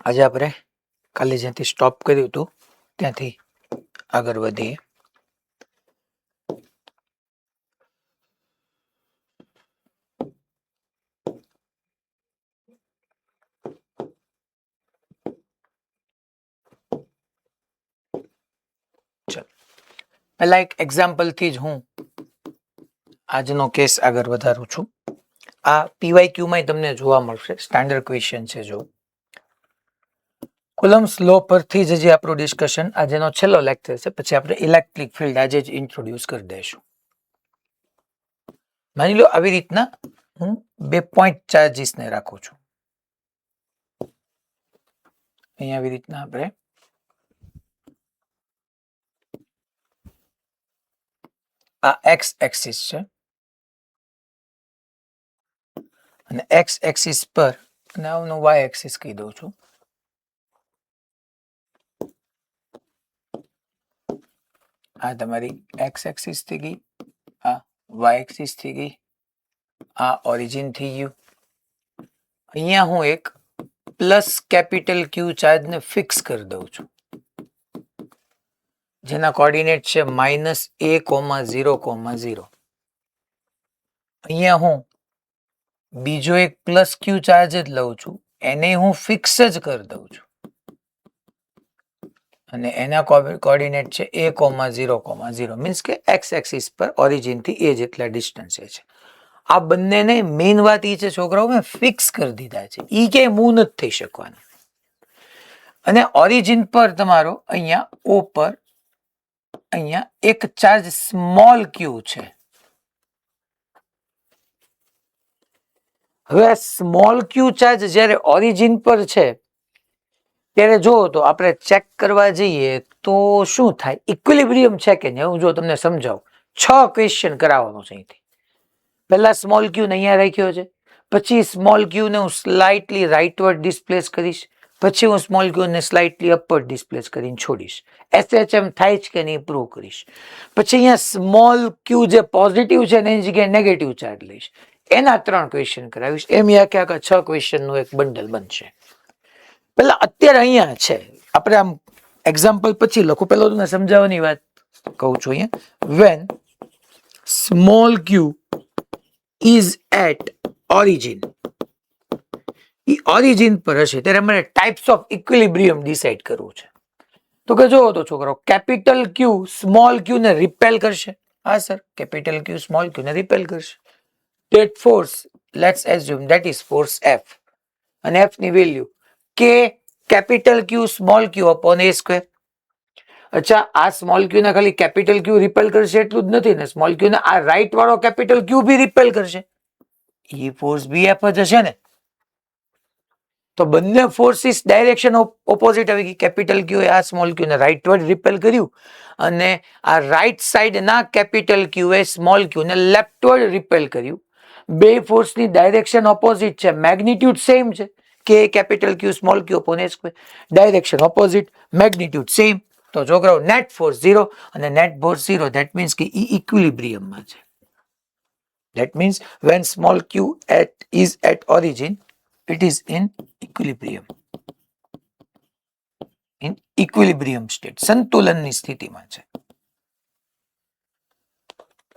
આજે આપણે કાલે જ્યાંથી સ્ટોપ કર્યું હતું ત્યાંથી આગળ વધીએ. ચલો, પહેલા એક એક્ઝામ્પલથી જ હું આજનો કેસ આગળ વધારું છું. આ PYQમાં તમને જોવા મળશે, સ્ટાન્ડર્ડ ક્વેશ્ચન છે. જો કુલમ્સ લો પરથી જ જે આપણું ડિસ્કશન આજનો છેલ્લો લેક્ચર છે, પછી આપણે ઇલેક્ટ્રિક ફિલ્ડ આજે જ ઇન્ટ્રોડ્યુસ કરી દઈશું. માની લો આવી રીતના હું 2 પોઈન્ટ ચાર્જીસને રાખું છું. અહીંયા આવી રીતના આપણે આ એક્સ એક્સિસ છે અને એક્સ એક્સિસ પર અને આનું વાય એક્સિસ કહી દઉં છું. આ તમારી એક્સ એક્સિસ થઈ ગઈ, આ વાય એક્સિસ થઈ ગઈ, આ ઓરિજિન થઈ ગયું. અહીંયા હું એક પ્લસ કેપિટલ ક્યુ ચાર્જને ફિક્સ કરી દઉં છું, જેના કોઓર્ડિનેટ છે -a,0,0. અહીંયા હું બીજો એક પ્લસ ક્યુ ચાર્જ જ લઉં છું, એને હું ફિક્સ જ કરી દઉં છું અને એના કોઓર્ડિનેટ છે a,0,0. મીન્સ કે એક્સ એક્સિસ પર ઓરિજિન થી એ જેટલા ડિસ્ટન્સે છે. આ બંનેને મેઇન વાત એ છે છોકરાઓ, મેં ફિક્સ કરી દીધા છે, ઈ ક્યાંય મૂવ નથી થઈ શકવાનું. અને ઓરિજિન પર તમારો અહીંયા ઓ પર અહીંયા એક ચાર્જ સ્મોલ ક્યુ છે. હવે આ સ્મોલ ક્યુ ચાર્જ જ્યારે ઓરિજિન પર છે ત્યારે જો તો આપણે ચેક કરવા જઈએ તો શું થાય, ઇક્વિલિબ્રિયમ છે કે નહીં. હું જો તમને સમજાવું, 6 ક્વેશ્ચન કરાવવાનો છે અહીંથી. પહેલા સ્મોલ ક્યુ ને અહીંયા રાખ્યો છે, પછી સ્મોલ ક્યુ ને હું સ્લાઇટલી રાઇટવર્ડ ડિસ્પ્લેસ કરીશ, પછી હું સ્મોલ ક્યુ ને સ્લાઇટલી અપવર્ડ ડિસ્પ્લેસ કરીને છોડીશ. SHM થાય છે કે નહીં પ્રૂવ કરીશ. પછી અહીંયા સ્મોલ ક્યુ જે પોઝિટિવ છે એની જગ્યાએ નેગેટિવ ચાર્જ લઈશ. એના 3 ક્વેશ્ચન કરાવીશ. એમ આખા 6 ક્વેશ્ચનનું એક બંડલ બનશે. પેલા અત્યારે અહીંયા છે, આપણે આમ એક્ઝામ્પલ પછી લખું, પેલો તમને સમજાવવાની વાત કહું છું. અહીંયા when small q is at origin, ઈ ઓરિજિન પર હશે ત્યારે મને ટાઈપ્સ ઓફ ઇક્વિલિબ્રિયમ ડિસાઇડ કરવું છે. તો કે જો તો છોકરો, કેપિટલ ક્યુ સ્મોલ ક્યુ ને રિપેલ કરશે. હા સર, કેપિટલ ક્યુ સ્મોલ ક્યુ ને રિપેલ કરશે. that force, let's assume that is force F, અને F ની વેલ્યુ કે capital Q small q upon a square. અચ્છા, આ સ્મોલ ક્યુ ને ખાલી કેપિટલ ક્યુ રિપેલ કરશે એટલું જ નથી ને, સ્મોલ ક્યુ ને આ રાઈટ વાળો કેપિટલ ક્યુ બી રિપેલ કરશે. એ ફોર્સ BF જ હશે ને. તો બંને ફોર્સિસ ડાયરેક્શન ઓપોઝિટ આવી ગઈ. કેપિટલ ક્યુ એ આ સ્મોલ ક્યુ ને રાઇટવર્ડ રિપેલ કર્યું અને આ રાઈટ સાઈડ ના કેપિટલ ક્યુ એ સ્મોલ ક્યુ ને લેફ્ટવર્ડ રિપેલ કર્યું. બે ફોર્સની ડાયરેક્શન ઓપોઝિટ છે, મેગ્નિટ્યુડ સેમ છે, કે capital Q small q upon a square. Direction opposite, magnitude same. તો છોકરાઓ નેટ ફોર્સ 0 અને નેટ ફોર્સ 0, ધેટ મીન્સ કે ઈ ઇક્વિલિબ્રિયમમાં છે. That means when small q is at origin, it is in equilibrium state, સંતુલનની સ્થિતિમાં છે.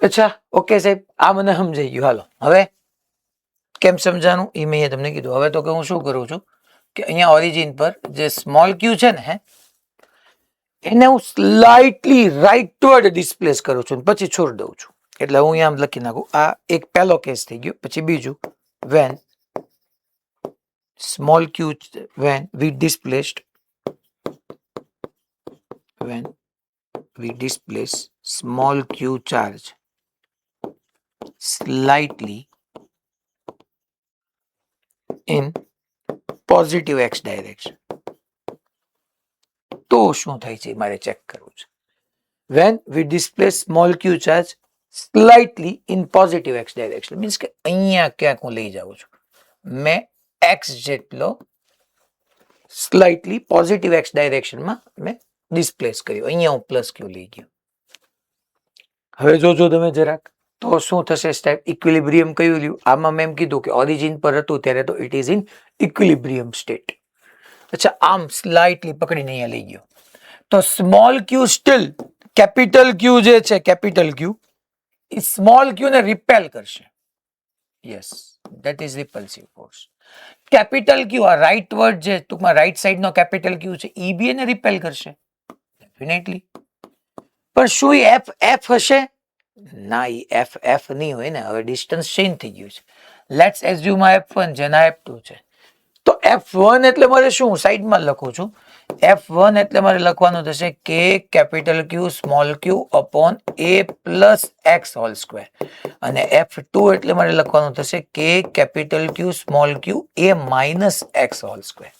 અચ્છા, ઓકે સાહેબ, આ મને સમજાઈ ગયું. હાલો, હવે કેમ સમજાનું એ મેં તમને કીધું. હવે તો કે હું શું કરું છું કે અહીંયા ઓરિજિન પર જે સ્મોલ ક્યુ છે ને એને હું સ્લાઇટલી રાઇટવર્ડ ડિસ્પ્લેસ કરું છું પછી છોડી દઉં છું. એટલે હું અહીંયા લખી નાખું, આ એક પહેલો કેસ થઈ ગયો. પછી બીજું, van small q, when we displaced small q charge slightly in positive x direction, તો શું થાય છે મારે ચેક કરવું છે. when we displace small q charge slightly in positive x direction, means કે અહીંયા ક્યાંક હું લઈ જાઉં છું, મેં x જેટલો સ્લાઇટલી પોઝિટિવ x ડાયરેક્શનમાં મેં ડિસ્પ્લેસ કર્યું. અહીંયા હું પ્લસ ક્યુ લઈ ગયો. હવે જોજો તમે જરાક, તો શું થશે સ્ટેપ, ઇક્વિલિબ્રિયમ કયું લ્યું. આમાં મેં એમ કીધું કે ઓરિજિન પર હતું ત્યારે તો it is in equilibrium state. અચ્છા આમ સ્લાઇટલી પકડીને અહીંયા લઈ ગયો તો સ્મોલ ક્યુ સ્ટીલ કેપિટલ ક્યુ જે છે કેપિટલ ક્યુ એ સ્મોલ ક્યુ ને રિપેલ કરશે. Yes that is repulsive force. Capital Q આ રાઈટ વર્ડ જે ટૂંકમાં રાઈટ સાઈડ નો કેપિટલ ક્યુ છે ઈ બી એને રિપેલ કરશે ડેફિનેટલી. પણ શું એફ એફ હશે? ના, ઈ એફ એફ નહીં હોય ને. હવે ડિસ્ટન્સ ચેન્જ થઈ ગયું છે. લેટ્સ એઝ્યુમ આ F1 છે અને આ F2 છે. તો F1 એટલે મારે શું સાઈડમાં લખું છું. F1 એટલે મારે લખવાનું થશે કે capital Q small q upon a plus x whole square અને F2 એટલે મારે લખવાનું થશે કે capital Q small Q a minus x whole square.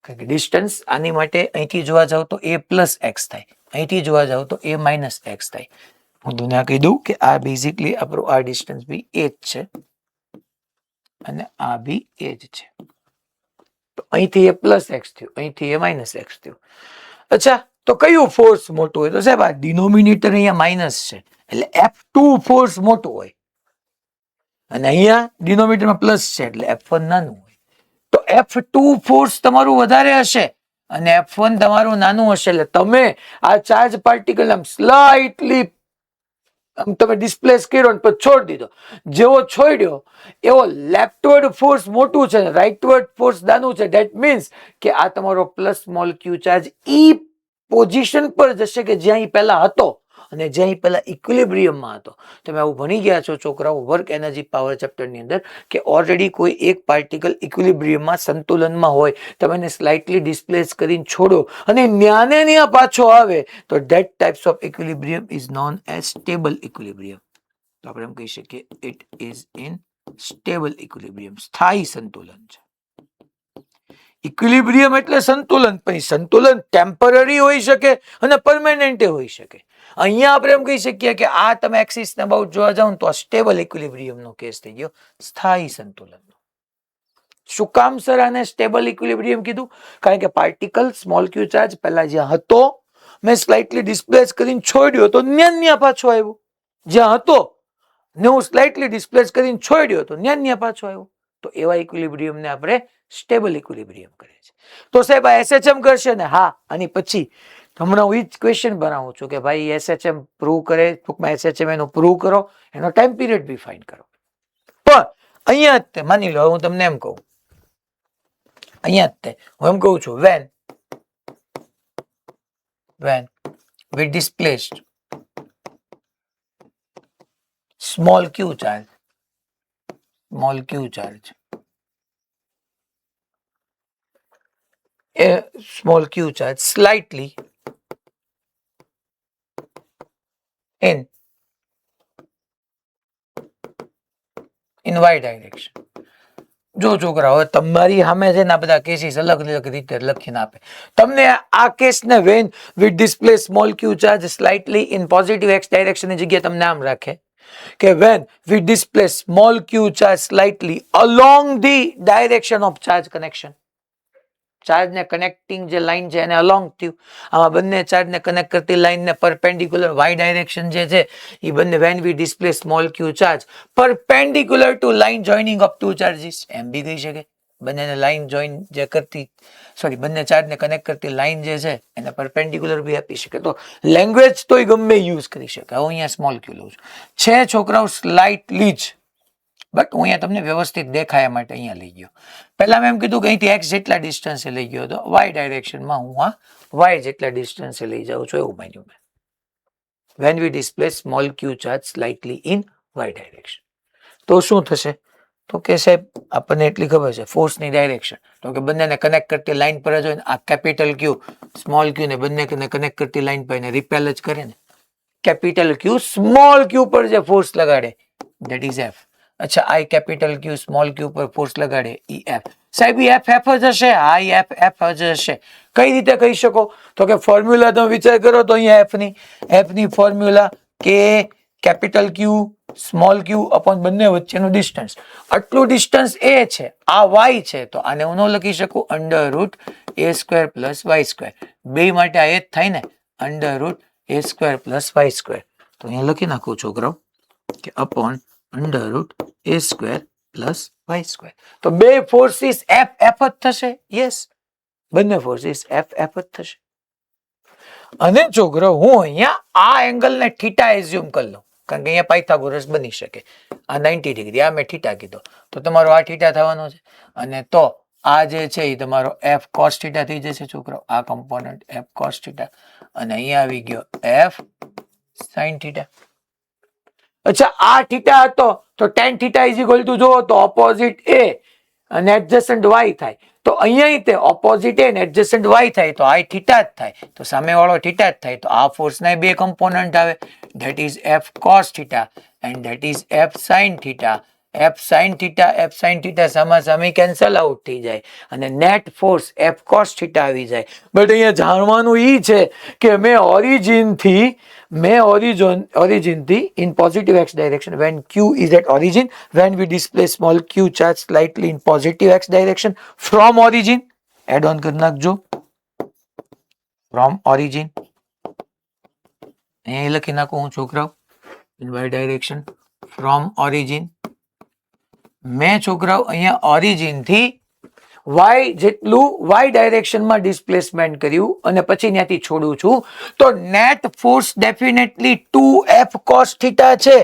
કારણ કે ડિસ્ટન્સ આની માટે અહીંથી જોવા જાવ તો a પ્લસ એક્સ થાય, અહીંથી જોવા જાવ તો a માઇનસ એક્સ થાય. હું તમને કહી દઉં કે આ બેઝિકલી આપણું આ ડિસ્ટન્સ બી એ જ છે અને આ બી એ જ છે. તો અહીંથી એ પ્લસ એક્સ થયું, અહીંથી એ માઇનસ એક્સ થયું. અચ્છા તો કયું ફોર્સ મોટું હોય? તો સાહેબ આ ડિનોમિનેટર અહીંયા માઇનસ છે એટલે F2 ફોર્સ મોટું હોય અને અહીંયા ડિનોમિનેટરમાં પ્લસ છે એટલે F1 નાનું હોય. તો F2 ફોર્સ તમારું વધારે હશે અને F1 તમારું નાનું હશે એટલે તમે આ ચાર્જ પાર્ટિકલ આમ સ્લાઇટલી આમ તમે ડિસ્પ્લેસ કર્યો ને પછી છોડી દીધો. જેવો છોડ્યો એવો લેફ્ટવર્ડ ફોર્સ મોટું છે, રાઇટવર્ડ ફોર્સ નાનું છે. ધેટ મીન્સ કે આ તમારો પ્લસ સ્મોલ ક્યુ ચાર્જ ઈ પોઝિશન પર જશે કે જ્યાં ઈ પહેલા હતો અને જ્યાં ઈ પહેલા ઇક્વિલિબ્રિયમમાં હતો. તમે આવું ભણી ગયા છો છોકરાઓ વર્ક એનર્જી પાવર ચેપ્ટરની અંદર કે ઓલરેડી કોઈ એક પાર્ટિકલ ઇક્વિલિબ્રિયમમાં સંતુલનમાં હોય, તમે એને સ્લાઇટલી ડિસ્પ્લેસ કરીને છોડો અને ન્યાને ન્યા પાછો આવે તો that types of equilibrium is known as stable equilibrium. તો આપણે એમ કહી શકીએ it is in stable equilibrium, સ્થાયી સંતુલન છે. ઇક્વિલિબ્રિયમ એટલે સંતુલન, પણ સંતુલન ટેમ્પરરી હોઈ શકે અને પરમેનન્ટ હોઈ શકે. અહીંયા આપણે એમ કહી શકીએ કે આ તમે એક્સિસ ને અબાઉટ જોવા જાવ તો આ સ્ટેબલ ઇક્વિલિબ્રિયમ નો કેસ થઈ ગયો, સ્થાયી સંતુલનનો. શું કામ સર આને સ્ટેબલ ઇક્વિલિબ્રિયમ કીધું? કારણ કે પાર્ટિકલ સ્મોલ ક્યુ ચાર્જ પહેલા જ્યાં હતો મેં સ્લાઇટલી ડિસ્પ્લેસ કરીને છોડ્યો તો ન્યા પાછો આવ્યો. જ્યાં હતો ને હું સ્લાઇટલી ડિસ્પ્લેસ કરીને છોડ્યો તો ન્યા પાછો આવ્યો. તો એવા ઇક્વિલિબ્રિયમને આપણે સ્ટેબલ ઇક્વિલિબ્રિયમ કહે છે. તો સાહેબ આ એસએચએમ કરશે ને? હા. અને પછી હમણાં હું એ જ ક્વેશ્ચન બનાવું છું કે ભાઈ એસએચએમ પ્રૂવ કરે, ટૂંકમાં એસએચએમ એનું પ્રૂવ કરો, એનો ટાઈમ પીરિયડ બી ફાઇન્ડ કરો. પણ અહીંયા જ માની લો હું તમને એમ કહું, અહીંયા જ હું એમ કહું છું when we displaced small q charge slightly in y direction. જો છોકરા હવે તમારી સામે છે ને આ બધા કેસીસ અલગ અલગ રીતે લખીને આપે તમને. આ કેસને when with display small q charge slightly in positive x direction ની જગ્યાએ તમને આમ રાખે કે when we display small q charge slightly along the direction of charge connection. Charge ને કનેક્ટિંગ જે લાઈન છે એને અલોંગ થયું. આમાં બંને ચાર્જ ને કનેક્ટ કરતી લાઈન ને પરપેન્ડિક્યુલર વાય ડાયરેક્શન જે છે એ બંને when we display small q charge perpendicular to line joining of two charges એમ બી કહી શકે. બંનેને લાઈન જોઈન જે કરતી બંને ચાર્જ ને કનેક્ટ કરતી લાઈન જે છે એને પરપેન્ડિક્યુલર બી આપી શકે. તો લેંગ્વેજ તો ગમે યુઝ કરી શકે. હું અહીંયા સ્મોલ ક્યુ લઉં છું છે છોકરાઓ સ્લાઇટલી જ, બટ હું અહીંયા તમને વ્યવસ્થિત દેખાયા માટે અહીંયા લઈ ગયો. પહેલા મેં એમ કીધું કે અહીંથી એક્સ જેટલા ડિસ્ટન્સે લઈ ગયો હતો, વાય ડાયરેક્શનમાં હું આ વાય જેટલા ડિસ્ટન્સે લઈ જાઉં છું એવું માન્યું મેં. When we display small q charge slightly in y direction તો શું થશે? તો કે સાહેબ આપણને એટલી ખબર છે ફોર્સની ડાયરેક્શન, તો કે બંનેને કનેક્ટ કરતી લાઈન પર જ હોય ને આ કેપિટલ ક્યુ સ્મોલ ક્યુ ને બંને કનેક્ટ કરતી લાઈન પર એને રિપેલ જ કરે ને. કેપિટલ ક્યુ સ્મોલ ક્યુ પર જે ફોર્સ લગાડે ધેટ ઇઝ એફ. અચ્છા આઈ કેપિટલ ક્યુ સ્મોલ ક્યુ પર ફોર્સ લગાડે ઈ એફ. સાહેબ ઈ એફ એફ જ હશે? હા ઈ એફ એફ જ હશે. કઈ રીતે કહી શકો? તો કે ફોર્મ્યુલા તમે વિચાર કરો તો અહીંયા એફની ફોર્મ્યુલા કે કેપિટલ ક્યુ સ્મોલ ક્યુ અપોન બંને વચ્ચેનું ડિસ્ટન્સ. આટલું ડિસ્ટન્સ એ છે, આ વાય છે, તો આને હું ન લખી શકું √a² પ્લસ y². બે માટે આ એ જ થાય ને, √a² પ્લસ y². તો અહીંયા લખી નાખું છોકરાઓ કે અપોન √a² પ્લસ y². તો બે ફોર્સિસ એફ એફ જ થશે. યસ, બંને ફોર્સિસ એફ એફ જ થશે. અને છોકરો હું અહીંયા આ એંગલ ને થીટા એઝ્યુમ કરી લઉં, કારણ કે અહીંયા પાયથાગોરસ બની શકે. આ 90 ડિગ્રી, આ મેં થીટા કીધો, તો તમારો આ થીટા થવાનો છે. અને તો આ જે છે એ તમારો એફ કોસ થીટા થઈ જશે છોકરો, આ કમ્પોનન્ટ એફ કોસ થીટા, અને અહીંયા આવી ગયો એફ સાઇન થીટા. અચ્છા, આ થીટા હતો તો tan theta is equal to જો તો ઓપોઝિટ એ અને એડજસન્ટ વાય થાય. તો અહીંયા તે ઓપોઝિટ એ ને એડજસન્ટ વાય થાય તો આ થીટા જ થાય, તો સામેવાળો થીટા જ થાય. તો આ ફોર્સના બે કમ્પોનન્ટ આવે, that is F cos theta and that is F sine theta. F sine theta સામાસામી કેન્સલ આઉટ થઈ જાય અને net force F cos theta આવી જાય. બટ અહીંયા જાણવાનું એ છે કે મેં ઓરિજિનથી in positive x direction when q is at origin, when we displace small q charge slightly in positive x direction from origin, add on કરી નાખજો from origin. અહીંયા લખી નાખું હું છોકરાઓ in y direction from origin. મેં છોકરાઓ અહીંયા ઓરિજિન થી y જેટલું y ડાયરેક્શનમાં ડિસ્પ્લેસમેન્ટ કર્યું અને પછી ત્યાંથી છોડું છું, તો net force definitely 2f cos theta છે.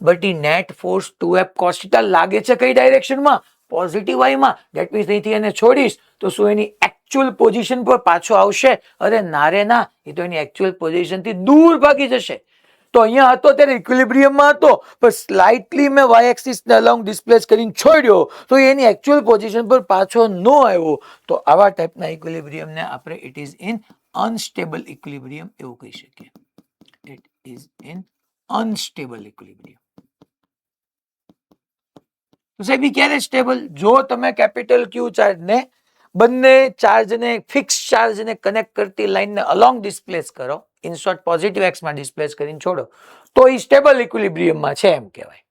બટ ઈ net force 2f cos theta લાગે છે કઈ ડાયરેક્શનમાં? પોઝિટિવ y માં. ધેટ મીન્સ અહીંથી એને છોડીશ તો શું એની એકચ્યુઅલ પોઝિશન પર પાછો આવશે? અરે ના રે ના, એ તો એની એકચ્યુઅલ પોઝિશન થી દૂર ભાગી જશે. તો અહીંયા હતો ત્યારે ઇક્વિલિબ્રિયમમાં હતો, પણ સ્લાઇટલી મેં y એક્સિસ ને અલોંગ ડિસ્પ્લેસ કરીને છોડ્યો તો એની એકચ્યુઅલ પોઝિશન પર પાછો ન આવ્યો. તો આવા ટાઈપના ઇક્વિલિબ્રિયમને આપણે it is in unstable equilibrium એવું કહી શકીએ. It is in unstable equilibrium. તો સાહેબ ક્યારે સ્ટેબલ? જો તમે કેપિટલ ક્યુ ચાર્જને બંને ચાર્જને ફિક્સ ચાર્જને કનેક્ટ કરતી લાઈનને અલોંગ ડિસ્પ્લેસ કરો, ઇન શોર્ટ પોઝિટિવ એક્સમાં ડિસ્પ્લેસ કરીને છોડો, તો એ સ્ટેબલ ઇક્વિલિબ્રિયમમાં છે એમ કહેવાય.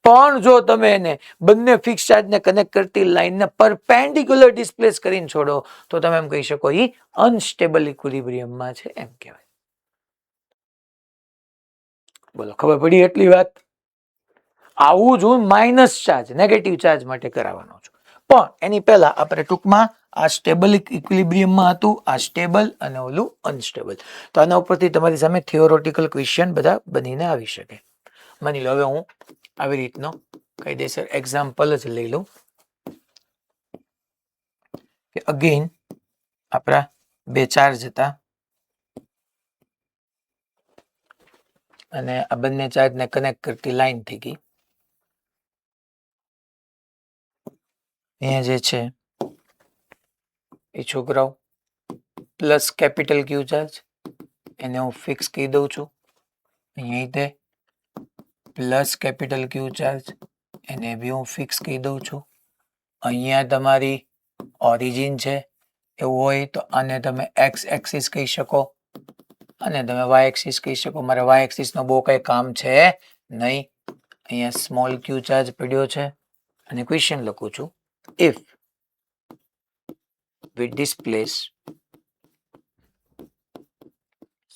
પણ જો તમે એને બંને ફિક્સ ચાર્જને કનેક્ટ કરતી લાઈનને પરપેન્ડિક્યુલર ડિસ્પ્લેસ કરીને છોડો તો તમે એમ કહી શકો એ અનસ્ટેબલ ઇક્વિલિબ્રિયમમાં છે એમ કહેવાય. બોલો, ખબર પડી એટલી વાત? આવું જ હું માઇનસ ચાર્જ નેગેટિવ ચાર્જ માટે કરાવવાનો છું. પણ એની પહેલા આપણે ટૂંકમાં આ સ્ટેબલ ઇક્વિલિબ્રિયમમાં હતું, આ સ્ટેબલ અને ઓલું અનસ્ટેબલ. તો આના ઉપરથી તમારી સામે થિયોરેટિકલ ક્વેશ્ચન બધા બનીને આવી શકે. માની લો હવે હું આવી રીતનો કાયદેસર એક્ઝામ્પલ જ લઈ લઉં કે અગેન આપણા બે ચાર્જ હતા અને આ બંને ચાર્જને કનેક્ટ કરતી લાઈન થઈ ગઈ. અહીંયા જે છે એ છોકરાઓ પ્લસ કેપિટલ ક્યુ ચાર્જ, એને હું ફિક્સ કહી દઉં છું. અહીંયા તે પ્લસ કેપિટલ ક્યુ ચાર્જ, એને બી હું ફિક્સ કહી દઉં છું. અહીંયા તમારી ઓરિજિન છે, એવું હોય તો આને તમે એક્સ એક્સિસ કહી શકો અને તમે વાય એક્સિસ કહી શકો. મારે વાય એક્સિસનો બહુ કંઈ કામ છે નહીં. અહીંયા સ્મોલ ક્યુ ચાર્જ પડ્યો છે અને ક્વેશ્ચન લખું છું, if we displace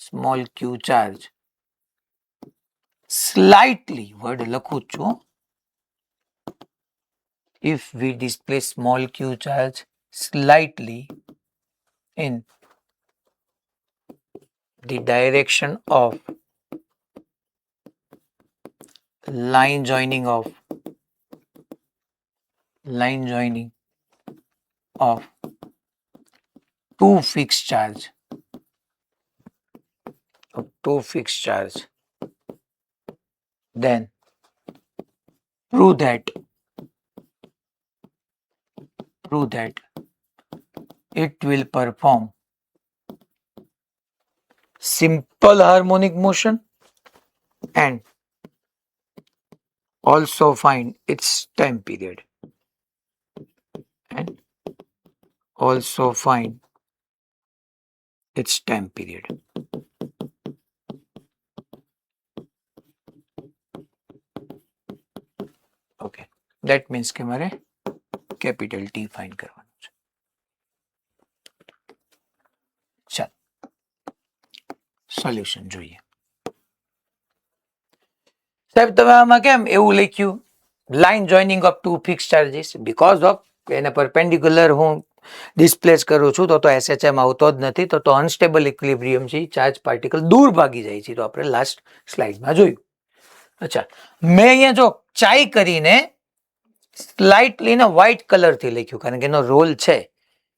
small q charge slightly, word લખું છું, if we displace small q charge slightly in the direction of line joining of two fixed charge then prove that it will perform simple harmonic motion and also find its time period. Okay, that means કે મારે capital T find કરવાનું છે. ચાલો solution જોઈએ. સાહેબ તમે આમાં કેમ એવું લખ્યું line joining of two fix charges? Because of એને પરપેન્ડિક્યુલર હું ડિસ્પ્લેસ કરું છું તો એસએચએમ આવતો જ નથી, તો અનસ્ટેબલ ઇક્વિલિબ્રિયમ છે, ચાર્જ પાર્ટિકલ દૂર ભાગી જાય છે. તો આપણે લાસ્ટ સ્લાઇડમાં જોયું. અચ્છા, મેં અહીંયા જો ચાઈ કરીને સ્લાઇટલી ને વ્હાઇટ કલરથી લખ્યું, કારણ કે એનો રોલ છે.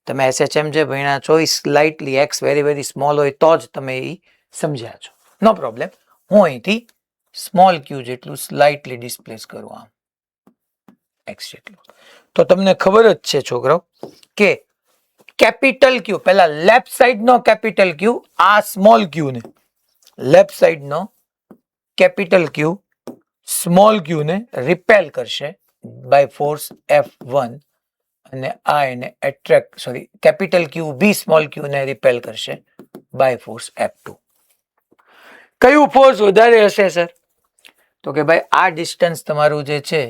તમે એસએચએમ જે ભણ્યા છો એ slightly x very very small હોય તો જ તમે એ સમજ્યા છો. No problem. હું અહીંથી સ્મોલ ક્યુ જેટલું સ્લાઇટલી ડિસ્પ્લેસ કરું, આમ એક્સ જેટલું. તો તમને ખબર જ છે છોકરો કે કેપિટલ ક્યુ, પેલા લેફ્ટ સાઈડ નો કેપિટલ ક્યુ આ સ્મોલ ક્યુ ને, લેફ્ટ સાઈડ નો કેપિટલ ક્યુ સ્મોલ ક્યુ ને રિપેલ કરશે બાય ફોર્સ F1, અને આ એને એટ્રેક્ટ, સોરી, કેપિટલ ક્યુ બી સ્મોલ ક્યુ ને રિપેલ કરશે બાય ફોર્સ F2. કયું ફોર્સ વધારે હશે સર? તો કે ભાઈ આ ડિસ્ટન્સ તમારું જે છે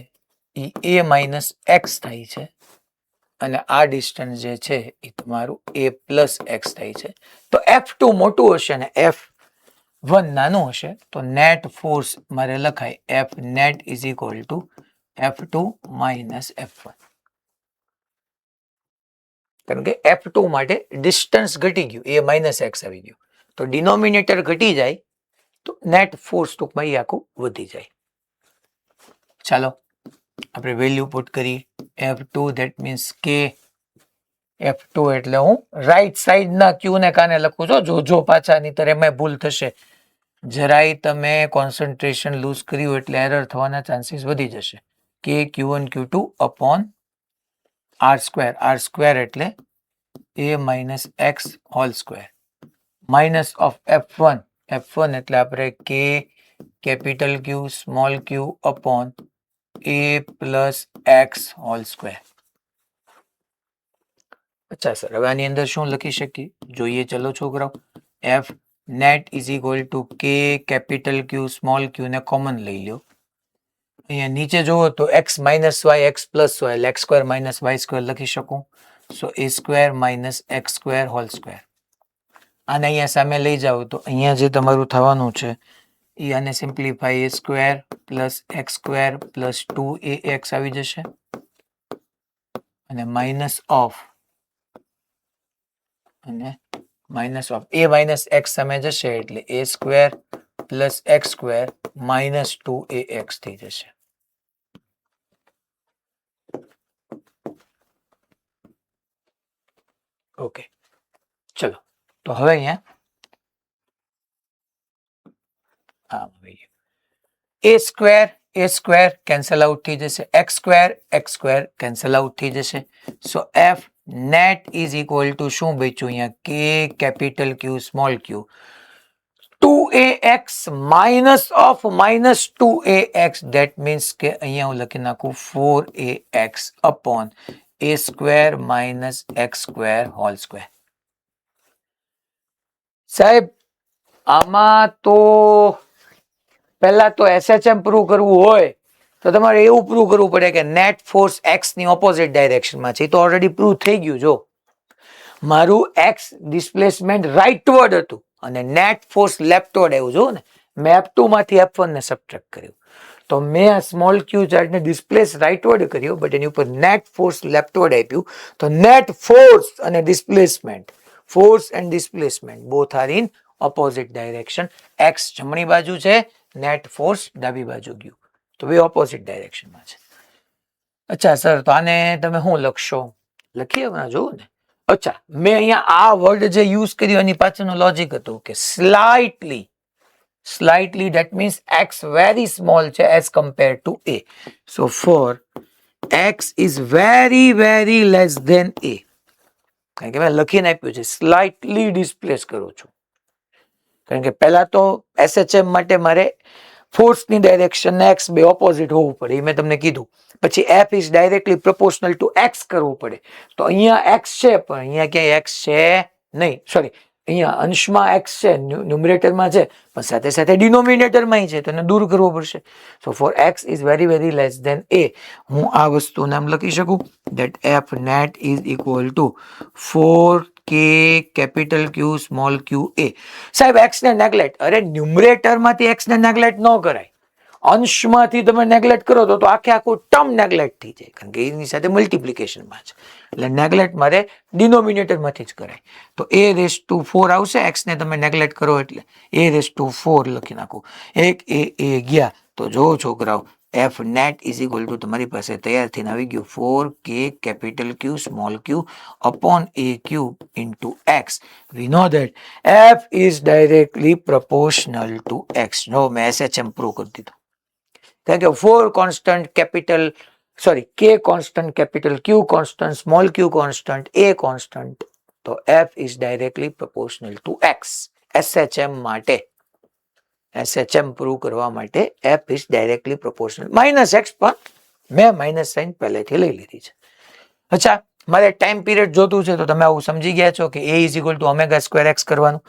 એ a માઇનસ એક્સ થાય છે, અને આ ડિસ્ટન્સ જે છે એ તમારું a પ્લસ એક્સ થાય છે. તો F2 મોટું હશે ને F1 નાનું હશે, તો નેટ ફોર્સ મારે લખાય F net is equal to F2 minus F1, કારણ કે F2 માટે ડિસ્ટન્સ ઘટી ગયું, a માઇનસ એક્સ આવી ગયું, તો ડિનોમિનેટર ઘટી જાય તો નેટ ફોર્સ ટૂંકમાં એ આખું વધી જાય. ચાલો આપણે વેલ્યુ પુટ કરી. F2 ધેટ મીન્સ કે F2 એટલે હું રાઈટ સાઈડ ના ક્યુ ને કાને લખું છું, જો પાછા નહીતર એમાં ભૂલ થશે. જરાય તમે કોન્સન્ટ્રેશન લૂઝ કર્યું એટલે એરર થવાના ચાન્સીસ વધી જશે. કે Q1 Q2 upon R square એટલે a minus x whole square minus of F1 એટલે આપણે કે capital Q small q upon a plus x whole square. અચ્છા સર, હવે આની અંદર શું લખી શકીએ જોઈએ? ચલો છોકરાઓ, F net is equal to કે કેપિટલ ક્યુ સ્મોલ ક્યુ ને કોમન લઈ લો. અહીંયા નીચે જુઓ તો x minus y x plus y એટલે x square minus y square લખી શકું. So a square minus x square whole square. આને અહીંયા સામે લઈ જાઓ તો અહીંયા જે તમારું થવાનું છે એ આને simplify a square plus x square plus 2ax આવી જશે, અને minus of a minus x સામે જશે એટલે a square plus x square minus 2ax થઈ જશે. ઓકે, ચલો તો હવે અહીંયા a સ્ક્વેર કેન્સલ આઉટ થઈ જશે, એક્સ સ્ક્વેર કેન્સલ આઉટ થઈ જશે. સો F net is equal to શું બચ્યું અહીંયા? કે capital Q small Q 2ax minus of minus 2ax, that means કે અહીંયા હું લખી નાખું 4ax upon a square minus x square whole square. સાહેબ આમાં તો પહેલા તો એસએચએમ પ્રૂવ કરવું હોય તો તમારે એવું પ્રૂવ કરવું પડે કે નેટ ફોર્સ એક્સ ની ઓપોઝિટ ડાયરેક્શનમાં છે. તો ઓલરેડી પ્રૂવ થઈ ગયું. જો મારું એક્સ ડિસ્પ્લેસમેન્ટ રાઇટવર્ડ હતું અને નેટ ફોર્સ લેફ્ટવર્ડ આવ્યું, જો ને મેં F2 માંથી F1 ને સબટ્રેક્ટ કર્યું, તો મેં આ સ્મોલ ક્યુ ચાર્જને ડિસ્પ્લેસ રાઇટવર્ડ કર્યો, બટ એની ઉપર નેટ ફોર્સ લેફ્ટવર્ડ આપ્યું. તો નેટ ફોર્સ અને displacement, force and displacement both are in opposite direction. X જમણી બાજુ છે, નેટ ફોર્સ ડાબી બાજુ ગયું, તો બે ઓપોઝિટ ડાયરેક્શનમાં છે. અચ્છા સર, તો આને તમે શું લખશો? લખીએ હમણાં જોવું ને. અચ્છા, મેં અહીંયા આ વર્ડ જે યુઝ કર્યું એની પાછળનું લોજિક હતું કે slightly that means x very small છે as compared to a. So for x is very less than a, કારણ કે મેં લખીને આપ્યું છે સ્લાઇટલી ડિસ્પ્લેસ કરું છું, કારણ કે પહેલા તો એસએચએમ માટે મારે ફોર્સની ડાયરેક્શન ને એક્સ બે ઓપોઝિટ હોવું પડે, એ મેં તમને કીધું. પછી F is directly proportional two x કરવું પડે. તો અહીંયા એક્સ છે પણ અહીંયા ક્યાંય એક્સ છે નહીં, સોરી અહીંયા અંશમાં એક્સ છે, ન્યુમરેટરમાં છે, પણ સાથે સાથે ડિનોમિનેટરમાં છે, તો એને દૂર કરવો પડશે. So for x is very less than a, હું આ વસ્તુને આમ લખી શકું that F net is equal to 4k capital Q small q a. સાહેબ એક્સ ને નેગ્લેક્ટ, અરે ન્યુમરેટરમાંથી એક્સ ને નેગ્લેક્ટ ન કરાય, અંશમાંથી તમે નેગ્લેક્ટ કરો તો આખે આખું ટર્મ નેગ્લેક્ટ થઈ જાય, કારણ કે એની સાથે મલ્ટિપ્લિકેશનમાં છે. એટલે નેગ્લેક્ટ મારે ડિનોમિનેટરમાંથી જ કરાય. તો a⁴ આવશે, x ને તમે નેગ્લેક્ટ કરો એટલે a⁴ લખી નાખો. એક એ ગયા. તો જો છોકરાઓ f net is equal to તમારી પાસે તૈયાર થઈને આવી ગયું 4k capital Q small q upon a cube into x. We know that f is directly proportional to x. નો મેં SHM પ્રૂવ કરી દીધું, કારણ કે 4 constant capital k constant capital Q constant small q constant a constant, તો f is directly proportional to x. SHM માટે SHM prove કરવા માટે f is directly proportional -x, પણ મેં માઇનસ સાઇન પહેલેથી લઈ લીધી છે. અચ્છા, મારે ટાઈમ પીરિયડ જોતું છે, તો તમે આવું સમજી ગયા છો કે a is equal to omega square x કરવાનું.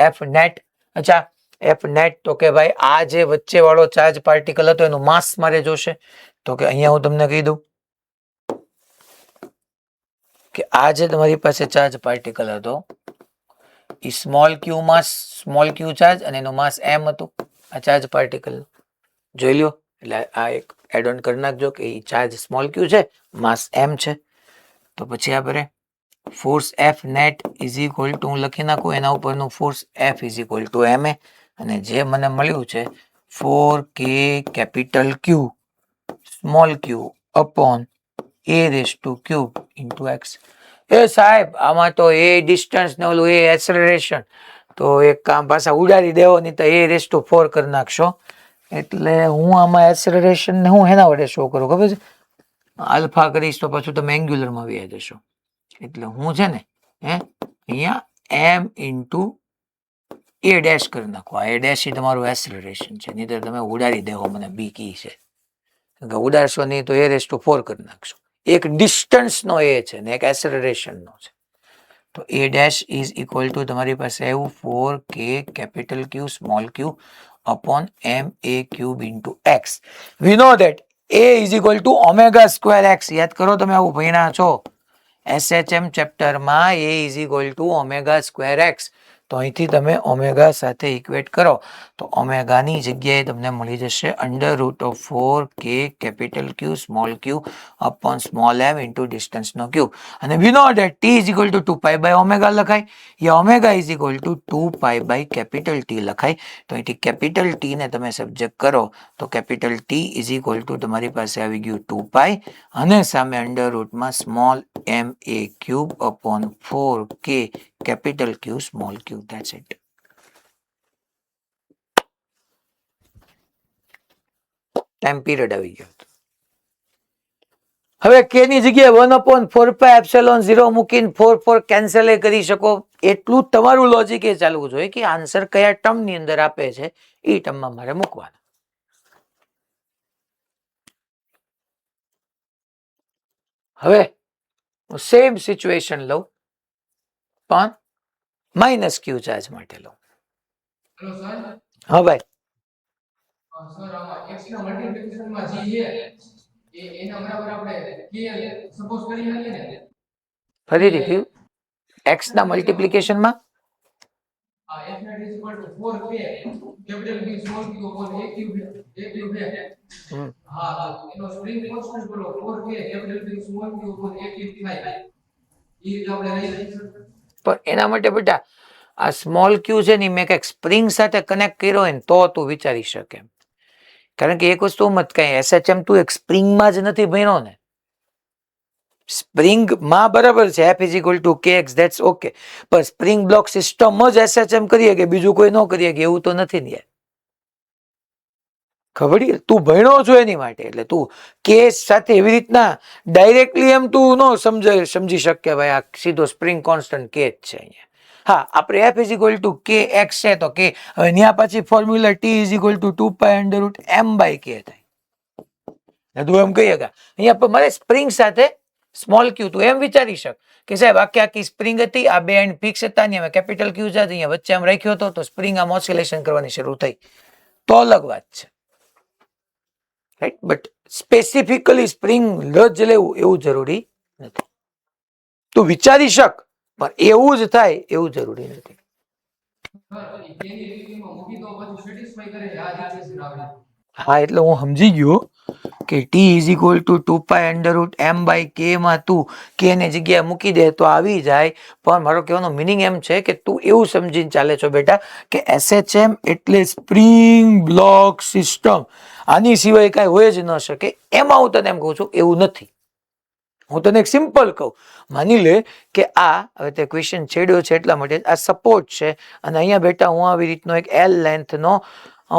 f નેટ, અચ્છા f નેટ તો કે ભાઈ આ જે વચ્ચે વાળો ચાર્જ પાર્ટિકલ હતો એનું માસ મારે જોશે. તો કે અહીંયા હું તમને કહી દઉં કે આ જે તમારી પાસે ચાર્જ પાર્ટિકલ હતો એ સ્મોલ ક્યુ ચાર્જ અને એનો માસ m હતું. આ ચાર્જ પાર્ટિકલ જોઈ લ્યો, એટલે આ એક એડ ઓન કરી નાખજો કે એ ચાર્જ સ્મોલ ક્યુ છે, માસ m છે. તો પછી આપણે force f net is equal to હું લખી નાખું એના ઉપરનું force f is equal to ma, અને જે મને મળ્યું છે 4k capital Q small q upon a³ into x. એ સાહેબ આમાં તો એ ડિસ્ટન્સ ને ઓલું એ એક્સલરેશન, તો એક કામ પાછા ઉડાડી દેવો, નહીં તો a⁴ કરી નાખશો. એટલે હું આમાં એક્સલરેશન ને હું એના વડે શો કરું ખબર છે, આલ્ફા કરીશ તો પાછું તમે એંગ્યુલરમાં વહી જશો. એટલે હું છે ને અહીંયા m ઇન્ટુ a' કરી નાખો. આ a' તમારું એક્સલરેશન છે, નહીં તો તમે ઉડાડી દેવો મને બી કી છે, ઉડાડશો નહીં તો a⁴ કરી નાખશો. એક ડિસ્ટન્સ નો એ છે ને એક એક્સલરેશન નો છે. તો a' ઇઝ ઇક્વલ ટુ તમારી પાસે આવ્યું 4k capital Q small q upon ma³ into x. We know that a is equal to omega square x. યાદ કરો, તમે આવું ભણ્યા છો SHM ચેપ્ટરમાં, a is equal to omega square x. તો અહીંથી તમે ઓમેગા સાથે ઇક્વેટ કરો તો ઓમેગાની જગ્યાએ તમને મળી જશે √4k capital Q small q upon small m into ડિસ્ટન્સનો ક્યુબ. અને we know that t is equal to 2π by omega લખાય, યા omega is equal to 2π by capital T લખાય. તો અહીંથી કેપિટલ T ને તમે સબ્જેક્ટ કરો તો capital T is equal to તમારી પાસે આવી ગયું 2π, અને સામે અંડર રૂટમાં small ma³ upon 4k capital Q small q. That's it. Time period આવી ગયો. હવે k ની જગ્યાએ 1/4πε0 મૂકીને 4 કેન્સલ કરી શકો. એટલું તમારું લોજિક એ ચાલવું જોઈએ કે આન્સર કયા ટર્મ ની અંદર આપે છે એ ટર્મમાં મારે મૂકવાનો. હવે સેમ સિચ્યુએશન લઉં, પણ -q ચાર્જ માટે લઉં. હા ભાઈ, ફરીથી x ના મલ્ટિપ્લિકેશનમાં પણ એના માટે બેટા આ સ્મોલ ક્યુ છે ને મેં કંઈક સ્પ્રિંગ સાથે કનેક્ટ કર્યો હોય ને તો તું વિચારી શકે. કારણ કે એક વસ્તુ મત કઈ SHM તું એક સ્પ્રિંગમાં જ નથી ભણ્યો ને. સ્પ્રિંગ માં બરાબર છે f is equal to kx, that's okay, પણ સ્પ્રિંગ બ્લોક સિસ્ટમ જ SHM કરીએ કે બીજું કોઈ ન કરીએ કે એવું તો નથી ને. ખબર તું ભણ્યો છો એની માટે, એટલે તું કેસ સાથે એવી રીતના ડાયરેક્ટલી એમ તું ન સમજી શકે ભાઈ આ સીધો સ્પ્રિંગ કોન્સ્ટન્ટ કે જ છે અહીંયા. હા, આપણે f is equal to kx છે તો કે હવે ત્યાં પછી formula t is equal to 2π √m/k થાય. તું એમ કહીએ કે અહીંયા મારે સ્પ્રિંગ સાથે સ્મોલ ક્યુ, તું એમ વિચારી શક કે સાહેબ આખી સ્પ્રિંગ હતી, આ બે એન્ડ ફિક્સ હતા ને કેપિટલ ક્યુ છે અહીંયા વચ્ચે આમ રાખ્યો હતો તો સ્પ્રિંગ આમ ઓસિલેશન કરવાની શરૂ થઈ, તો અલગ વાત છે. રાઈટ, બટ સ્પેસિફિકલી સ્પ્રિંગ જ લેવું એવું જરૂરી નથી. તું વિચારી શક પણ એવું જ થાય એવું જરૂરી નથી. હા એટલે હું સમજી ગયો કે T is equal to 2π√m/k માં તું કે ની જગ્યાએ મૂકી દે તો આવી જાય. પણ મારો કહેવાનો મિનિંગ એમ છે કે તું એવું સમજીને ચાલે છો બેટા કે SHM એટલે સ્પ્રિંગ બ્લોક સિસ્ટમ, આની સિવાય કાંઈ હોય જ ન શકે. એમાં હું તને એમ કહું છું એવું નથી. હું તને એક સિમ્પલ કહું, માની લે કે આ હવે તે ક્વેશ્ચન છેડ્યો છે એટલા માટે આ સપોર્ટ છે અને અહીંયા બેટા હું આવી રીતનો એક L લેન્થનો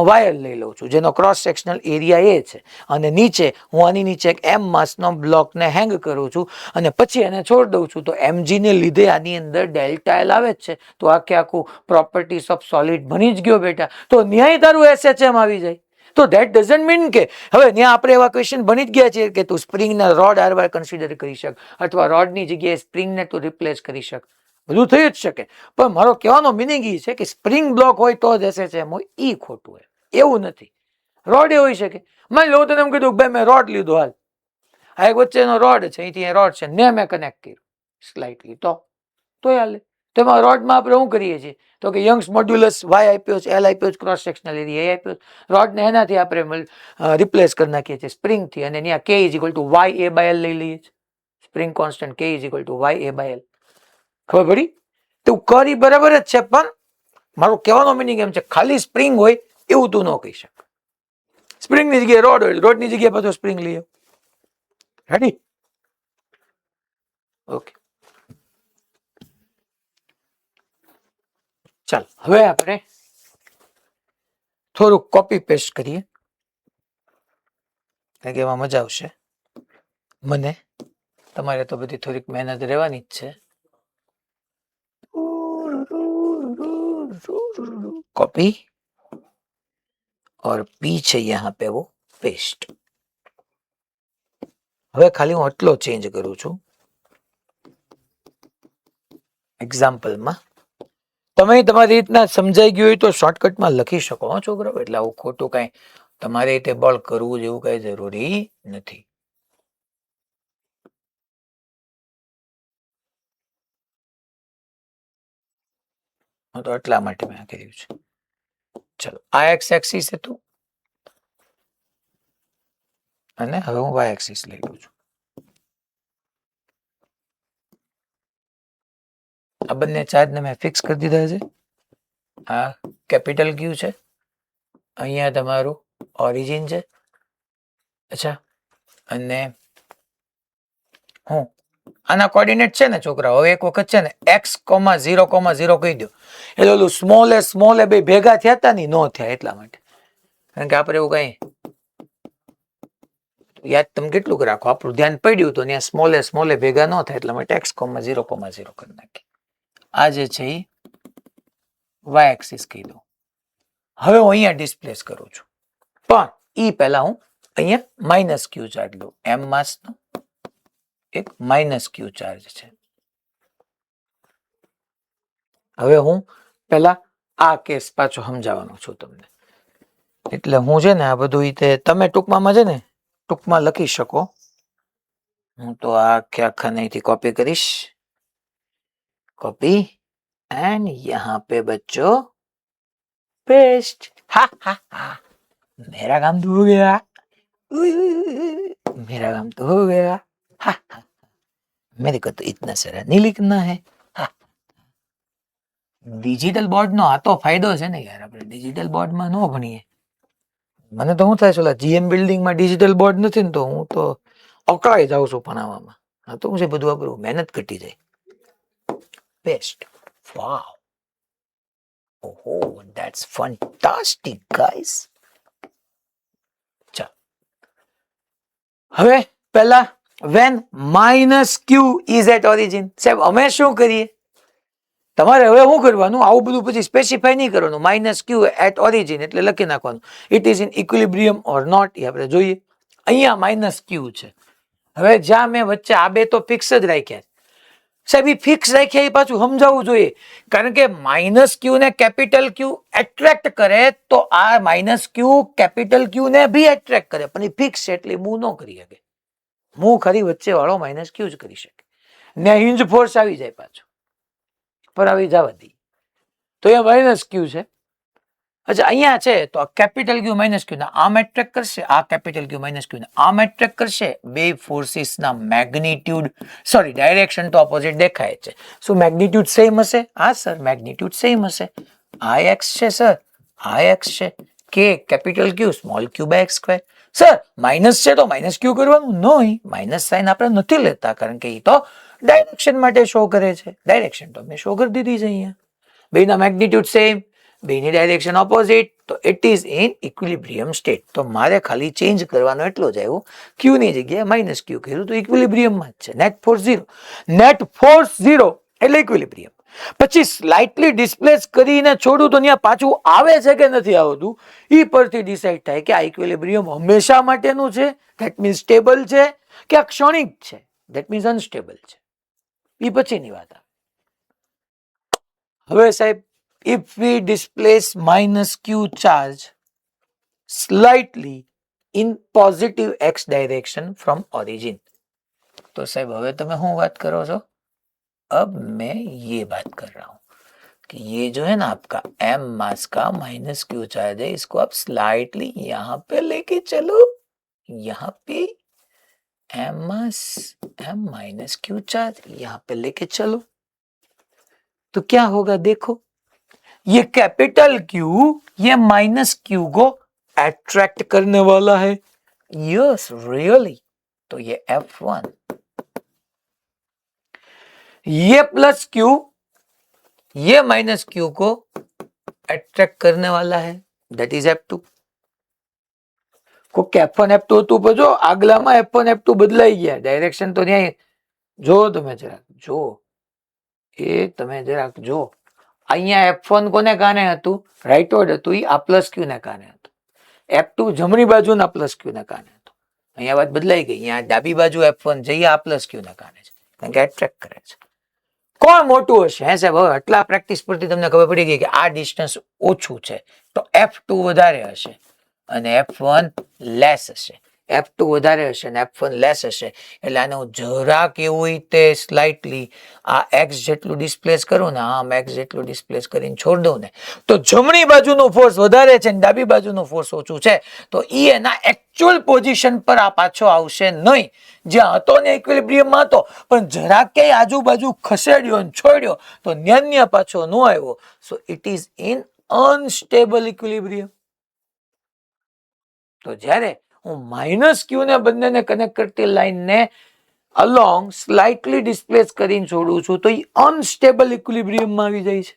વાયર લઈ લઉં છું જેનો ક્રોસ સેક્શનલ એરિયા એ છે અને નીચે હું આની નીચે એક M માસનો બ્લોકને હેંગ કરું છું અને પછી એને છોડ દઉં છું તો mg ને લીધે આની અંદર ડેલ્ટા L આવે જ છે. તો આખે આખું પ્રોપર્ટીઝ ઓફ સોલિડ બની જ ગયો બેટા. તો ન્યાય તારું SHM આવી જાય. તો ધેટ ડઝન્ટ મીન કે હવે ત્યાં આપણે એવા ક્વેશ્ચન બની જ ગયા છે કે તું સ્પ્રિંગને રોડ આરવાર કન્સિડર કરી શક અથવા રોડની જગ્યાએ સ્પ્રિંગને તું રિપ્લેસ કરી શક, બધું થઈ જ શકે. પણ મારો કહેવાનો મિનિંગ એ છે કે સ્પ્રિંગ બ્લોક હોય તો જ SHM હોય, એ ખોટું હોય. એવું નથી. રોડ એ હોઈ શકે. માની લો તને એમ કીધું ભાઈ મેં રોડ લીધો, હાલ આ એક વચ્ચેનો રોડ છે, અહીંથી રોડ છે ને મેં કનેક્ટ કર્યું સ્લાઇટલી તો હાલે. તો એમાં રોડમાં આપણે શું કરીએ છીએ તો કે યંગ્સ મોડ્યુલસ વાય આપ્યો છે, L આપ્યો છે, ક્રોસ સેક્શનલ એરિયા એ આપ્યો છે. રોડને એનાથી આપણે રિપ્લેસ કરી નાખીએ છીએ સ્પ્રિંગથી અને ત્યાં K is equal to YA/L લઈ લઈએ છીએ. Spring constant K is equal to YA/L. ખબર પડી? તું કરી બરાબર જ છે પણ મારો કહેવાનો મિનિંગ એમ છે ખાલી સ્પ્રિંગ હોય એવું તું ન કહી શક. સ્પ્રિંગની જગ્યાએ રોડ હોય, રોડની જગ્યાએ પાછો સ્પ્રિંગ લઈ આવ. રેડી? ઓકે ચાલ હવે આપણે થોડુંક કોપી પેસ્ટ કરીએ કારણ કે એમાં મજા આવશે મને. તમારે તો બધી થોડીક મહેનત રહેવાની જ છે. कॉपी और पीछे यहाँ पे वो पेस्ट. હવે ખાલી હું આટલો ચેન્જ કરું છું એક્ઝામ્પલમાં. તમે તમારી રીતના સમજાઈ ગયું હોય તો શોર્ટકટમાં લખી શકો છોકરાઓ, એટલે આવું ખોટું કાંઈ તમારે રીતે બળ કરવું જેવું કાંઈ જરૂરી નથી. તો એટલા માટે મેં કર્યું છે. ચલો આ એક્સ એક્સિસ હતું અને હવે હું વાય એક્સિસ લઈ લઉં છું. આ બંને ચાર્જને મેં ફિક્સ કરી દીધા છે. આ કેપિટલ ક્યુ છે, અહીંયા તમારું ઓરિજિન છે. અચ્છા, અને હું આના કોર્ડિનેટ છે ને છોકરા, હવે એક વખત છે ને x,0,0 કહી દો એટલે ઓલું સ્મોલ એ બે ભેગા થયા હતા ને ન થયા એટલા માટે. કારણ કે આપણે એવું કઈ યાદ તમે કેટલું રાખો, આપણું ધ્યાન પડ્યું તો ત્યાં સ્મોલ એ ભેગા ન થાય એટલા માટે x,0,0 કરી નાખી. આ જે છે એ વાય એક્સિસ કહી દઉં. હવે હું અહીંયા ડિસ્પ્લેસ કરું છું પણ ઈ પહેલા હું અહીંયા માઇનસ ક્યુ ચાર્જ લઉં. એમ માસનો એક માઇનસ ક્યુ ચાર્જ છે. હવે હું પેલા આ કેસ પાછો સમજાવવાનો છું તમને, એટલે હું છે ને આ બધું રીતે તમે ટૂંકમાં છે ને ટૂંકમાં લખી શકો. હું તો આ આખા અહીંથી કોપી કરીશ, कॉपी एंड यहाँ पे बच्चों पेस्ट. हा हा हा, मेरा काम तो हो गया, मेरा काम तो हो गया. हा हा, मेरे को तो इतना सारा नहीं लिखना है. ડિજિટલ બોર્ડ નો આ તો ફાયદો છે ને યાર, આપણે ડિજિટલ બોર્ડમાં ન ભણીએ. મને તો શું થાય છે ઓલા જીએમ બિલ્ડિંગમાં ડિજિટલ બોર્ડ નથી ને તો હું તો અકળાઈ જાઉં છું ભણાવવામાં. આ તો હું છે બધું આપણું મહેનત ઘટી જાય. પેસ્ટ. વાવ, ઓહો, ધેટ્સ ફેન્ટાસ્ટિક ગાઈસ. ચાલ હવે પહેલા when minus q is at origin, સાહેબ અમે શું કરીએ? તમારે હવે શું કરવાનું, આવું બધું પછી સ્પેસિફાય નહીં કરવાનું. માઇનસ ક્યુ એટ ઓરિજિન એટલે લખી નાખવાનું it is in equilibrium or not, એ આપણે જોઈએ. અહીંયા માઇનસ ક્યુ છે. હવે જ્યાં મેં વચ્ચે આ બે તો ફિક્સ જ રાખ્યા સાહેબ, એ ફિક્સ રાખ્યા એ પાછું સમજાવવું જોઈએ. કારણ કે માઇનસ ક્યુ ને કેપિટલ ક્યુ એટ્રેક્ટ કરે તો આ માઇનસ ક્યુ કેપિટલ ક્યુ ને બી એટ્રેક્ટ કરે, પણ એ ફિક્સ છે એટલે મૂવ ન કરી શકે. મૂવ ખરી વચ્ચે વાળો માઇનસ ક્યુ જ કરી શકે ને હિન્જ ફોર્સ આવી જાય પાછો પર આવી જવા દઈએ. તો એ માઇનસ ક્યુ છે અચ્છા અહીંયા છે તો કેપિટલ ક્યુ માઇનસ ક્યુ ના આમ એટ્રેક્ટ કરશે, આ કેપિટલ ક્યુ માઇનસ ક્યુ ના આમ એટ્રેક્ટ કરશે. બે ફોર્સિસ ના મેગ્નિટ્યુડ સોરી ડાયરેક્શન તો ઓપોઝિટ દેખાય છે. શું મેગ્નિટ્યુડ સેમ હશે? હા સર મેગ્નિટ્યુડ સેમ હશે. આ એક્સ છે સર, આ એક્સ છે. કે capital Q small q by x square. Sir minus છે તો માઇનસ ક્યુ કરવાનું? નહીં, માઇનસ સાઇન આપણે નથી લેતા કારણ કે એ તો ડાયરેક્શન માટે શો કરે છે. ડાયરેક્શન તો મેં શો કરી દીધી છે અહીંયા. બેના મેગ્નિટ્યુડ સેમ, બેની ડાયરેક્શન ઓપોઝિટ, તો it is in equilibrium state. તો મારે ખાલી ચેન્જ કરવાનો એટલો જ આવ્યો, ક્યુ ની જગ્યાએ માઇનસ ક્યુ કર્યું તો ઇક્વિલિબ્રિયમમાં જ છે. Net force zero, net force zero એટલે ઇક્વિલિબ્રિયમ. પછી સ્લાઇટલી ડિસ્પ્લેસ કરીને છોડું તો ત્યાં પાછું આવે છે કે નથી આવતું, એ પરથી ડિસાઇડ થાય કે આ ઇક્વિલિબ્રિયમ હંમેશા માટેનું છે, ધેટ મીન્સ સ્ટેબલ છે, કે આ ક્ષણિક છે, ધેટ મીન્સ અનસ્ટેબલ છે. એ પછીની વાત આવે. હવે સાહેબ if we displace minus q charge slightly in positive x direction from origin, तो साहब હવે તમે શું વાત કરો છો? अब मैं ये बात कर रहा हूं कि ये जो है ना आपका m मास का माइनस क्यू चार्ज है, इसको आप स्लाइटली यहां पे लेके चलो, यहां पे m मास m माइनस क्यू चार्ज यहां पे लेके चलो, तो क्या होगा देखो, ये कैपिटल क्यू ये माइनस क्यू को अट्रैक्ट करने वाला है. Yes really. तो ये F1, ये प्लस क्यू ये माइनस क्यू को अट्रैक्ट करने वाला है, दैट इज F2. को F1 F2 હતું પણ જો આગલામાં F1 F2 બદલાઈ ગયા, ડાયરેક્શન તો ન્યાય જો તમે જરાક જો એ તમે જરાક જો અહીંયા F1 કોને કારણે હતું? રાઇટવર્ડ હતું, એ આ પ્લસ ક્યુ ને કારણે હતું. F2 જમણી બાજુના પ્લસ ક્યુ ને કારણે હતું. અહીંયા વાત બદલાઈ ગઈ, અહીંયા ડાબી બાજુ F1 જઈએ આ પ્લસ ક્યુ ને કારણે છે, કારણ કે એટ્રેક્ટ કરે છે. કોણ મોટું હશે? હે સાહેબ હવે આટલા પ્રેક્ટિસ પરથી તમને ખબર પડી ગઈ કે આ ડિસ્ટન્સ ઓછું છે તો F2 વધારે હશે અને F1 લેસ હશે. F2 વધારે હશે અને F1 લેસ હશે, એટલે આને હું જરાક એવું રીતે સ્લાઇટલી આ x જેટલું ડિસ્પ્લેસ કરું ને, આમ x જેટલું ડિસ્પ્લેસ કરીને છોડ દઉં ને, તો જમણી બાજુનું ફોર્સ વધારે છે અને ડાબી બાજુનું ફોર્સ ઓછું છે, તો એ એના એકચ્યુઅલ પોઝિશન પર આ પાછો આવશે નહીં. જ્યાં હતો ને ઇક્વિલિબ્રિયમમાં હતો, પણ જરાક કે આજુબાજુ ખસેડ્યો અને છોડ્યો તો ન્યા પાછો ન આવ્યો. So it is in unstable equilibrium. તો જ્યારે હું માઇનસ ક્યુ ને બંનેને કનેક્ટ કરતી લાઈનને અલોંગ સ્લાઇટલી ડિસ્પ્લેસ કરીને છોડું છું તો એ અનસ્ટેબલ ઇક્વિલિબ્રિયમમાં આવી જાય છે.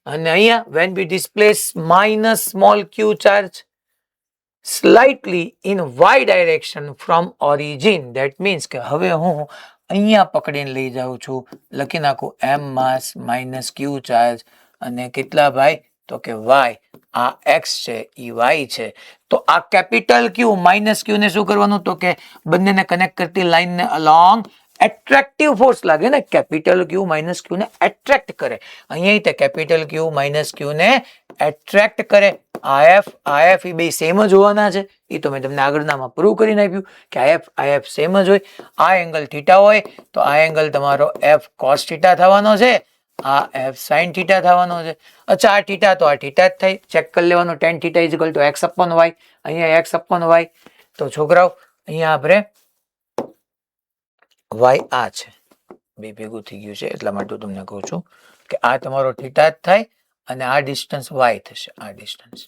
અને અહીંયા when we displace minus small q charge slightly in y direction from origin, that means કે હવે હું અહીંયા પકડીને લઈ જાઉં છું, લખી નાખું m માસ માઇનસ ક્યુ ચાર્જ અને કેટલા ભાઈ તો કે y, આ x છે એ y છે. તો આ કેપિટલ ક્યુ માઇનસ ક્યુ ને શું કરવાનું તો કે બંનેને કનેક્ટ કરતી લાઈનને અલોંગ એટ્રેક્ટિવ ફોર્સ લાગે ને, કેપિટલ ક્યુ માઇનસ ક્યુ ને એટ્રેક્ટ કરે. અહીંયા તે કેપિટલ ક્યુ માઇનસ ક્યુ ને એટ્રેક્ટ કરે. આઈએફ એ બે સેમ જ હોવાના છે, એ તો મેં તમને આગળનામાં પ્રૂવ કરીને આપ્યું કે આઈએફ સેમ જ હોય. આ એંગલ થીટા હોય તો આ એંગલ તમારો એફ કોસ થીટા થવાનો છે, આ એફ સાઇન થીટા થવાનો છે. અચ્છા આ થીટા તો આ થીટા જ થાય, ચેક કરી લેવાનું. Tan theta is equal to x upon y, અહીંયા એક્સ અપોન વાય. તો છોકરાઓ અહીંયા આપણે વાય આ છે, બે ભેગું થઈ ગયું છે એટલા માટે તમને કહું છું કે આ તમારો થીટા જ થાય અને આ ડિસ્ટન્સ વાય થશે, આ ડિસ્ટન્સ.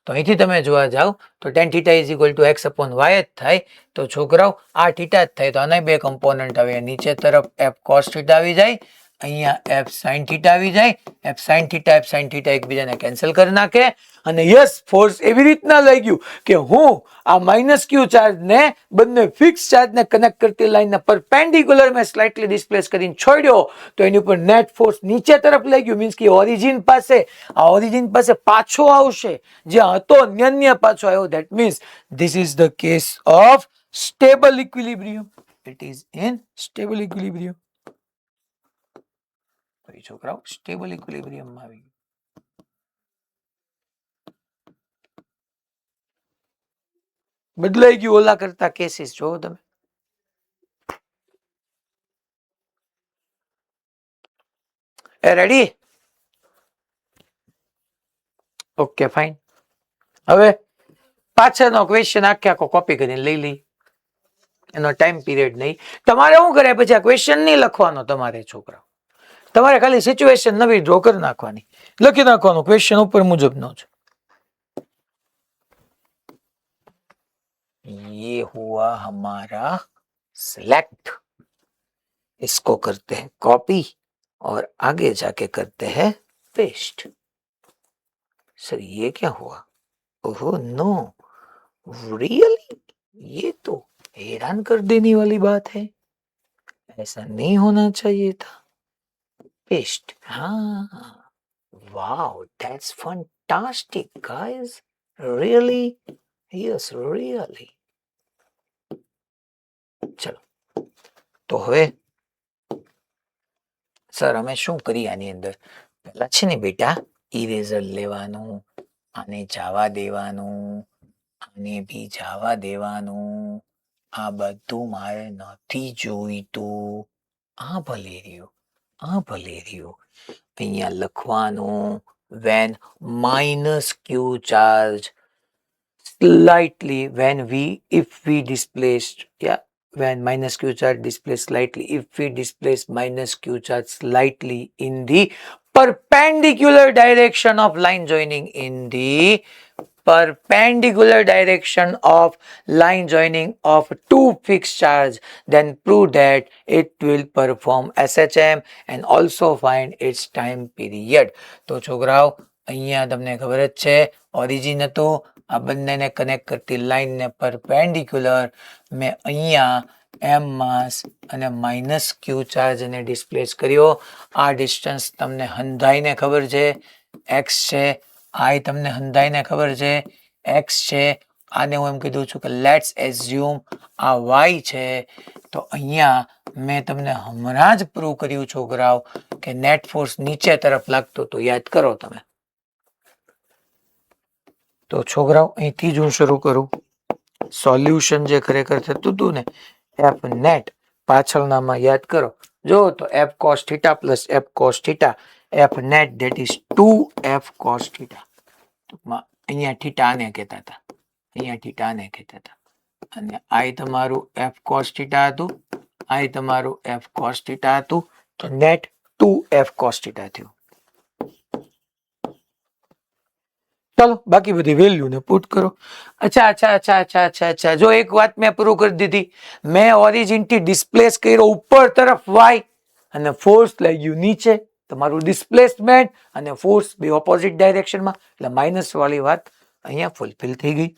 તો અહીંથી તમે જોવા જાવ તો tan theta is equal to x upon y જ થાય. તો છોકરાઓ આ થીટા જ થાય, તો આના બે કમ્પોનન્ટ આવે, નીચે તરફ એફ કોસ થીટા આવી જાય, અહીંયા એફ સાઇન થીટા આવી જાય. એફ સાઇન થીટા એકબીજાને કેન્સલ કરી નાખે અને યસ ફોર્સ એવી રીતના લાગ્યું કે હું આ માઇનસ ક્યુ ચાર્જ ને બંને ફિક્સ ચાર્જ ને કનેક્ટ કરતી લાઈનના પરપેન્ડિક્યુલર મેં સ્લાઇટલી ડિસ્પ્લેસ કરીને છોડ્યો તો એની ઉપર નેટ ફોર્સ નીચે તરફ લાગ્યું, મીન્સ કે ઓરિજિન પાસે પાછો આવશે, જ્યાં હતો ન્યન્ય પાછો આવ્યો. That means this is the case of stable equilibrium. It is in stable equilibrium. છોકરાઓ સ્ટેબલ ઇક્વિલિબ્રિયમમાં આવી ગયું. બદલાઈ ગયું ઓલા કરતા કેસીસ જો તમે. એ રેડી? Okay fine. હવે પાછળનો ક્વેશ્ચન આખે આખો કોપી કરીને લઈ લઈ, એનો ટાઈમ પીરિયડ નહીં. તમારે શું કરે પછી આ ક્વેશ્ચન નહીં લખવાનો તમારે છોકરા, તમારે ખાલી સિચ્યુએશન નવી ડ્રો કરી નાખવાની, લખી નાખવાનું ક્વેશ્ચન ઉપર મુજબનો છે. ये हुआ हमारा सिलेक्ट, इसको करते हैं कॉपी और आगे जाके करते हैं पेस्ट. सर ये क्या हुआ? ओहो नो, रियली ये तो हैरान कर देने वाली बात है, ऐसा नहीं होना चाहिए था. पेस्ट, हाँ, wow that's fantastic guys, really, yes really. चलो તો હવે સર અમે શું કરીએ આની અંદર, પહેલા છે ને બેટા ઇરેઝર લેવાનું, આને જવા દેવાનું, આને બી જવા દેવાનું, આ બધું મારે નથી જોઈતું, આ ભલે રહ્યું, આ ભલે રહ્યું. અહીંયા લખવાનું when minus q charge slightly when we displaced, yeah, when minus q charge displays slightly, if we displace minus q charge slightly in the perpendicular direction of line joining, in the perpendicular direction of line joining of two fixed charge, then prove that it will perform SHM and also find its time period. તો છોકરાઓ અહીંયા તમને ખબર જ છે origin હતું, આ બંનેને કનેક્ટ કરતી લાઈનને પરપેન્ડિક્યુલર મેં અહીંયા એમ માસ અને માઇનસ ક્યુ ચાર્જને ડિસ્પ્લેસ કર્યો. આ ડિસ્ટન્સ તમને હંધાઈને ખબર છે એક્સ છે, આ તમને હંધાઈને ખબર છે એક્સ છે. આને હું એમ કીધું છું કે લેટ્સ એઝ્યુમ આ વાય છે. તો અહીંયા મેં તમને હમણાં જ પ્રૂવ કર્યું છોકરાઓ કે નેટ ફોર્સ નીચે તરફ લાગતો તો યાદ કરો તમે. તો છોકરાઓ અહીંથી જ હું શરૂ કરું. સોલ્યુશન જે ખરેખર થતું હતું ને એફ નેટ પાછળનામાં યાદ કરો, જો તો F cos theta plus F cos theta, F net that is 2f cos theta. ટૂંકમાં અહીંયા થીટા આને કહેતા હતા, અહીંયા થીટા આને કહેતા હતા, અને આ તમારું એફ કોસ થીટા હતું, આ તમારું એફ કોસ થીટા હતું, તો નેટ 2f કોસ થીટા થયું. चलो बाकी बधी वेल्यू ने पुट करो. अच्छा अच्छा अच्छा अच्छा अच्छा अच्छा, जो एक बात मैं प्रूव कर दी थी, मैं ओरिजिन थी डिस्प्लेस कर्यो ऊपर तरफ y અને ફોર્સ લાગ્યું નીચે, તમારું ડિસ્પ્લેસમેન્ટ અને ફોર્સ બે ઓપોઝિટ ડાયરેક્શનમાં, એટલે માઇનસ વાળી વાત અહીંયા ફૂલફિલ થઈ ગઈ.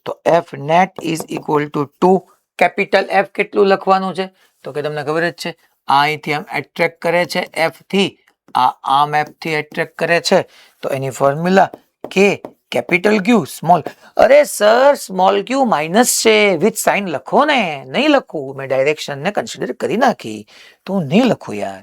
તો F net is equal to 2 capital F કેટલું લખવાનું છે તો કે તમને ખબર જ છે આ અહીંથી આમ એટ્રેક્ટ કરે છે એફ થી, આ આમ એફ થી એટ્રેક્ટ કરે છે, તો એની ફોર્મ્યુલા કે કેપિટલ ક્યુ સ્મોલ. અરે સર સ્મોલ ક્યુ માઇનસ છે વિથ સાઇન લખો ને, નહીં લખું, મેં ડાયરેક્શન ને કન્સિડર કરી નાખી તો નહીં લખું યાર.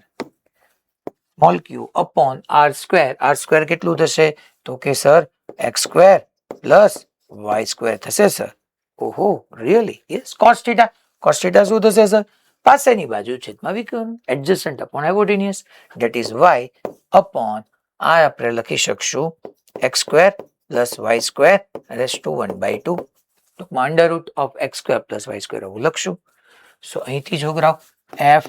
Small q upon R square, R square કેટલું થશે તો કે sir x square plus y square થશે સર. ઓહો really? Yes. Cos theta, cos theta શું થશે સર? પાસેની બાજુ છેદમાં વિકર્ણ, adjacent upon hypotenuse, that is y upon આ આપણે લખી શકશું x square plus y square raise to 1/2, ટૂંકમાં under root of x square plus y square એવું લખશું. સો અહીંથી છોકરાઓ F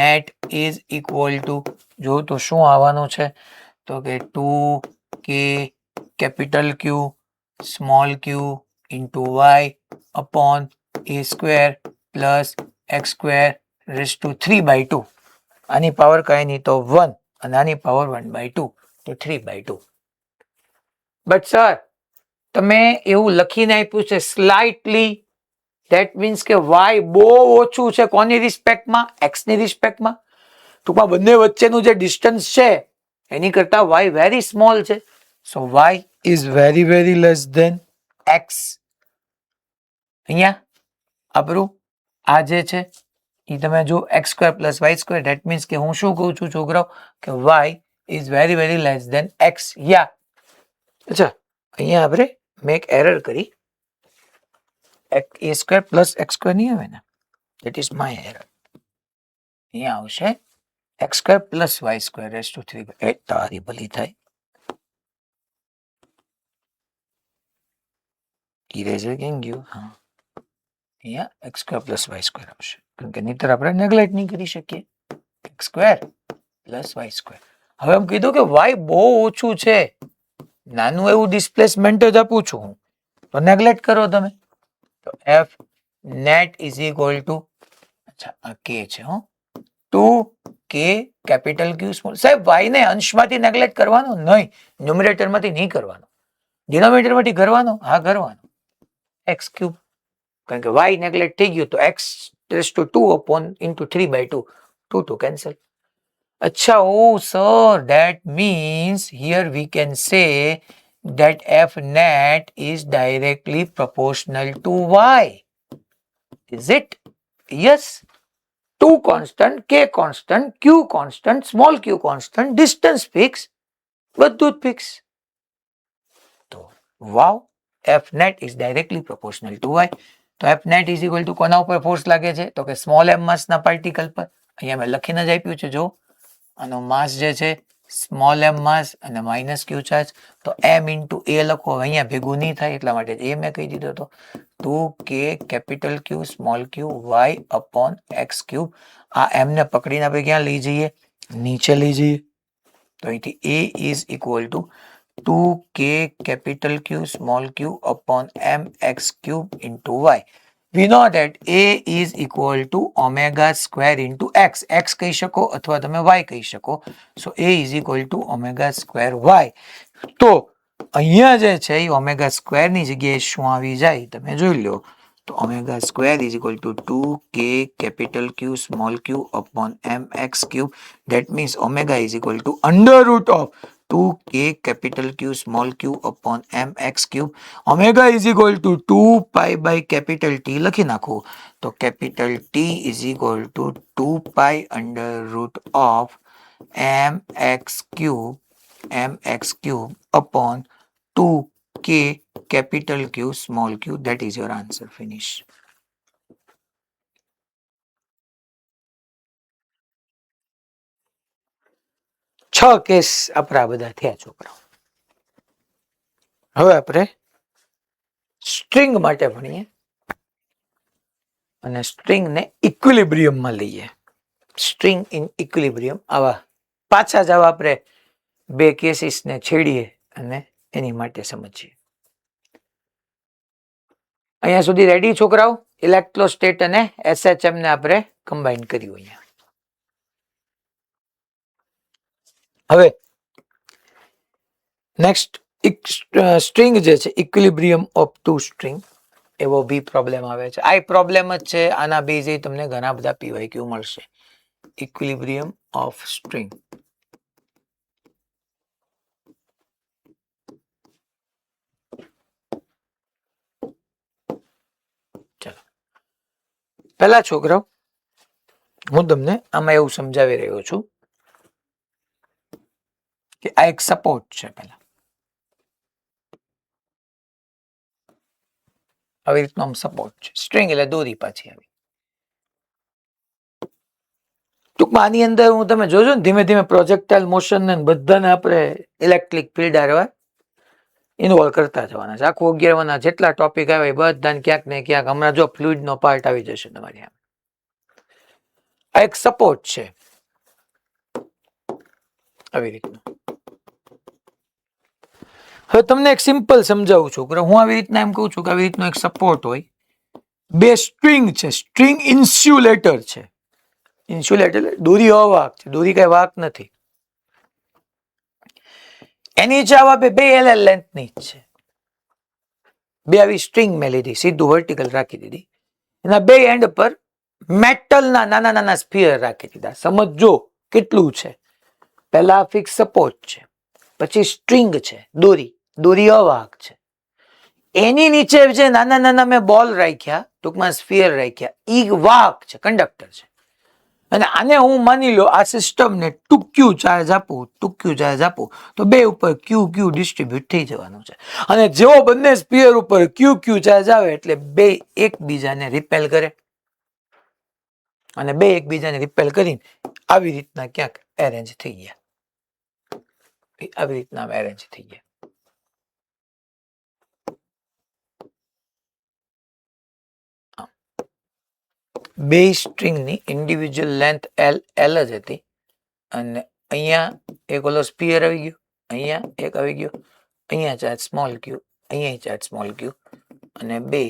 net is equal to, જો તો શું આવવાનું છે તો કે 2k capital Q small q into y upon a square plus x square raise to 3/2. આની પાવર કાંઈ નહીં તો 1 અને આની પાવર 1/2, તો 3/2. બટ સર તમે એવું લખીને આપ્યું છે સ્લાઇટલી, ધેટ મીન્સ કે વાય બહુ ઓછું છે કોની રિસ્પેક્ટમાં? એક્સ ની રિસ્પેક્ટમાં. ટૂંકમાં બંને વચ્ચેનું જે ડિસ્ટન્સ છે એની કરતા વાય વેરી સ્મોલ છે. So y is very very less than x. અહીંયા આપણું આ જે છે એ તમે જો x square plus y square, that means કે હું શું કહું છું છોકરાઓ કે y is very very less than x. યા અચ્છા અહીંયા આપણે મેં એક એરર કરી, એ સ્ક્વેર પ્લસ એક્સ સ્ક્વેર નહીં આવે ને, દેટ ઇઝ માય એરર. અહીંયા આવશે x square plus y square raise two 3. તારી ભલી થાય. ઇરેઝર કેમ ગયું? હા, અહીંયા x square plus y square આવશે, કારણ કે નહીતર આપણે નેગ્લેક્ટ નહીં કરી શકીએ. X square plus y square. હવે એમ કીધું કે વાય બહુ ઓછું છે, નાનું એવું ડિસ્પ્લેસમેન્ટ જ આપું છું હું, તો નેગ્લેક્ટ કરો તમે. તો F net is equal to, અચ્છા આ કે છે, હો, 2k કેપિટલ ક્યુ સ્મોલ. સાહેબ વાય ને અંશમાંથી નેગ્લેક્ટ કરવાનો નહીં, ન્યુમરેટરમાંથી નહીં કરવાનો, ડિનોમિનેટરમાંથી કરવાનો. હા કરવાનો. એક્સ ક્યુબ, કારણ કે વાય નેગ્લેક્ટ થઈ ગયું તો x raise to 2 upon into 3/2, 2 cancel. અચ્છા, oh sir, that means here we can say that f net is directly proportional to y. Is it? Yes. 2 constant, k constant, q constant, small q constant, distance fix, બધું જ fix. તો વાવ, f net is directly proportional to y. તો f net is equal to કોના ઉપર force લાગે છે? તો કે સ્મોલ m માસના પાર્ટિકલ પર. અહીંયા મેં લખીને જ આપ્યું છે, જો આનો માસ જે છે સ્મોલ એમ માસ અને માઇનસ ક્યુ ચાર્જ, તો એમ ઇન્ટુ એ લખો, અહીંયા ભેગું નહીં થાય એટલા માટે એ મેં કહી દીધો હતો. 2k કેપિટલ ક્યુ small q y upon x cube. આ એમને પકડીને આપણે ક્યાં લઈ જઈએ? નીચે લઈ જઈએ. તો અહીંથી a is equal to 2k capital Q small q upon mx cube into y. We know that a is equal to omega square into x. x કહી શકો અથવા તમે y કહી શકો. So a is equal to omega square y. તો અહીંયા જે છે એ ઓમેગા સ્ક્વેર ની જગ્યાએ શું આવી જાય તમે જોઈ લો. તો omega square is equal to 2k capital Q small q upon mx cube. That means omega is equal to under root of 2k capital Q small q upon mx cube. Omega is equal to 2 pi by capital T લખી નાખો. તો capital T is equal to 2 pi under root of mx cube upon 2k capital Q small q. That is your answer. Finish. છ case આપણા બધા થયા છોકરાઓ. હવે આપણે સ્ટ્રિંગ માટે ભણીએ અને સ્ટ્રિંગને ઇક્વિલિબ્રિયમમાં લઈએ. સ્ટ્રિંગ ઇન ઇક્વિલિબ્રિયમ, આવા પાછા જ આવા આપણે બે કેસીસને છેડીએ અને એની માટે સમજીએ. અહીંયા સુધી રેડી છોકરાઓ? ઇલેક્ટ્રોસ્ટેટ અને એસએચએમ ને આપણે કમ્બાઈન કર્યું અહીંયા. હવે નેક્સ્ટ સ્ટ્રિંગ જે છે, ઇક્વિલિબ્રિયમ ઓફ ટુ સ્ટ્રિંગ, એવો બી પ્રોબ્લેમ આવે છે. આ પ્રોબ્લેમ જ છે, આના બેઝે તમને ઘણા બધા પીવાયક્યુ મળશે. Equilibrium of string. ચાલો પહેલા છોકરાઓ હું તમને આમાં એવું સમજાવી રહ્યો છું કે આ એક સપોર્ટ છે. પહેલા આવી રીતનો આમ સપોર્ટ છે. સ્ટ્રિંગ એટલે દોરી પાછી આવી. ટૂંકમાં આની અંદર હું તમે જોજો ને ધીમે ધીમે પ્રોજેક્ટાઇલ મોશન ને બધાને આપણે ઇલેક્ટ્રિક ફિલ્ડ હારે ઇન્વોલ્વ કરતા જવાના છે. આખું 11 જેટલા ટોપિક આવે બધાને ક્યાંક ને ક્યાંક હમણાં જો ફ્લુઇડ નો પાર્ટ આવી જશે તમારી. આ એક સપોર્ટ છે આવી રીતનું. હવે તમને એક સિમ્પલ સમજાવું છું. હું આવી રીતના એમ કહું છું કે આવી રીતનો એક સપોર્ટ હોય, બે સ્ટ્રિંગ છે, સ્ટ્રિંગ ઇન્સ્યુલેટર છે. ઇન્સ્યુલેટર દોરી અવાહક છે, દોરી કઈ વાહક નથી. એની નીચે આવા બે એલ લેન્થ ની જ છે. બે આવી સ્ટ્રિંગ મેં લીધી, સીધું વર્ટિકલ રાખી દીધી. એના બે એન્ડ પર મેટલના નાના નાના સ્ફિયર રાખી દીધા. સમજો કેટલું છે. પહેલા ફિક્સ સપોર્ટ છે, પછી સ્ટ્રિંગ છે, દોરી અવાહક છે. એની નીચે જે નાના નાના મેં બોલ રાખ્યા, ટૂંકમાં સ્ફિયર રાખ્યા, ઈ વાહક છે, કંડક્ટર છે. અને આને હું માની લો આ સિસ્ટમને ટુ ચાર્જ આપું તો બે ઉપર ક્યુ ડિસ્ટ્રીબ્યુટ થઈ જવાનું છે. અને જેવો બંને સ્ફિયર ઉપર ક્યુ ચાર્જ આવે એટલે બે એકબીજાને રિપેલ કરે, અને બે એકબીજાને રિપેલ કરીને આવી રીતના ક્યાંક એરેન્જ થઈ ગયા. આવી રીતના એરેન્જ થઈ ગયા. બે સ્ટ્રિંગની ઇન્ડિવિજ્યુઅલ લેન્થ એલ જ હતી અને અહીંયા એક ઓલો સ્પીયર આવી ગયો, અહીંયા એક આવી ગયો, અહીંયા ચાર્જ સ્મોલ ક્યુ, અહીંયા ચાર્જ સ્મોલ ક્યુ અને બે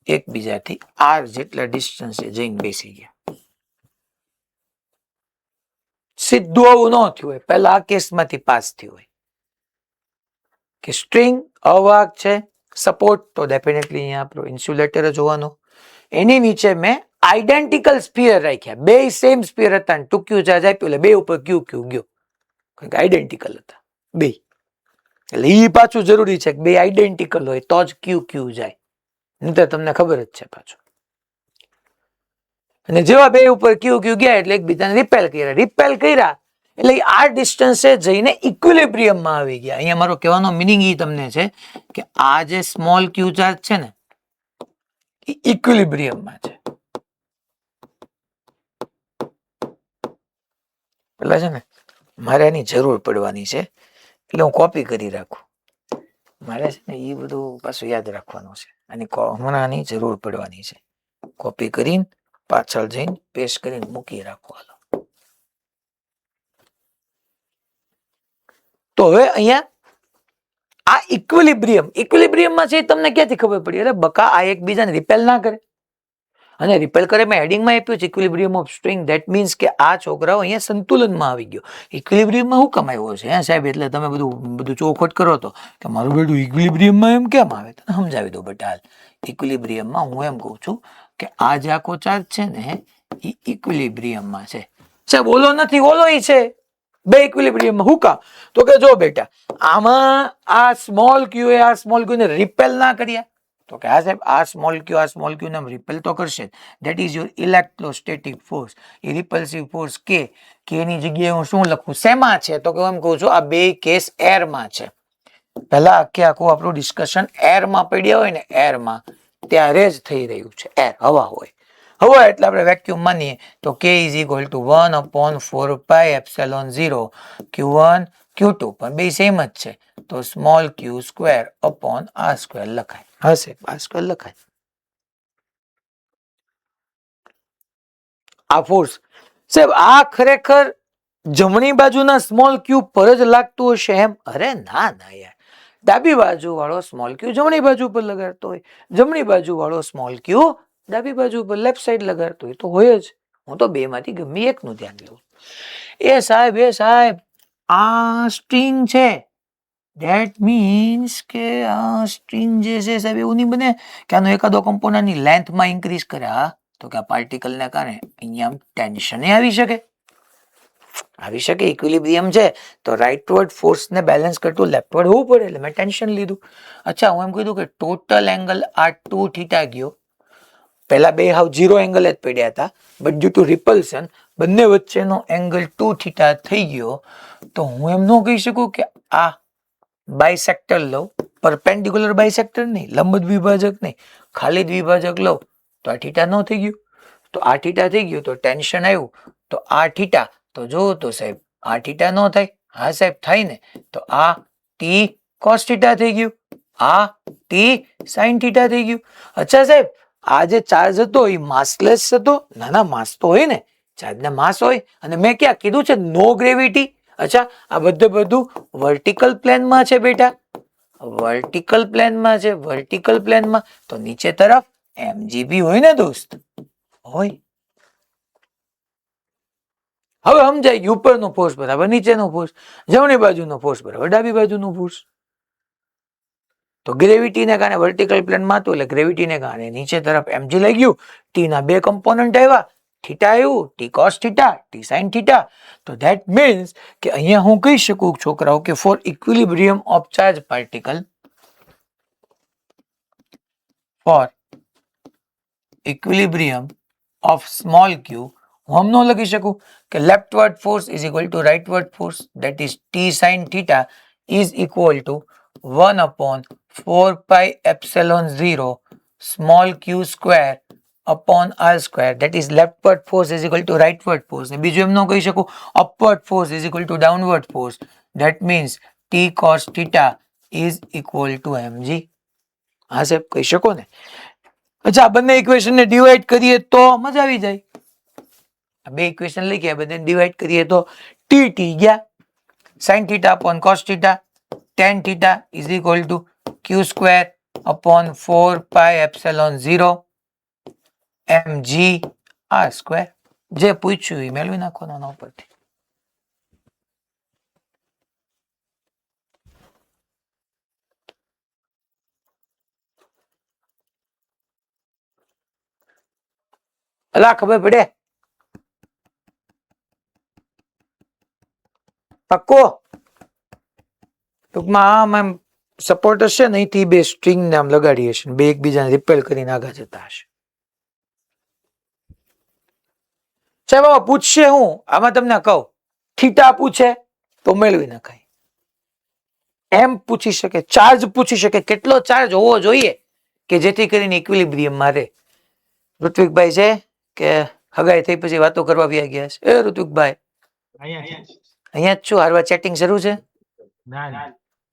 એકબીજાથી આર જેટલા ડિસ્ટન્સે જઈને બેસી ગયા. સીધું આવું ન થયું હોય, પહેલા આ કેસમાંથી પાસ થયું હોય કે સ્ટ્રિંગ અવાહક છે, સપોર્ટ તો ડેફિનેટલી અહીંયા આપણો ઇન્સ્યુલેટર જ હોવાનો. એની નીચે મેં આઈડેન્ટિકલ સ્પીયર રાખ્યા, બે સેમ સ્પીયર હતા, ટુ ક્યુ ચાર્જ આપ્યું એટલે બે ઉપર ક્યુ ક્યુ ગયો, કારણ કે આઈડેન્ટિકલ હતા બે. એટલે એ પાછું જરૂરી છે કે બે આઈડેન્ટિકલ હોય તો જ ક્યુ ક્યુ જાય, નહીં તો તમને ખબર જ છે પાછું. અને જેવા બે ઉપર ક્યુ ક્યુ ગયા એટલે એકબીજાને રિપેલ કર્યા એટલે આ ડિસ્ટન્સે જઈને ઇક્વિલિબ્રિયમમાં આવી ગયા. અહીંયા મારો કહેવાનો મિનિંગ એ તમને છે કે આ જે સ્મોલ ક્યુ ચાર્જ છે ને એ ઇક્વિલિબ્રિયમમાં છે. પેલા છે ને મારે એની જરૂર પડવાની છે એટલે હું કોપી કરી રાખું. મારે છે ને એ બધું પાછું યાદ રાખવાનું છે, અને હમણાં આની જરૂર પડવાની છે. કોપી કરીને પાછળ જઈને પેસ્ટ કરીને મૂકી રાખો. હાલો તો હવે અહીંયા આ ઇક્વિલિબ્રિયમમાં છે તમને ક્યાંથી ખબર પડી? અરે બકા આ એકબીજાને રિપેલ ના કરે, અને રિપેલ કરે મેં હેડિંગમાં આપ્યું છે equilibrium of string. That means કે આ છોકરાઓ અહીંયા સંતુલનમાં આવી ગયો. ઇક્વિલિબ્રિયમમાં હું કેમ આવ્યો છે સાહેબ? એટલે તમે બધું ચોખવટ કરો તો કે મારું બેટું ઇક્વિલિબ્રિયમમાં એમ કેમ આવે, તને સમજાવી દો બેટા. હાલ ઇક્વિલિબ્રિયમમાં હું એમ કહું છું કે આ જે આખો ચાર્જ છે ને એ ઇક્વિલિબ્રિયમમાં છે. સાહેબ ઓલો નથી, ઓલો છે, બે ઇક્વિલિબ્રિયમમાં. હું કામ? તો કે જો બેટા આમાં આ સ્મોલ ક્યુ એ આ સ્મોલ ક્યુ ને રિપેલ ના કર્યા, તો કે હા સાહેબ આ સ્મોલ ક્યુ ને રિપેલ તો કરશે. That is your electrostatic force. એ રિપલ્સિવ ફોર્સ કે ની જગ્યાએ હું શું લખું? શેમાં છે? તો કે હું એમ કહું છું આ બે કેસ એરમાં છે. પહેલા આખું આપણું ડિસ્કશન એરમાં પડ્યા હોય ને, એરમાં ત્યારે જ થઈ રહ્યું છે. એર હવા હોય, હવા એટલે આપણે વેક્યુમ માનીએ તો k is equal to 1/4 pi epsilon 0 q1 q2, પણ બે સેમ જ છે તો small q square upon r square લખાય. હશે r સ્ક્વેર લખાય. આ ફોર્સ સાહેબ આ ખરેખર જમણી બાજુના સ્મોલ ક્યુ પર જ લાગતું હશે એમ? અરે ના ના યાર, ડાબી બાજુ વાળો સ્મોલ ક્યુ જમણી બાજુ પર લગાડતો હોય, જમણી બાજુ વાળો સ્મોલ ક્યુ ડાબી બાજુ પર લેફ્ટ સાઈડ લગાડતો હોય તો હોય જ. હું તો બે માંથી ગમે એકનું ધ્યાન લઉં. એ સાહેબ આ સ્ટ્રિંગ છે, ધેટ મીન્સ કે આ સ્ટ્રિંગ જે છે સાહેબ એવું નહીં બને કે આનો એકાદો કમ્પોનન્ટની લેન્થમાં ઇન્ક્રીઝ કરે. હા તો કે આ પાર્ટિકલને કારણે અહીંયા ટેન્શન આવી શકે, ઇક્વિલિબ્રિયમ છે તો રાઇટવર્ડ ફોર્સને બેલેન્સ કરતું લેફ્ટવર્ડ હોવું પડે એટલે મેં ટેન્શન લીધું. અચ્છા હું એમ કીધું કે ટોટલ એંગલ આ 2 થીટા ગયો. પહેલા બે હાવ 0 એંગલ જ પડ્યા હતા, બટ ડ્યુ ટુ રિપલ્શન બંને વચ્ચેનો એંગલ 2 થીટા થઈ ગયો. તો હું એમ ન કહી શકું કે આ બાયસેક્ટર લઉં, પરપેન્ડિક્યુલર બાયસેક્ટર નહીં, લંબ દ્વિભાજક નહીં, ખાલી દ્વિભાજક લઉં તો આ થીટા ન થઈ ગયું. તો આ થીટા થઈ ગયું તો ટેન્શન આવ્યું, તો આ થીટા તો જોવો તો સાહેબ આ થીટા ન થાય. હા સાહેબ થાય ને, તો આ ટી કોસ થીટા થઈ ગયું, આ ટી સાઇન થીટા થઈ ગયું. અચ્છા સાહેબ આ જે ચાર્જ હતો એ માસલેસ હતો? ના માસ તો હોય ને, ચાર્જને માસ હોય. અને મેં ક્યાં કીધું છે નો ગ્રેવિટી? અચ્છા આ બધું વર્ટિકલ પ્લેનમાં છે બેટા, વર્ટિકલ પ્લેનમાં છે. વર્ટિકલ પ્લેનમાં તો નીચે તરફ mgb હોય ને દોસ્ત, હોય. હવે સમજાય ગયું, ઉપરનો ફોર્સ બરાબર નીચેનો ફોર્સ, જમણી બાજુનો ફોર્સ બરાબર ડાબી બાજુનો ફોર્સ. તો ગ્રેવિટીને કારણે વર્ટિકલ પ્લેનમાં હતું એટલે ગ્રેવિટીને કારણે નીચે તરફ mg લઈ ગયું. ટી ના બે કમ્પોનન્ટ આવ્યા, થીટા આવ્યું, T cos theta, T sine theta. તો ધેટ મીન્સ કે અહીંયા હું કહી શકું છોકરાઓ કે for equilibrium of charge particle, for equilibrium of small q હું ન લખી શકું કે leftward force is equal to rightward force, that is T sine theta is equal to 1/4 pi epsilon 0 small q square upon r square, that is leftward force is equal to rightward force. ને બીજું એમ ન કહી શકું upward force is equal to downward force, that means t cos theta is equal to mg. હા સાહેબ કહી શકો ને. અચ્છા, બંને ઇક્વેશન ને ડિવાઈડ કરીએ તો મજા આવી જાય. બે ઇક્વેશન લઈ બંને ડિવાઈડ કરીએ તો ટી ટી ગયા, sin theta upon cos theta, tan theta is equal to q square upon 4 pi epsilon 0 mg r square. જે પૂછ્યું એ મેળવી નાખવાનો ઉપરથી. અલા ખબર પડે પક્કો. ટૂંકમાં આમ સપોર્ટ હશે ને અહીંથી બે સ્ટ્રિંગ ને આમ લગાડી હશે, બે એકબીજાને રિપેલ કરીને આગળ જતા હશે. સાહેબ બાબા પૂછશે હું આમાં તમને કહું, થીટા પૂછે તો મેળવી નખાય, એમ પૂછી શકે, ચાર્જ પૂછી શકે, કેટલો ચાર્જ હોવો જોઈએ કે જેથી કરીને ઇક્વિલિબ્રિયમમાં રહે. ઋત્વિકભાઈ છે કે હગાઈ થઈ પછી વાતો કરવા વ્યા ગયા છે? એ ઋત્વિકભાઈ અહીંયા જ છું, હારવા ચેટિંગ શરૂ છે?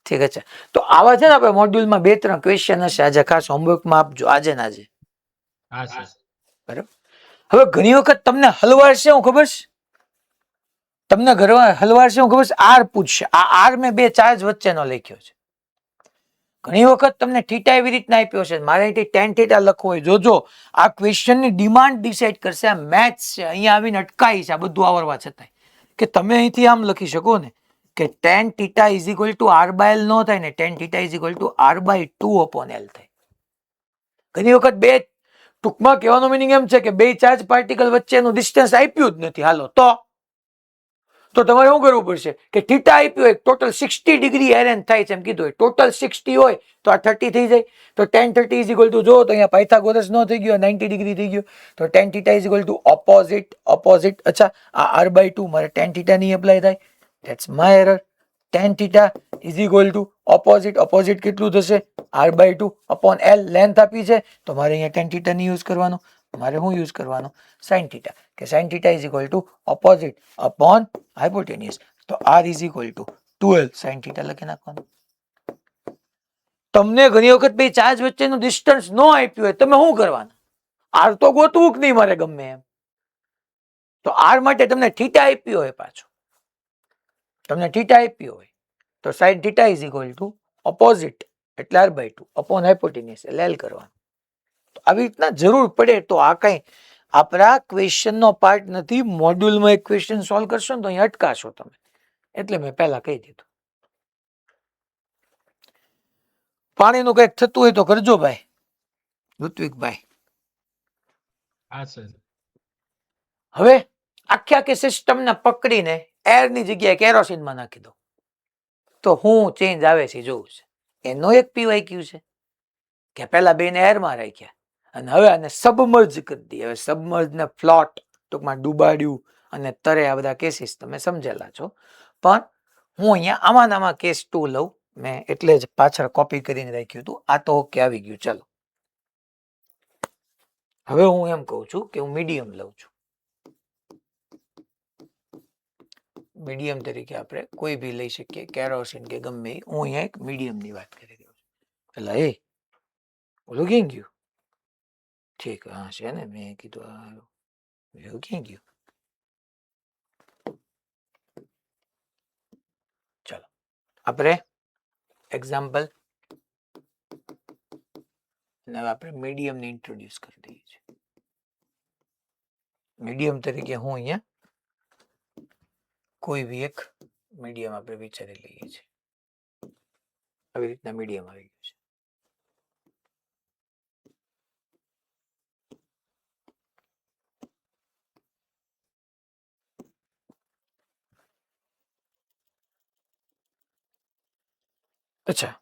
ઠીક છે. તો આવા છે ને આપણે મોડ્યુલમાં 2-3 ક્વેશ્ચન હશે, આજે ખાસ હોમવર્કમાં આપજો આજે ને આજે. બરાબર. હવે ઘણી વખત તમને હલવાડ છે હું ખબર છે, તમને હલવાડ છે હું ખબર છે, આર પૂછશે. આ આર મેં બે ચાર્જ વચ્ચેનો લખ્યો છે. ઘણી વખત તમને થીટા એવી રીતના આપ્યો છે, મારે અહીંથી ટેન થીટા લખવો હોય. જોજો આ ક્વેશ્ચનની ડિમાન્ડ ડિસાઈડ કરશે. આ મેથ્સ છે, અહીંયા આવીને અટકાઈ છે આ બધું આવડવા છતાંય, કે તમે અહીંથી આમ લખી શકો ને કે tan theta is equal to R by L નો થાય ને, tan theta is equal to R by 2 upon L થાય. ઘણી વખત બે, ટૂંકમાં કહેવાનો મિનિંગ એમ છે કે બે ચાર્જ પાર્ટિકલ વચ્ચેનું ડિસ્ટન્સ આપ્યું જ નથી. હાલો તો તમારે શું કરવું પડશે કે થીટા આપ્યું હોય, ટોટલ 60 ડિગ્રી એરેન થાય છે એમ કીધું હોય, ટોટલ 60 હોય તો આ 30 થઈ જાય. તો tan 30 ઇઝ ઇક્વલ ટુ, જો તો અહીંયા પાયથાગોરસ નો થઈ ગયો, 90 ડિગ્રી થઈ ગયો. તો tan theta is equal to opposite. અચ્છા, આ r બાય 2 મારે tan થીટા નહીં એપ્લાય થાય, that's my error. tan theta is equal to opposite કેટલું થશે, r by 2 upon l. Length આપી છે તો મારે અહીંયા tan થીટા નહીં યુઝ કરવાનો, મારે શું યુઝ કરવાનો, sin થીટા, કે sin theta is equal to opposite upon hypotenuse. તો r is equal to 12 sin theta લખી નાખવાનું. તમને ઘણી વખત બે ચાર્જ વચ્ચેનું ડિસ્ટન્સ નો આપ્યું હોય, તમે શું કરવાનું, r તો ગોતવું જ નહીં મારે ગમે એમ. તો r માટે તમને થીટા આપ્યો હોય, પાછો તમને થીટા આપ્યો હોય તો sin theta is equal to opposite એટલે r બાય 2 અપોન હાઇપોટેન્યુસ એટલે l કરવાનું. તો આવી રીતના જરૂર પડે તો આ કઈ આપણા ક્વેશ્ચન નો પાર્ટ નથી. મોડ્યુલમાં એક ક્વેશ્ચન સોલ્વ કરશો ને તો અહીં અટકાશો તમે, એટલે મેં પહેલા કહી દીધું. પાણીનું કઈક થતું હોય તો કરજો ભાઈ, ઋત્વિકભાઈ. હવે આખી સિસ્ટમને પકડીને એરની જગ્યાએ કેરોસીનમાં નાખી દો તો હું ચેન્જ આવે છે જોવું છે. એનો એક પીવાયક્યુ છે કે પેલા બેને એરમાં રાખ્યા અને હવે આને સબમર્જ કરી દઈએ. હવે સબમર્જ ને ફ્લોટ ટૂંકમાં ડૂબાડ્યું અને તરે, આ બધા કેસીસ તમે સમજેલા છો. પણ હું અહીંયા આમાં કેસ 2 લઉં, મેં એટલે જ પાછળ કોપી કરીને રાખ્યું હતું. આ તો ઓકે આવી ગયું. ચલો હવે હું એમ કહું છું કે હું મીડિયમ લઉં છું. મીડિયમ તરીકે આપણે કોઈ બી લઈ શકીએ, કેરોસીન કે ગમે. હું અહીંયા એક મીડિયમની વાત કરી રહ્યો છું. પેલા ઓલું ક્યાં ગયું? ઠીક, હા છે ને, મેં કીધું એવું ક્યાં ગયું? ચલો આપણે એક્ઝામ્પલ, હવે આપણે મીડિયમને ઇન્ટ્રોડ્યુસ કરી દઈએ છીએ. મીડિયમ તરીકે હું અહીંયા કોઈ બી એક મીડિયમ આપણે વિચારી લઈએ છીએ. આવી રીતના મીડિયમ આવી ગયું છે. અચ્છા,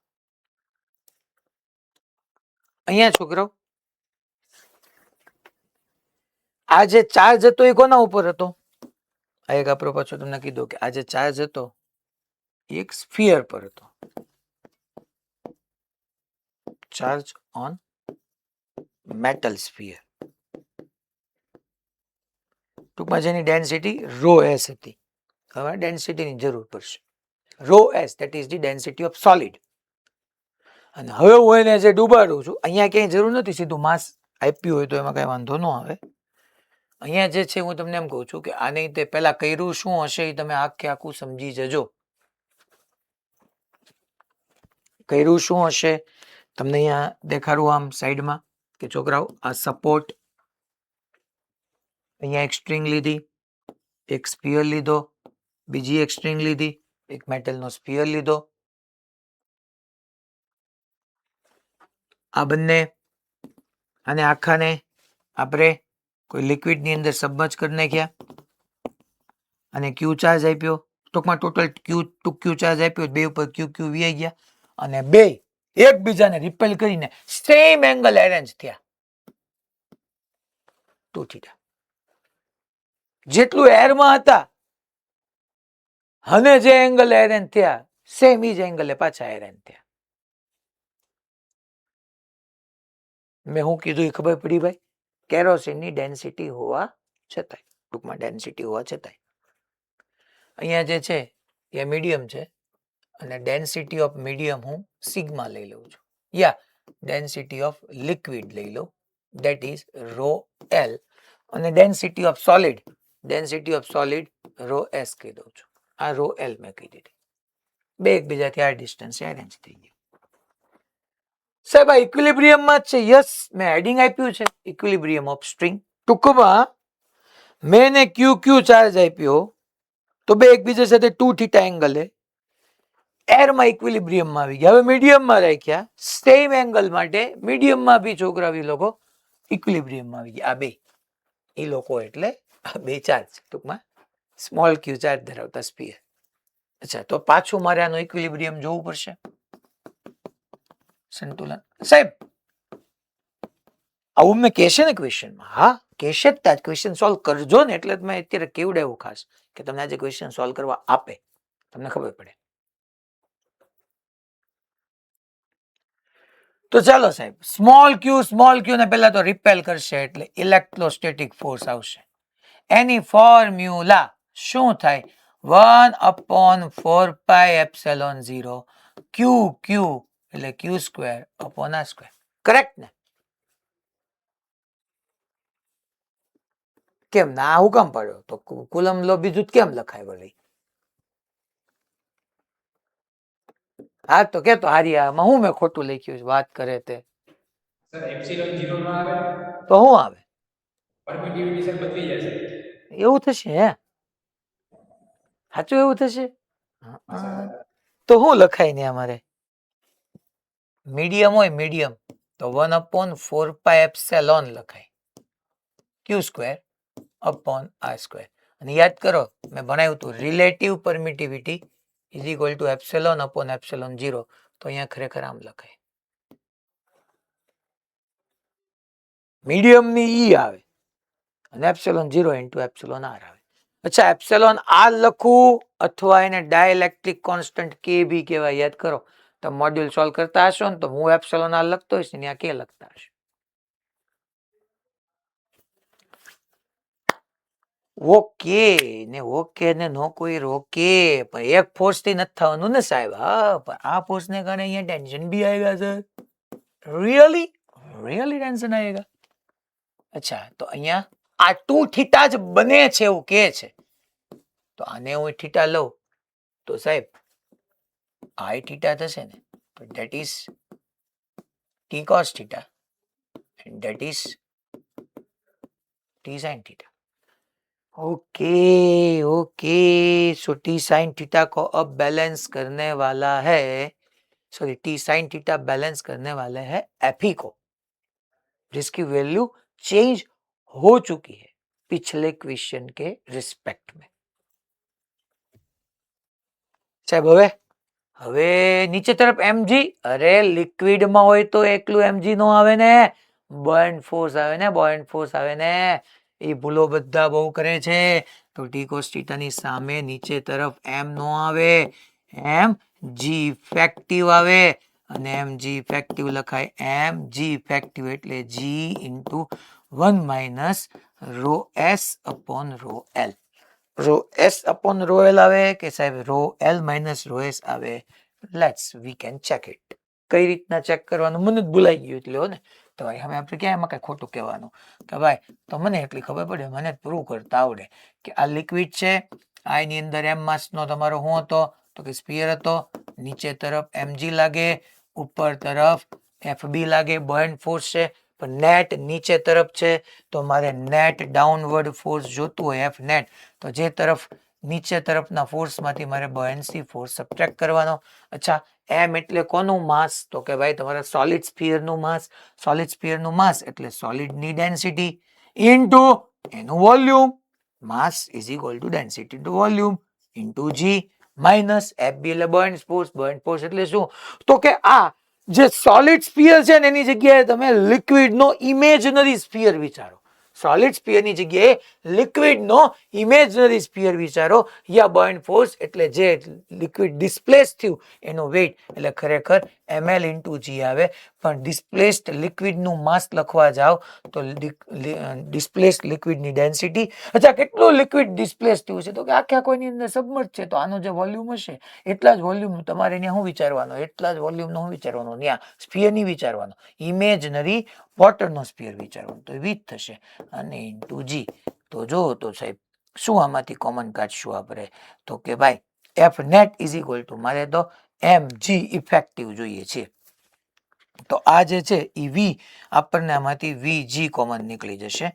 અહીંયા છોકરો આ જે ચાર્જ હતો એ કોના ઉપર હતો? આ એક આપણો પાછો તમને કીધું કે આ જે ચાર્જ હતો એક સ્ફિયર પર હતો. ચાર્જ ઓન મેટલ સ્ફિયર, ટૂંકમાં જેની ડેન્સિટી રો એસ હતી. હવે ડેન્સિટીની જરૂર પડશે. Rho s, that is the density of solid. અને હવે હું એને જે ડૂબાડું છું, અહીંયા ક્યાંય જરૂર નથી, સીધું માસ આપ્યું હોય તો એમાં કઈ વાંધો ન આવે. અહીંયા જે છે હું તમને એમ કહું છું કે આને તે પહેલા કર્યું શું હશે એ તમે આખે આખું સમજી જજો. કર્યું શું હશે તમને અહીંયા દેખાડું આમ સાઈડમાં કે છોકરાઓ આ સપોર્ટ, અહીંયા એક સ્ટ્રિંગ લીધી, એક સ્પીયર લીધો, બીજી એક સ્ટ્રિંગ લીધી, એક મેટલનો સ્પીયર લીધો, આ બંને અને આખાને આપણે કોઈ લિક્વિડની અંદર સબમર્જ કરી નાખ્યા અને ક્યુ ચાર્જ આપ્યો, ટૂંકમાં ટોટલ ક્યુ ચાર્જ આપ્યો, બે ઉપર ક્યુ વી ગયા અને બે એકબીજાને રિપેલ કરીને સેમ એંગલ એરેન્જ થયા 2θ. જેટલું એરમાં હતા અને જે એંગલ એરેન્જ થયા સેમ ઈ જ એંગલે પાછા એરેન્જ થયા. મેં હું કીધું એ ખબર પડી ભાઈ? કેરોસીનની ડેન્સિટી હોવા છતાંય, ટૂંકમાં ડેન્સિટી હોવા છતાંય અહીંયા જે છે એ મીડિયમ છે અને ડેન્સિટી ઓફ મીડિયમ હું સિગ્મા લઈ લઉં છું, યા ડેન્સિટી ઓફ લિક્વિડ લઈ લઉં, દેટ ઇઝ રો એલ, અને density of solid rho s કહી દઉં છું. આ રો એલ મેં કહી દીધી. બે એકબીજાથી આ ડિસ્ટન્સ એરેન્જ થઈ ગયું. સાહેબ આ ઇક્વિલિબ્રિયમમાં જ છે. યસ, મેં હેડિંગ આપ્યું છે ઇક્વિલિબ્રિયમ ઓફ સ્ટ્રિંગ. ટૂંકમાં મેં એને ક્યુ ચાર્જ આપ્યો તો બે એકબીજા સાથે 2θ એંગલે એરમાં ઇક્વિલિબ્રિયમમાં આવી ગયા. હવે મીડિયમમાં રાખ્યા સેમ એંગલ માટે, મીડિયમમાં બી છોકરા લોકો ઇક્વિલિબ્રિયમમાં આવી ગયા. આ બે એ લોકો એટલે આ બે ચાર્જ, ટૂંકમાં સ્મોલ ક્યુ ચાર્જ ધરાવતા સ્પીયર. અચ્છા, તો પાછું મારે આનું ઇક્વિલિબ્રિયમ જોવું પડશે. સંતુલન સાહેબ આવું મેં કહેશે ને ક્વેશ્ચનમાં? હા કહેશે જ. ત્યાં ક્વેશ્ચન સોલ્વ કરજો ને, એટલે મેં અત્યારે કેવડાવ્યું ખાસ કે તમને આજે ક્વેશ્ચન સોલ્વ કરવા આપે, તમને ખબર પડે. તો ચાલો સાહેબ, સ્મોલ ક્યુ ને પહેલા તો રિપેલ કરશે એટલે ઇલેક્ટ્રોસ્ટેટિક ફોર્સ આવશે. એની ફોર્મ્યુલા શું થાય? 1/4πε0 ક્યુ એટલે Q²/r². કરેક્ટ ને? કેમ ના હું કામ પાડ્યો? તો કુલમ લો બીજું કેમ લખાય વળી? હા તો કેતો હારિયામાં હું મેં ખોટું લખ્યું છે? વાત કરે તે સર એપ્સિલોન 0 નો આવે તો શું આવે? પરમિટિવિટી સર બદલી જશે. એવું થશે? હે સાચું એવું થશે? તો શું લખાય ને અમારે? મીડિયમ હોય મીડિયમ તો 1/4πε લખાય Q²/r². અને યાદ કરો મેં ભણાવ્યું હતું relative permittivity is equal to ε/ε0. તો અહીંયા ખરેખર આમ લખાય, મીડિયમ ની ઈ આવે અને ε0 ઇન્ટુ ε/r આવે. અચ્છા, ε/r લખું અથવા એને ડાયલેક્ટ્રિક કોન્સ્ટન્ટ કે બી કહેવાય. યાદ કરો, તો મોડ્યુલ સોલ્વ કરતા હશો ને તો હું ε/r લખતો હશે ને કે લખતા હશે. ઓકે ને ઓકે ને નો કોઈ રોકે, પણ એક ફોર્સ થી નથી થવાનું ને સાહેબ. હા, પણ આ ફોર્સ ને કારણે અહીંયા ટેન્શન બી આવેગા સર. રિયલી ટેન્શન આવેગા. અચ્છા, તો અહીંયા આ 2θ જ બને છે એવું કે છે, તો આને હું θ લઉં તો સાહેબ આ θ થશે ને, તો ધેટ ઇઝ t cos θ and that is t sin θ. Okay so t sin theta को अब बैलेंस करने वाला है, sorry t sin theta balance करने वाले हैं Fe को, जिसकी वैल्यू चेंज हो चुकी है पिछले क्वेश्चन के रिस्पेक्ट में. साहब હવે નીચે તરફ mg, અરે લિક્વિડ માં હોય તો એકલું mg નો આવે ને, બર્ન ફોર્સ આવે ને, બર્ન ફોર્સ આવે ને. એ ભૂલો બધા બહુ કરે છે. તો t cos θ ની સામે નીચે તરફ m નો આવે, mg ઇફેક્ટિવ આવે અને mg ઇફેક્ટિવ લખાય mg ઇફેક્ટિવ એટલે g into 1 minus rho s upon rho L. Rho S upon rho L આવે કે સાહેબ rho L minus rho S આવે? Let's we can check it. કઈ રીતના ચેક કરવાનું મને જ ભૂલાઈ ગયું એટલે હો ને, તો ભાઈ હવે આપણે ક્યાં એમાં કઈ ખોટું કહેવાનું કે ભાઈ તો મને એટલી ખબર પડે, મને પ્રૂવ કરતા આવડે કે આ લિક્વિડ છે, આ એની અંદર એમ માસનો તમારો શું હતો તો કે સ્પીયર હતો, નીચે તરફ mg લાગે, ઉપર તરફ fb લાગે, બર્ન ફોર્સ છે, પણ નેટ નીચે તરફ છે તો મારે નેટ ડાઉનવર્ડ ફોર્સ જોતું હોય એફ નેટ, તો જે તરફ નીચે તરફના ફોર્સમાંથી મારે બોયન્સી ફોર્સ સબટ્રેક્ટ કરવાનો. અચ્છા એમ એટલે કોનું માસ તો કે ભાઈ તમારા સોલિડ સ્ફિયરનું માસ, સોલિડ સ્ફિયરનું માસ એટલે સોલિડની ડેન્સિટી ઇન્ટુ એનું volume, mass is equal to density into volume into g minus f b એટલે બર્ન ફોર્સ એટલે શું તો કે આ જે સોલિડ સ્ફિયર છે ને એની જગ્યાએ તમે લિક્વિડનો ઇમેજનરી સ્ફિયર વિચારો, સોલિડ સ્ફિયરની જગ્યાએ લિક્વિડનો ઇમેજનરી સ્ફિયર વિચારો, યા બર્ન ફોર્સ એટલે જે લિક્વિડ ડિસ્પ્લેસ થયું એનો વેઇટ એટલે ખરેખર ml ઇન્ટુ જી આવે, પણ ડિસ્પ્લેસ્ડ લિક્વિડનું માસ લખવા જાવ તો ડિસ્પ્લેસ્ડ લિક્વિડની ડેન્સિટી. અચ્છા કેટલું લિક્વિડ ડિસ્પ્લેસ થયું છે તો કે આખા કોઈની અંદર સબમર્જ છે, તો આનો જે વોલ્યુમ હશે એટલા જ વોલ્યુમ તમારે ત્યાં શું વિચારવાનો, એટલા જ વોલ્યુમનો શું વિચારવાનો, ત્યાં સ્ફિયર નહીં વિચારવાનો, ઇમેજનરી વોટરનો સ્ફિયર વિચારવાનો, તો વીજ થશે અને ઇન્ટુ જી. તો જો તો સાહેબ શું આમાંથી કોમન કાઢશું આપણે તો કે ભાઈ F net is equal to મારે તો એમ જી ઇફેક્ટિવ જોઈએ છે, તો આ જે છે એ વી આપણને આમાંથી વી જી કોમન નીકળી જશે,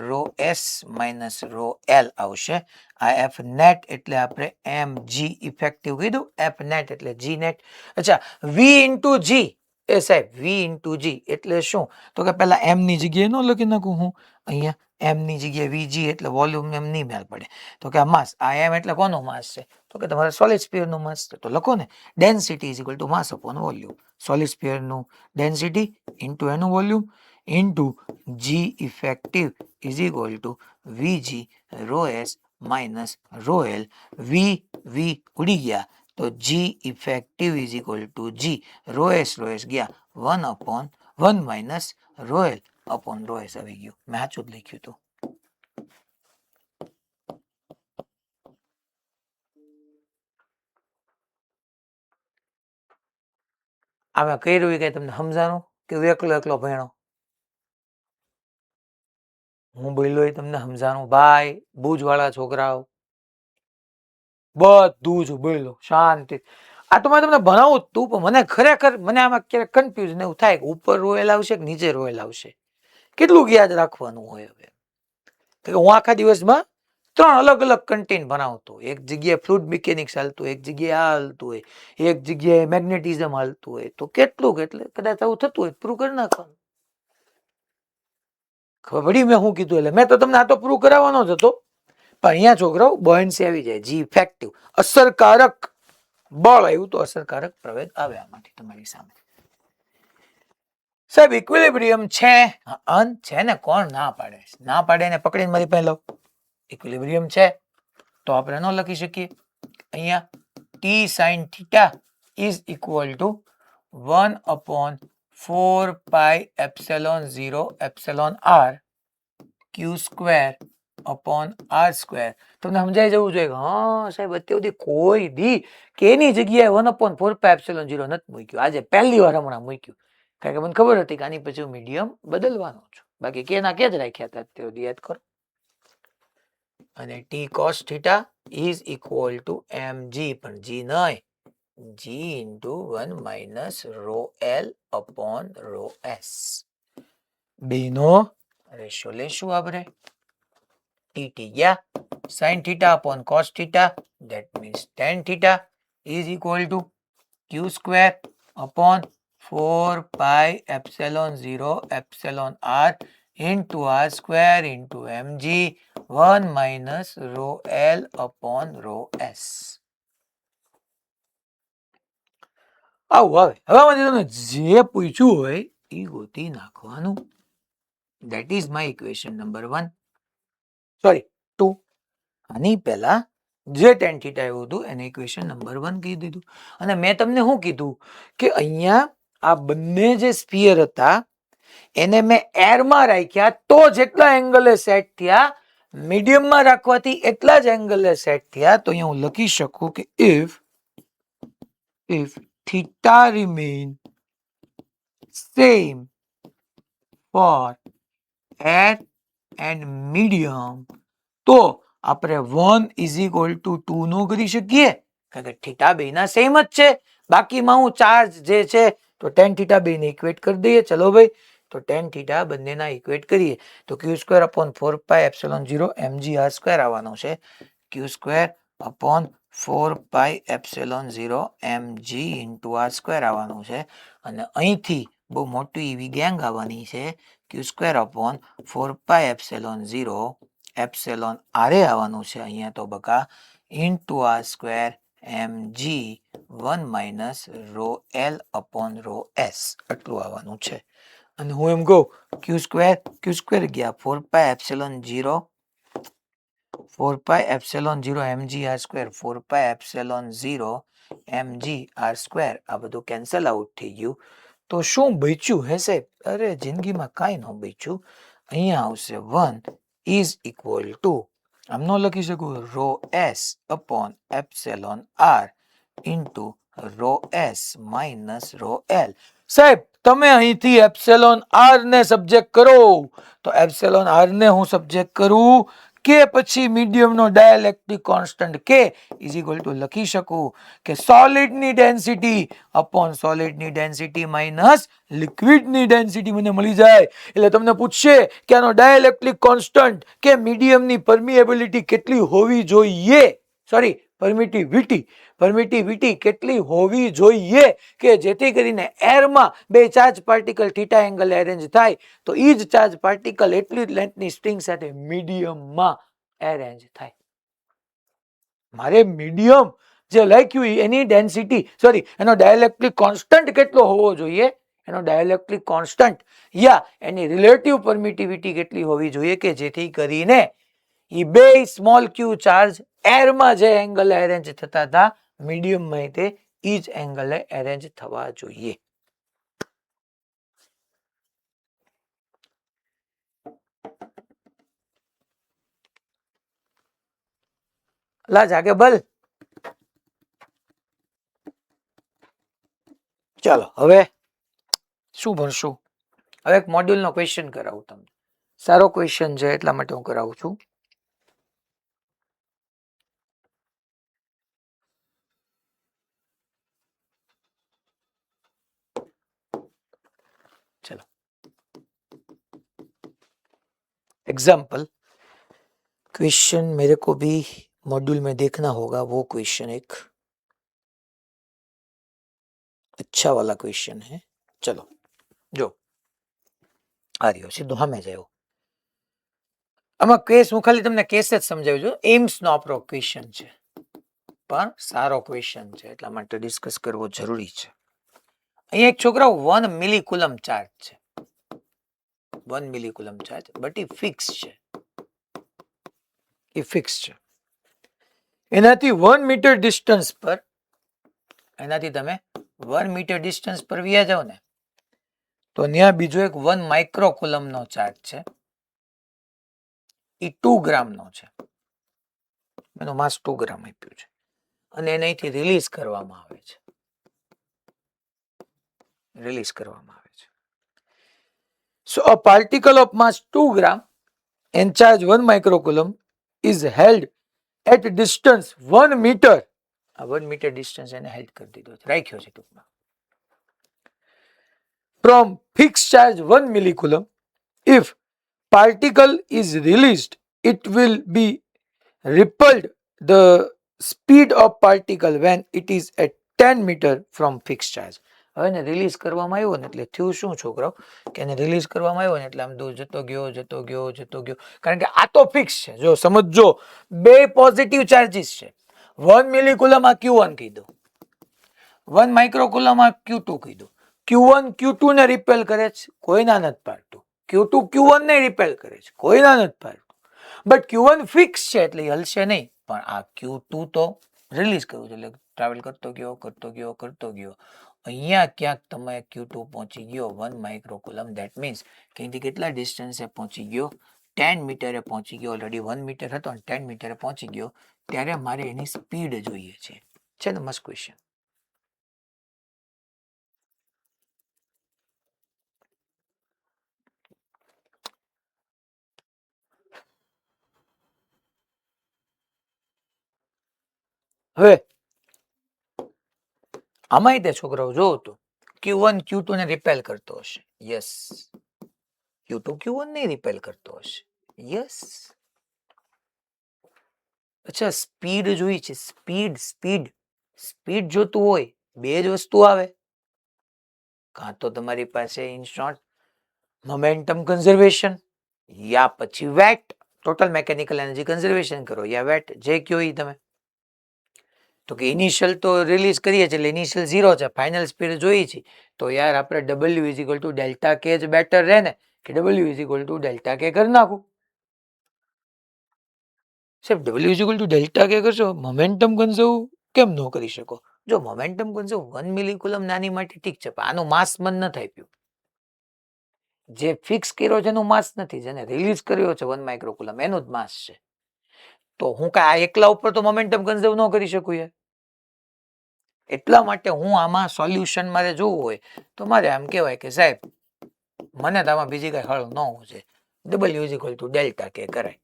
rho S minus rho l આવશે. આ એફ નેટ એટલે આપણે એમ જી ઇફેક્ટિવ કીધું, એફ નેટ એટલે જી નેટ. અચ્છા વી ઇન્ટુ જી એ સાહેબ વી ઇન્ટુ જી એટલે શું તો કે પેલા એમ ની જગ્યાએ ન લખી નાખું હું અહીંયા એમ ની જગ્યાએ વીજી એટલે વોલ્યુમ એમ નહીં મેળ પડે તો કે આ માસ, આ એમ એટલે કોનો માસ છે તો કે તમારે સોલિડ સ્ફિયરનું માસ છે, તો લખો ને density is equal to mass upon volume, solid સ્ફિયરનું ડેન્સિટી ઇન્ટુ એનું volume into G effective is equal to VG rho S minus rho L, V ઉડી ગયા તો G effective is equal to G rho S ગયા 1/1 minus rho L upon rho S આવી ગયું, મેં સાચું જ લખ્યું હતું. આમાં કર્યું કઈ તમને સમજાણું કે એકલો એકલો ભણ્યો, હું બોલ્યો એ તમને સમજાણું ભાઈ, ભુજ વાળા છોકરાઓ બધું જ બોલ્યો શાંતિ. આ તો મેં તમને ભણાવું જ તું પણ મને ખરેખર મને આમાં ક્યારેક કન્ફ્યુઝન એવું થાય કે ઉપર રોયલ આવશે કે નીચે રોયલ આવશે, કેટલું યાદ રાખવાનું હોય. હવે કે હું આખા દિવસમાં 3 અલગ અલગ કન્ટેન્ટ ભણાવતો, એક જગ્યાએ ફ્લુઇડ મિકેનિક્સ હાલતું, એક જગ્યાએ આ હાલતું હોય, એક જગ્યાએ મેગ્નેટિઝમ હાલતું હોય, તો કેટલું એટલે કદાચ આવું થતું હોય પ્રૂવ કરી નાખવાનું. ખબર પડી મેં શું કીધું, એટલે મેં તો તમને આ તો પ્રૂવ કરાવવાનો જ હતો, પણ અહીંયા છોકરાઓ બોયન્સી આવી જાય, જી ઇફેક્ટિવ અસરકારક બળ આવ્યું તો અસરકારક પ્રવેગ આવે આમાંથી તમારી સામે. સાહેબ ઇક્વિલિબ્રિયમ છે, છે ને કોણ ના પાડે, ના પાડે ને પકડીને મારી પાસે લો, ઇક્વિલિબ્રિયમ છે તો આપણે ન લખી શકીએ. અહીંયા t sine theta is equal to 1/4 pi epsilon 0 epsilon r q square upon R square. તમને સમજાઈ જવું જોઈએ કે હા સાહેબ અત્યાર સુધી કોઈ દી કે એની જગ્યાએ 1/4 પાઈ એપ્સિલોન 0 નથી મૂક્યું, આજે પહેલી વાર હમણાં મૂક્યું, કારણ કે મને ખબર હતી કે આની પછી મીડિયમ બદલવાનો છું, બાકી કેના કે જ રાખ્યા હતા અત્યાર સુધી યાદ કરો. અને T cos theta is equal to M G, પણ જી નહીં, G into 1 minus rho L upon rho S. બેનો રેશિયો લેશું આપણે, ટી ગયા sine theta upon cos theta that means tan theta is equal to Q square upon 4 pi epsilon 0 epsilon R into r square into mg 1 minus rho l upon rho s. આવું હવે તમે જે પૂછ્યું હોય એ ગોતી નાખવાનું. That is my equation number 1. Sorry 2. આની પહેલા જે tan theta આવ્યું હતું એને ઇક્વેશન નંબર 1 કહી દીધું. અને મેં તમને શું કીધું કે અહીંયા આ બંને જે સ્ફિયર હતા એને મેં એરમાં રાખ્યા તો જેટલા એંગલે સેટ થયા, મીડિયમમાં રાખવાથી એટલા જ એંગલે સેટ થયા. તો અહીંયા હું લખી શકું કે if theta remain same four air and medium, તો આપણે 1 ઇઝ ઇક્વલ ટુ 2 નો કરી શકીએ, કારણ કે થીટા બે ના સેમ જ છે. બાકીમાં હું ચાર્જ જે છે તો ટેન થીટા બે ને ઇક્વેટ કરી દઈએ. ચલો ભાઈ, તો ટેન થીટા બંનેના ઇક્વેટ કરીએ તો Q square upon 4 pi epsilon 0 mg r square આવવાનો છે. Q square upon 4 pi epsilon 0 mg into r square આવવાનું છે. અને અહીંથી બહુ મોટી એવી ગેંગ આવવાની છે, Q square upon 4 pi epsilon 0 epsilon r આવવાનું છે અહીંયા તો બકા, into r square mg 1 minus rho L upon rho S આટલું આવવાનું છે. અને હું એમ કહું ક્યુ સ્ક્વેર ગયા 4 pi epsilon 0 4 pi epsilon 0 mg r square 4 pi epsilon 0 mg r square આ બધું કેન્સલ આઉટ થઈ ગયું. તો શું બચ્યું હે સાહેબ? અરે જિંદગીમાં કાંઈ ન બચ્યું. અહીંયા આવશે 1 ઇઝ ઇક્વલ ટુ, આમ ન લખી શકું, rho S upon epsilon r into rho S minus rho l. સાહેબ તમે અહીંથી એપ્સિલોન આર ને સબ્જેક્ટ કરો તો એપ્સિલોન આર ને હું સબ્જેક્ટ કરું કે પછી મીડિયમનો dielectric constant K is equal to લખી શકું કે સોલિડની ડેન્સિટી અપોન સોલિડની ડેન્સિટી માઇનસ લિક્વિડની ડેન્સિટી મને મળી જાય. એટલે તમને પૂછશે કે આનો ડાયલેક્ટ્રિક કોન્સ્ટન્ટ કે મીડિયમની પરમિએબિલિટી કેટલી હોવી જોઈએ, સોરી પરમિટિવિટી કેટલી હોવી જોઈએ કે જેથી કરીને એરમાં બે charge particle theta angle arrange થાય તો ઈ જ ચાર્જ પાર્ટિકલ એટલી જ લેન્થની સ્ટ્રિંગ સાથે મીડિયમમાં એરેન્જ થાય. મારે મીડિયમ જે લખ્યું એની ડેન્સિટી સોરી એનો ડાયલેક્ટ્રિક કોન્સ્ટન્ટ કેટલો હોવો જોઈએ, એનો ડાયલેક્ટ્રિક કોન્સ્ટન્ટ યા એની રિલેટિવ પરમિટિવિટી કેટલી હોવી જોઈએ કે જેથી કરીને એ બે સ્મોલ ક્યુ ચાર્જ એરમાં જે એંગલ એરેન્જ થતા હતા મીડિયમમાં તે ઈ જ એંગલે એરેન્જ થવા જોઈએ. લા જાગે બલ. ચાલો હવે શું ભણશું? હવે એક મોડ્યુલનો ક્વેશ્ચન કરાવું તમને. સારો ક્વેશ્ચન છે એટલા માટે હું કરાવું છું. चलो एग्जाम्पल, क्वेश्चन मेरे को भी मॉड्यूल में देखना होगा, वो क्वेश्चन एक अच्छा वाला क्वेश्चन है. चलो जो आ रही हो सीधो हमें जाओ. આમાં કેસ હું ખાલી તમને કેસ જ સમજાવ્યું છું. એમ્સ નો આપણો ક્વેશ્ચન છે પણ સારો ક્વેશ્ચન છે એટલા માટે ડિસ્કસ કરવો જરૂરી છે. અહીંયા એક છોકરા 1 મિલીકુલમ ચાર્જ છે, 1 મિલીકુલમ ચાર્જ, બટ એ ફિક્સ છે, એ ફિક્સ છે. એનાથી 1 મીટર ડિસ્ટન્સ પર, એનાથી તમે 1 મીટર ડિસ્ટન્સ પર વ્યા જાઓ ને તો ત્યાં બીજો એક 1 માઇક્રોકુલમ નો ચાર્જ છે, એ 2 ગ્રામ નો છે, એનો માસ 2 ગ્રામ આપ્યું છે અને એને અહીંથી રિલીઝ કરવામાં આવે છે, રિલીઝ કરવામાં આવે છે. So a particle of mass 2 gram and charge 1 microcoulomb is held at distance 1 meter. આ 1 મીટર ડિસ્ટન્સ એને હેલ્ડ કરી દીધો છે, રાખ્યો છે ટૂંકમાં. From fixed charge 1 millicoulomb, if particle is released, it will be repelled the speed of particle when it is at 10 meter from fixed charge. હવે એને રિલીઝ કરવામાં આવ્યો ને એટલે થયું શું છોકરાઓ કે એને રિલીઝ કરવામાં આવ્યો ને એટલે આમ દૂર જતો ગયો જતો ગયો જતો ગયો, કારણ કે આ તો ફિક્સ છે. જો સમજો બે પોઝિટિવ ચાર્જીસ છે, 1 મિલીકુલમ આ Q1 કીધું, 1 માઇક્રોકુલમ આ Q2 કીધું. Q1 Q2 ને રિપેલ કરે છે, કોઈના નથી પાડતું. Q2 Q1 ને રિપેલ કરે છે, કોઈના નથી પાડતું. બટ Q1 ફિક્સ છે એટલે હલશે નહીં, પણ આ Q2 તો રિલીઝ કરવું છે એટલે ટ્રાવેલ કરતો ગયો કરતો ગયો કરતો ગયો. અહીંયા ક્યાંક તમે Q2 પહોંચી ગયો 1 માઇક્રોકુલમ, ધેટ મીન્સ કે અહીંથી કેટલા ડિસ્ટન્સે પહોંચી ગયો, 10 મીટરે પહોંચી ગયો. ઓલરેડી 1 મીટર હતો અને 10 મીટરે પહોંચી ગયો. ત્યારે મારે એની સ્પીડ જોઈએ છે ને મસ્ત ક્વેશ્ચન. હવે આમાંય તે છોકરાઓ જોવો તો Q1 Q2 ને રિપેલ કરતો હશે, યસ. Q2 Q1 ને રિપેલ કરતો હશે, યસ. અચ્છા, સ્પીડ જોઈ છે, સ્પીડ સ્પીડ સ્પીડ જોતું હોય બે જ વસ્તુ આવે, કાં તો તમારી પાસે ઇન શોર્ટ મોમેન્ટમ કન્ઝર્વેશન યા પછી wait, total mechanical energy conservation કરો, યા વેટ, જે કયો ઈ તમે. તો કે ઇનિશિયલ તો રિલીઝ કરીએ છીએ એટલે ઇનિશિયલ 0 છે, ફાઇનલ સ્પીડ જોઈ છે તો યાર આપણે W is equal to delta કે જ બેટર રહે ને, કે W is equal to delta કે કરી નાખું. સાહેબ W is equal to delta કે કરશો, મોમેન્ટમ કન્ઝર્વ કેમ ન કરી શકો? જો મોમેન્ટમ કન્ઝર્વ 1 મિલીકુલમ નાની માટે ઠીક છે, પણ આનું માસ મન નથી આપ્યું. જે ફિક્સ કર્યો છે એનું માસ નથી, જેને રિલીઝ કર્યો છે 1 માઇક્રોકુલમ એનું જ માસ છે. તો હું આ એકલા ઉપર તો મોમેન્ટમ કન્ઝર્વ ન કરી શકું યાર. એટલા માટે હું આમાં સોલ્યુશન મારે જોવું હોય તો મારે આમ કહેવાય કે સાહેબ મને તો આમાં બીજી કઈ હળ ન હોવું છે, W is equal to delta કે કરાય.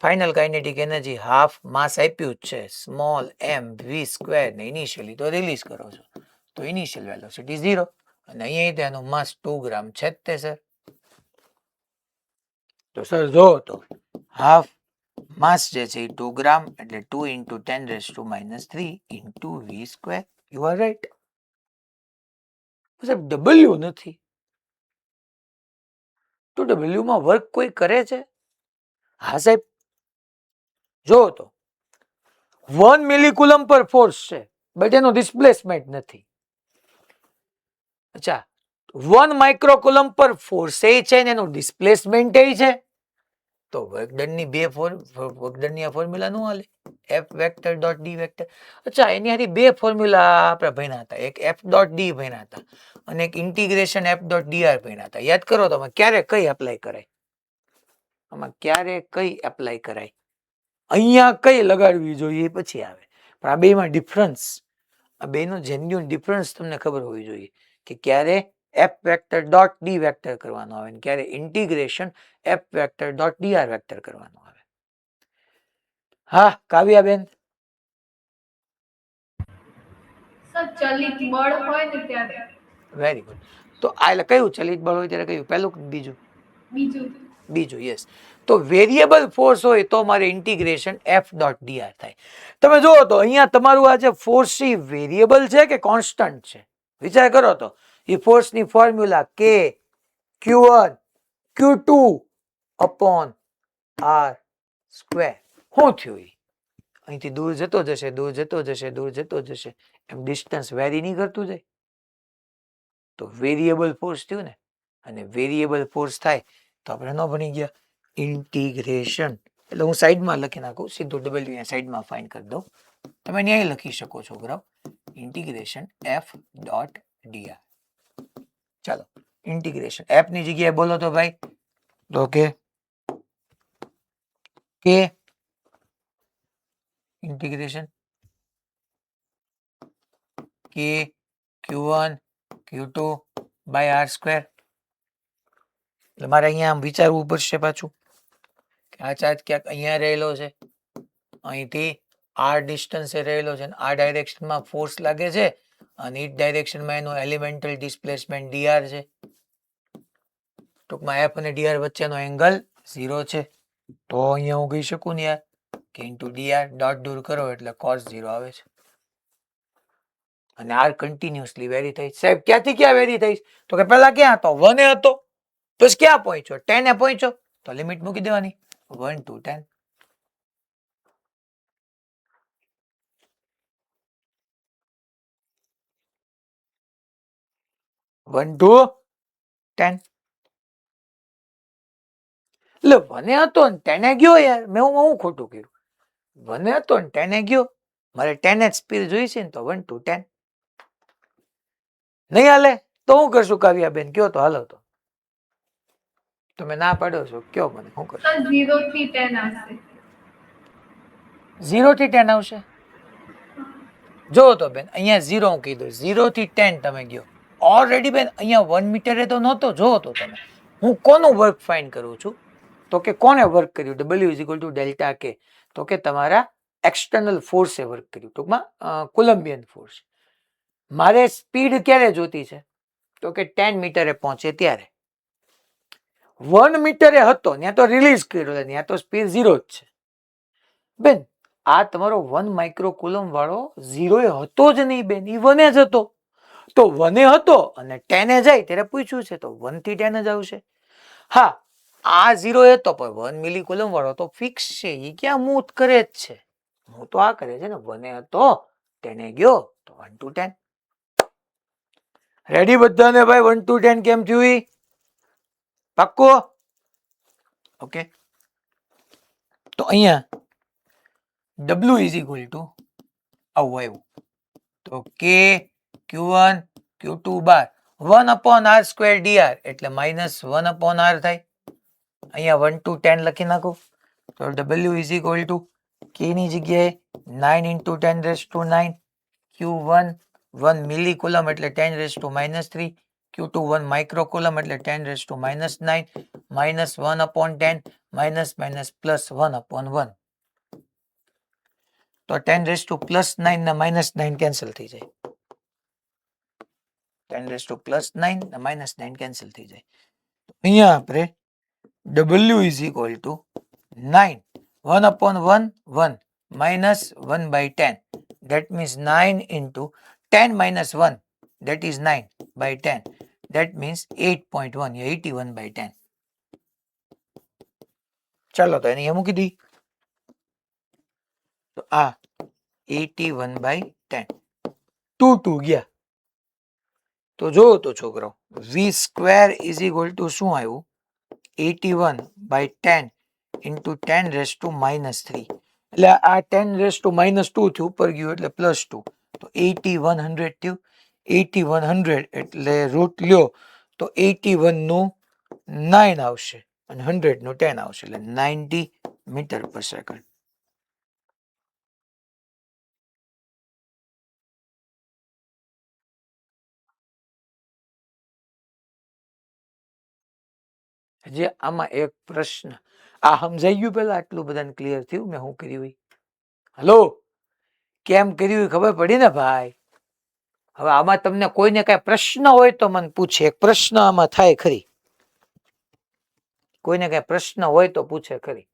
ફાઇનલ કાઇનેટિક એનર્જી હાફ માસ આપ્યું જ છે, સ્મોલ m v સ્ક્વેર ને ઇનિશિયલી તો રિલીઝ કરો છો તો ઇનિશિયલ વેલોસિટી 0, અને અહીંયા તેનું માસ 2 ગ્રામ છે જ તે સર. તો સર જો તો હાફ માસ જે છે એ 2 ગ્રામ એટલે 2 into 10⁻³ into v square. You are right. સાહેબ W નથી તો W માં વર્ક કોઈ કરે છે? હા સાહેબ, જો તો 1 મિલીકુલમ પર ફોર્સ છે બટ એનો ડિસ્પ્લેસમેન્ટ નથી. અચ્છા, 1 માઇક્રોકુલમ પર ફોર્સ એ છે ને એનું ડિસ્પ્લેસમેન્ટ એ છે, તો વર્કડનની વર્કડનની આ ફોર્મ્યુલા નો હાલે, F vector dot D vector. અચ્છા, એની હારી બે ફોર્મ્યુલા આપણે ભણ્યા હતા, એક F ડોટ D ભણ્યા હતા અને એક ઇન્ટિગ્રેશન F ડોટ DR ભણ્યા હતા. યાદ કરો તમે ક્યારે કઈ એપ્લાય કરાય, આમાં ક્યારે કઈ એપ્લાય કરાય, અહીંયા કઈ લગાડવી જોઈએ પછી આવે. પણ આ બેમાં ડિફરન્સ, આ બેનો જેન્યુઅન ડિફરન્સ તમને ખબર હોવી જોઈએ કે ક્યારે F vector dot D vector કરવાનો આવે ને ક્યારે integration F vector dot DR vector કરવાનો આવે. હા કાવ્યાબેન. સર ચલિત બળ હોય ને ત્યારે. Very good. તો આ એટલે કયું ચલિત બળ હોય ત્યારે કયું, પહેલું કે બીજું? બીજું. બીજું, યસ. તો વેરિયેબલ ફોર્સ હોય તો મારે ઇન્ટિગ્રેશન F ડોટ DR થાય. તમે જુઓ તો અહીંયા તમારું આ જે ફોર્સ છે વેરિયેબલ છે કે કોન્સ્ટન્ટ છે? વિચાર કરો તો એ ફોર્સની formula K Q1 Q2 upon R square. શું થયું? અહીંથી દૂર જતો જશે, દૂર જતો જશે, દૂર જતો જશે, એમ ડિસ્ટન્સ વેરી નહીં કરતું જાય તો વેરિયેબલ ફોર્સ થયું ને. અને વેરિયેબલ ફોર્સ થાય તો આપણે ન ભણી ગયા ઇન્ટિગ્રેશન, એટલે હું સાઈડમાં લખી નાખું, સીધું W અહીંયા સાઈડમાં ફાઇન કરી દઉં. તમે ન્યાય લખી શકો છો graph integration F dot DR. ચાલો ઇન્ટિગ્રેશન F ની જગ્યાએ બોલો તો ભાઈ, તો કે integration K Q1 Q2 by R square. એટલે મારે અહીંયા આમ વિચારવું પડશે પાછું કે આ ચાર્જ ક્યાંક અહીંયા રહેલો છે, અહીંથી R ડિસ્ટન્સે રહેલો છે, આ ડાયરેક્શનમાં ફોર્સ લાગે છે અને ઈ ડાયરેક્શનમાં એનું એલિમેન્ટલ ડિસ્પ્લેસમેન્ટ DR છે. ટૂંકમાં F અને DR વચ્ચેનો એંગલ 0 છે. તો અહીંયા હું કહી શકું ને યાર કે ઇન્ટુ DR ડોટ દૂર કરો એટલે cos 0 આવે છે. અને R કન્ટિન્યુઅસલી વેરી થાય. સાહેબ ક્યાંથી ક્યાં વેરી થાય? તો કે પહેલા ક્યાં હતો? 1 એ હતો, પછી ક્યાં પહોંચ્યો? 10 એ પહોંચ્યો, તો લિમિટ મૂકી દેવાની 1 to 10. એટલે 1 હતો ને 10 ગયો યાર, મેં હું ખોટું કર્યું? 1 હતો ને 10 ગયો, મારે 10 સ્પીડ જોઈ છે ને તો 1 to 10 નહીં હાલે તો હું કરશું કાવ્યાબેન? કયો તો હાલો. તો તમે ના પાડો છો, કયો મને શું કરશું? સર 0 થી 10 આવશે. 0 થી 10 આવશે? જો તો બેન અહીંયા 0 હું કીધું, 0 થી 10 તમે ગયો ઓલરેડી બેન. અહીંયા 1 મીટરે તો નહોતો. જો તો તમે હું કોનું વર્ક ફાઇન કરું છું, તો કે કોને વર્ક કર્યું? W is equal to delta K. તો કે તમારા એક્સટર્નલ ફોર્સે વર્ક કર્યું, ટૂંકમાં કોલમ્બિયન ફોર્સ. મારે સ્પીડ ક્યારે જોતી છે તો કે 10 મીટરે પહોંચે ત્યારે. 1 મીટરે હતો ત્યાં તો રિલીઝ કર્યો, ત્યાં તો સ્પીડ 0 જ છે બેન. આ તમારો 1 માઇક્રો કુલમ વાળો 0 એ હતો જ નહીં બેન, એ 1 જ હતો. તો 1 એ હતો અને 10 એ જાય ત્યારે પૂછ્યું છે તો 1 થી 10 જ આવશે. હા, આ 0 એ તો પણ 1 મિલી કુલમ વાળો તો ફિક્સ છે, એ ક્યાં મૂવ કરે જ છે, હું તો આ કરે છે ને. 1 એ હતો 10 એ ગયો તો 1 to 10. રેડી બધાને ભાઈ? 1 to 10 કેમ થયું ઈ? પાક્કો? ઓકે. તો અહીંયા W ઇઝ ઇક્વલ ટુ આવું આવ્યું તો K Q1 Q2 બાર 1 upon R સ્ક્વેર dr એટલે -1 upon R થાય. અહીંયા 1 to 10 લખી નાખો તો W is equal to K ની જગ્યાએ 9 into 10 raised to 9, Q1 1 milli coulomb એટલે 10 raised to -3, Q2 1 micro coulomb એટલે 10 raised to -9, -1 upon 10 +1 upon 1. તો 10 raised to +9 ને -9 કેન્સલ થઈ જાય. 10 raised to +9 ને -9 કેન્સલ થઈ જાય. અહીંયા આપણે W is equal to 9, 1 upon 1 1 -1 by 10, that means 9 into 10 minus 1, that is 9 by 10, that means 8.1, 81 by 10. ચાલો તો એની મૂકી દી. તો આ 81 by 10 2 ગયા. તો જો તો છોકરો v square is equal to શું આવ્યું? 81 by 10 into 10 raised to -3. એટલે આ 10 raised to -2 થી ઉપર ગયું એટલે +2, તો 8100 થયું. 8100 એટલે રૂટ લ્યો તો 81 નું 9 આવશે અને 100 નું 10 આવશે એટલે 90 મીટર પર સેકન્ડ. જે આમાં એક પ્રશ્ન આ સમજાઈ ગયું? પેલા આટલું બધાને ક્લિયર થયું મેં શું કર્યું? હલો, કેમ કર્યું ખબર પડી ને ભાઈ? હવે આમાં તમને કોઈને કઈ પ્રશ્ન હોય તો મને પૂછે. એક પ્રશ્ન આમાં થાય ખરી? કોઈને કઈ પ્રશ્ન હોય તો પૂછે ખરી?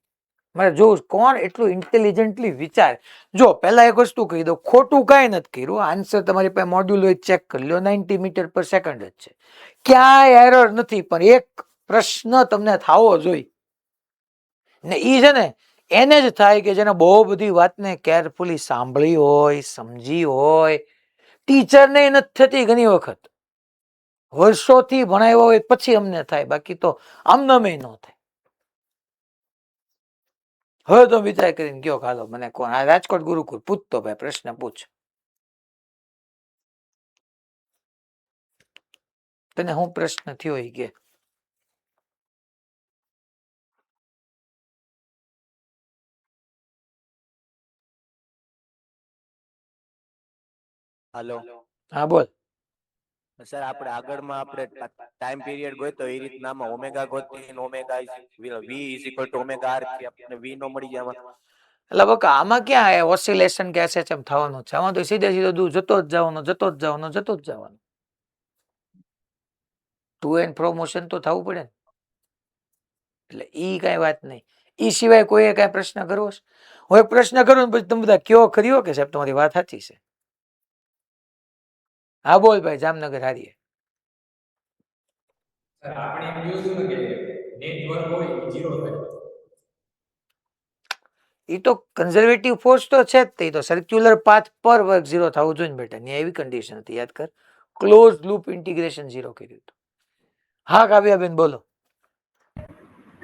મારે જોવું કોણ એટલું ઇન્ટેલિજન્ટલી વિચાર. જો પેલા એક વસ્તુ કહી દો, ખોટું કઈ નથી કર્યું. આન્સર તમારી પાસે મોડ્યુલ હોય ચેક કરી લો, 90 મીટર પર સેકન્ડ જ છે, ક્યાંય એરર નથી. પણ એક પ્રશ્ન તમને થવો જોઈએ ને, ઈ છે ને એને જ થાય કે જેને બહુ બધી વાતને કેરફુલી સાંભળી હોય, સમજી હોય. ટીચરને નથી થતી ઘણી વખત, વર્ષોથી ભણાવ્યા હોય પછી અમને થાય, બાકી તો આમનામે ન થાય. હવે તો વિચાર કરીને કયો ખાલો મને કોણ? આ રાજકોટ ગુરુકુળ પૂછતો ભાઈ, પ્રશ્ન પૂછ. તને હું પ્રશ્ન થયો એ કે? હાલો હા બોલ. સર, આપણે આગળમાં આપણે ટાઈમ પીરિયડ ગોતો એ રીતના આમાં ઓમેગા ગોતી, omega v is equal to omega r થી આપણે વી નો મળી જાય આમાં. એટલે બકા આમાં ક્યાં ઓસિલેશન કે એસએચએમ થવાનું છે? આમાં તો સીધે સીધો દૂર જતો જ જવાનો, જતો જ જવાનો, જતો જ જવાનો. ટુ એન્ડ ફ્રો મોશન તો થવું પડે ને. એટલે ઈ કઈ વાત નહીં. ઈ સિવાય કોઈએ કઈ પ્રશ્ન કરવો છે? હું એક પ્રશ્ન કરું ને પછી તમે બધા કયો ખરી કે સાહેબ તમારી વાત સાચી છે? હા બોલ ભાઈ, જામનગર હારીએ. સર આપણે એમ જોયું હતું ને કે નેટ વર્ક હોય એ 0 થાય. એ તો કન્ઝર્વેટિવ ફોર્સ તો છે જ તે, તો સર્ક્યુલર પાથ પર વર્ક 0 થવું જોઈએ ને બેટા. ત્યાં એવી કન્ડિશન હતી, યાદ કર. ક્લોઝ લૂપ ઇન્ટિગ્રેશન 0 કર્યું હતું. હા કાવ્યાબેન બોલો.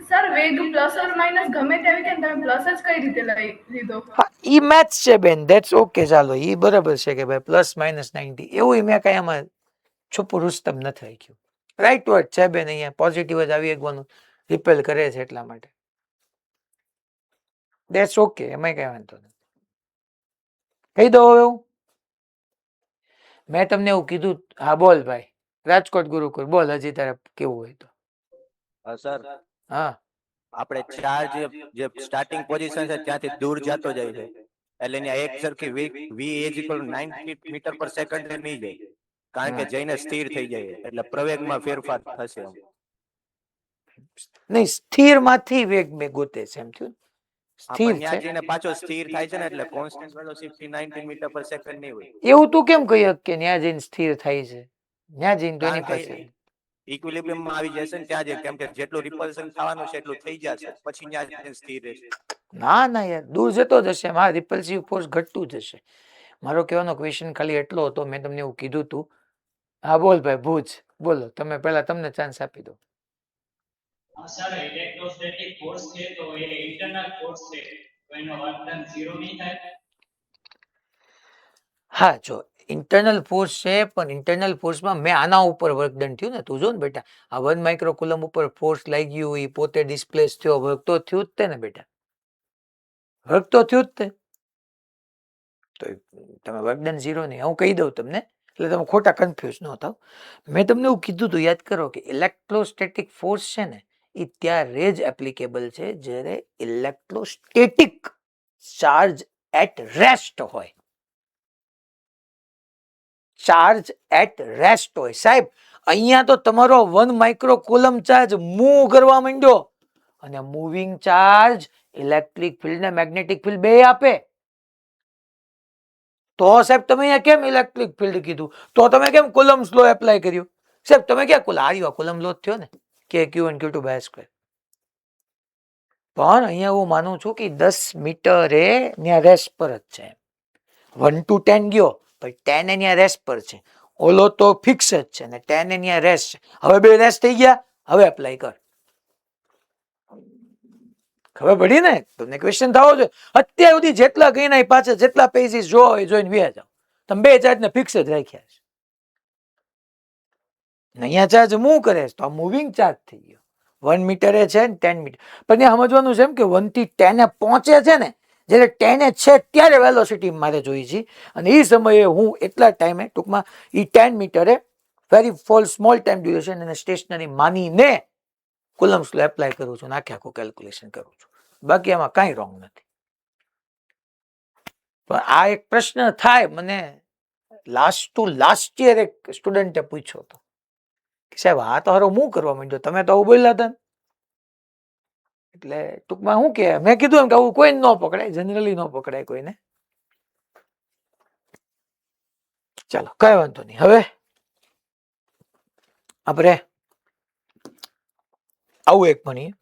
સર વેગ પ્લસ ઓર માઇનસ ગમે તેવી કે તમે પ્લસ જ કઈ રીતે લઈ લીધો? હા ઈ મેથ્સ છે બેન, ધેટ્સ ઓકે. ચાલો ઈ બરાબર છે કે ભાઈ +-90 એવું મેં કઈ આમાં છુપું રુસ્તમ નથી રાખ્યું. રાઈટ વર્ડ છે બેન, અહીંયા પોઝિટિવ જ આવી એકવાનું રિપેલ કરે છે એટલા માટે. ધેટ્સ ઓકે, એમાં કઈ વાંધો નથી. કહી દો હવે હું મેં તમને એવું કીધું. હા બોલ ભાઈ, રાજકોટ ગુરુકુળ બોલ, હજી તારે કેવું હોય તો. સર, હા આપણે ચાર્જ જે સ્ટાર્ટિંગ પોઝિશન છે ત્યાંથી દૂર જતો જાય છે. એટલે ત્યાં એક સરખી વી ઇઝ ઇક્વલ 90 મીટર પર સેકન્ડ નહીં જાય, કારણ કે જઈને સ્થિર થઈ જાય એટલે પ્રવેગમાં ફેરફાર થશે એમ. નહીં, સ્થિર માંથી વેગ મેં ગોતે છે એમ થયું ને? સ્થિર પણ ત્યાં છે જઈને પાછો સ્થિર થાય છે ને, એટલે કોન્સ્ટન્ટ વેલોસિટી 90 મીટર પર સેકન્ડ નહીં હોય, એવું તું કેમ કહી શક કે ત્યાં જઈને સ્થિર થાય છે? ત્યાં જઈને તો એની કારણ પાસે કે ઇક્વિલિબ્રિયમ માં આવી જશે ને ત્યાં જ, કેમ કે જેટલું રિપલ્શન થવાનું છે એટલું થઈ જશે, પછી ત્યાં જઈને સ્થિર રહેશે. ના ના યાર, દૂર જતો જશે, હા રિપલ્સિવ ફોર્સ ઘટતું જશે. મારો કહેવાનો ક્વેશ્ચન ખાલી એટલો હતો, મેં તમને એવું કીધું તું. હા બોલ ભાઈ ભુજ, બોલો તમે પહેલા, તમને ચાન્સ આપી દો. સર ઇલેક્ટ્રોસ્ટેટિક ફોર્સ છે તો એ ઇન્ટરનલ ફોર્સ છે તો એનો વર્ક ડન 0 નહીં થાય. હા જો ઇન્ટરનલ ફોર્સ છે, પણ ઇન્ટરનલ ફોર્સમાં મેં આના ઉપર વર્ક ડન થયું ને, તું જો ને બેટા, આ 1 માઇક્રોકુલમ ઉપર ફોર્સ લાગી ગયું, એ પોતે ડિસ્પ્લેસ થયો, વર્ક તો થયું જ તે ને બેટા, વર્ક તો થયું જ તે. તો તમે વર્ક ડન 0 નહીં, હું કહી દઉં તમને, એટલે તમે ખોટા કન્ફ્યુઝ ન થાવ. મેં તમને એવું કીધું તું, યાદ કરો કે ઇલેક્ટ્રોસ્ટેટિક ફોર્સ છે ને, એ ત્યારે જ એપ્લિકેબલ છે જ્યારે ઇલેક્ટ્રોસ્ટેટિક ચાર્જ એટ રેસ્ટ હોય. ચાર્જ એટ રેસ્ટ હોય સાહેબ. અહીંયા તો તમારો 1 માઇક્રોકુલમ ચાર્જ મૂવ કરવા માંડ્યો, અને મૂવિંગ ચાર્જ ઇલેક્ટ્રિક ફિલ્ડ ને મેગ્નેટિક ફિલ્ડ બે આપે. તો સાહેબ તમે અહીંયા કેમ ઇલેક્ટ્રિક ફિલ્ડ કીધું? તો તમે કેમ કુલમ્સ લો એપ્લાય કર્યું? સાહેબ તમે ક્યાં કુલમ લો થયો ને, કે q and q two by square. પણ અહીંયા હું માનું છું કે 10 મીટરે ત્યાં રેસ્ટ પર જ છે. 1 to 10 ગયો, પણ 10 અહીંયા રેસ્ટ પર છે. ઓલો તો ફિક્સ જ છે ને 10 અહીંયા રેસ્ટ છે. હવે બે રેસ્ટ થઈ ગયા, હવે એપ્લાય કર. ખબર પડી ને? તમને ક્વેશ્ચન થવો જોઈએ. અત્યાર સુધી જેટલા ગઈ પાછળ જેટલા પેજીસ જોવા હોય જોઈને વ્યા જાઓ. તમે બે ચાર્જને ફિક્સ જ રાખ્યા છે. અહીંયા ચાર્જ મૂવ કરે છે તો આ મૂવિંગ ચાર્જ થઈ ગયો. 1 મીટરે છે ને 10 મીટર. પણ ત્યાં સમજવાનું છે એમ કે 1 થી 10 એ પહોંચે છે ને, જ્યારે 10 એ છે ત્યારે વેલોસિટી મારે જોઈ છે, અને એ સમયે હું એટલા ટાઈમે ટૂંકમાં એ 10 મીટરે very fall small time duration અને સ્ટેશનરી માનીને કુલમ્સ લો એપ્લાય કરું છું, આખે આખું કેલ્ક્યુલેશન કરું છું. બાકી આમાં કાંઈ રોંગ નથી. પણ આ એક પ્રશ્ન થાય, મને લાસ્ટ યર એક સ્ટુડન્ટે પૂછ્યો હતો કે સાહેબ આ તો હારો હું કરવા માંડ્યો, તમે તો આવું બોલ્યા હતા. એટલે ટૂંકમાં શું કે મેં કીધું એમ કે આવું કોઈ ન પકડાય, જનરલી ન પકડાય કોઈને. ચાલો કઈ વાંધો નહીં. હવે આપણે આવું એક ભણીએ,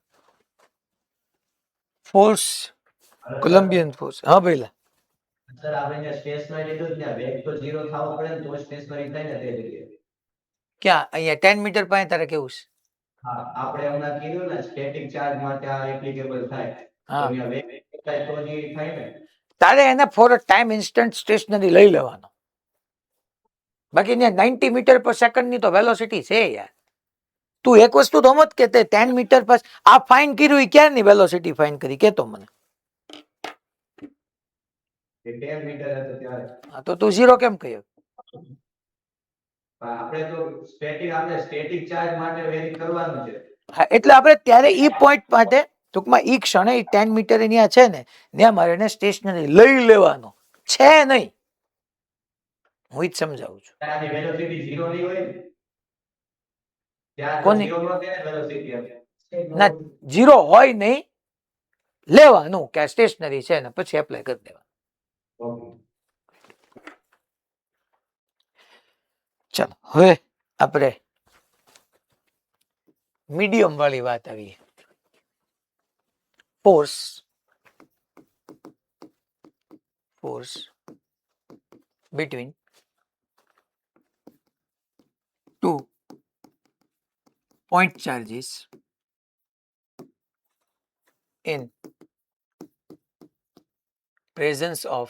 ફોર્સ, કોલંબિયન ફોર્સ. હા ભાઈલા, સર આપણે જે સ્પેસમાં લીધું ત્યાં વેગ તો 0 થવો પડે ને તો સ્ટેશનરી થાય ને તે જગ્યાએ. ક્યાં? અહીંયા 10 મીટર પાસે તારે કેવું છે? હા, આપણે હમણાં કીધું ને સ્ટેટિક ચાર્જ માટે આ એપ્લિકેબલ થાય. તો હા, અહીંયા વેગ થાય તો જ એ થાય ને. તારે એને for a time instant stationary લઈ લેવાનો. બાકી ત્યાં 90 મીટર પર સેકન્ડ ની તો વેલોસિટી છે યાર. તું એક વસ્તુ તો સમજ કે તે 10 મીટર પર આ ફાઇન કર્યું, એ ક્યારની વેલોસિટી ફાઇન કરી કેતો મને. એ 10 મીટર હતું ત્યારે. હા તો તું 0 કેમ કહ્યો? પણ આપણે તો સ્ટેટિક ચાર્જ માટે વેરી કરવાનું છે. હા એટલે આપણે ત્યારે ઈ પોઈન્ટ માટે ટૂંકમાં ઈ ક્ષણે 10 મીટર ત્યાં છે ને, ત્યાં મારે એને સ્ટેશનરી લઈ લેવાનો છે નહીં. હું ઈ જ સમજાવું છું. આની વેલોસિટી 0 નહીં હોય ને. ત્યાં તો કોની? 0 નો થાય ને વેલોસિટી એમ. ના 0 હોય નહીં, લેવાનું કે સ્ટેશનરી છે ને પછી એપ્લાય કરી દેવાનું. ઓકે. ચાલો હવે આપણે મીડિયમ વાળી વાત આવીએ. Force between two point charges in presence of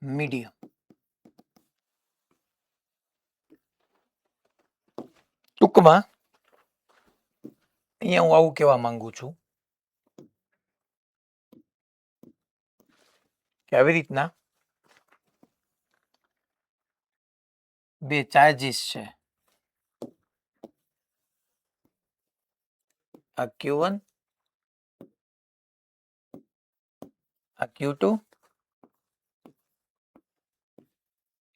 medium. ટૂંકમાં અહીંયા હું આવું કહેવા માંગુ છું કે આવી રીતના બે ચાર્જીસ છે, આ Q1, આ Q2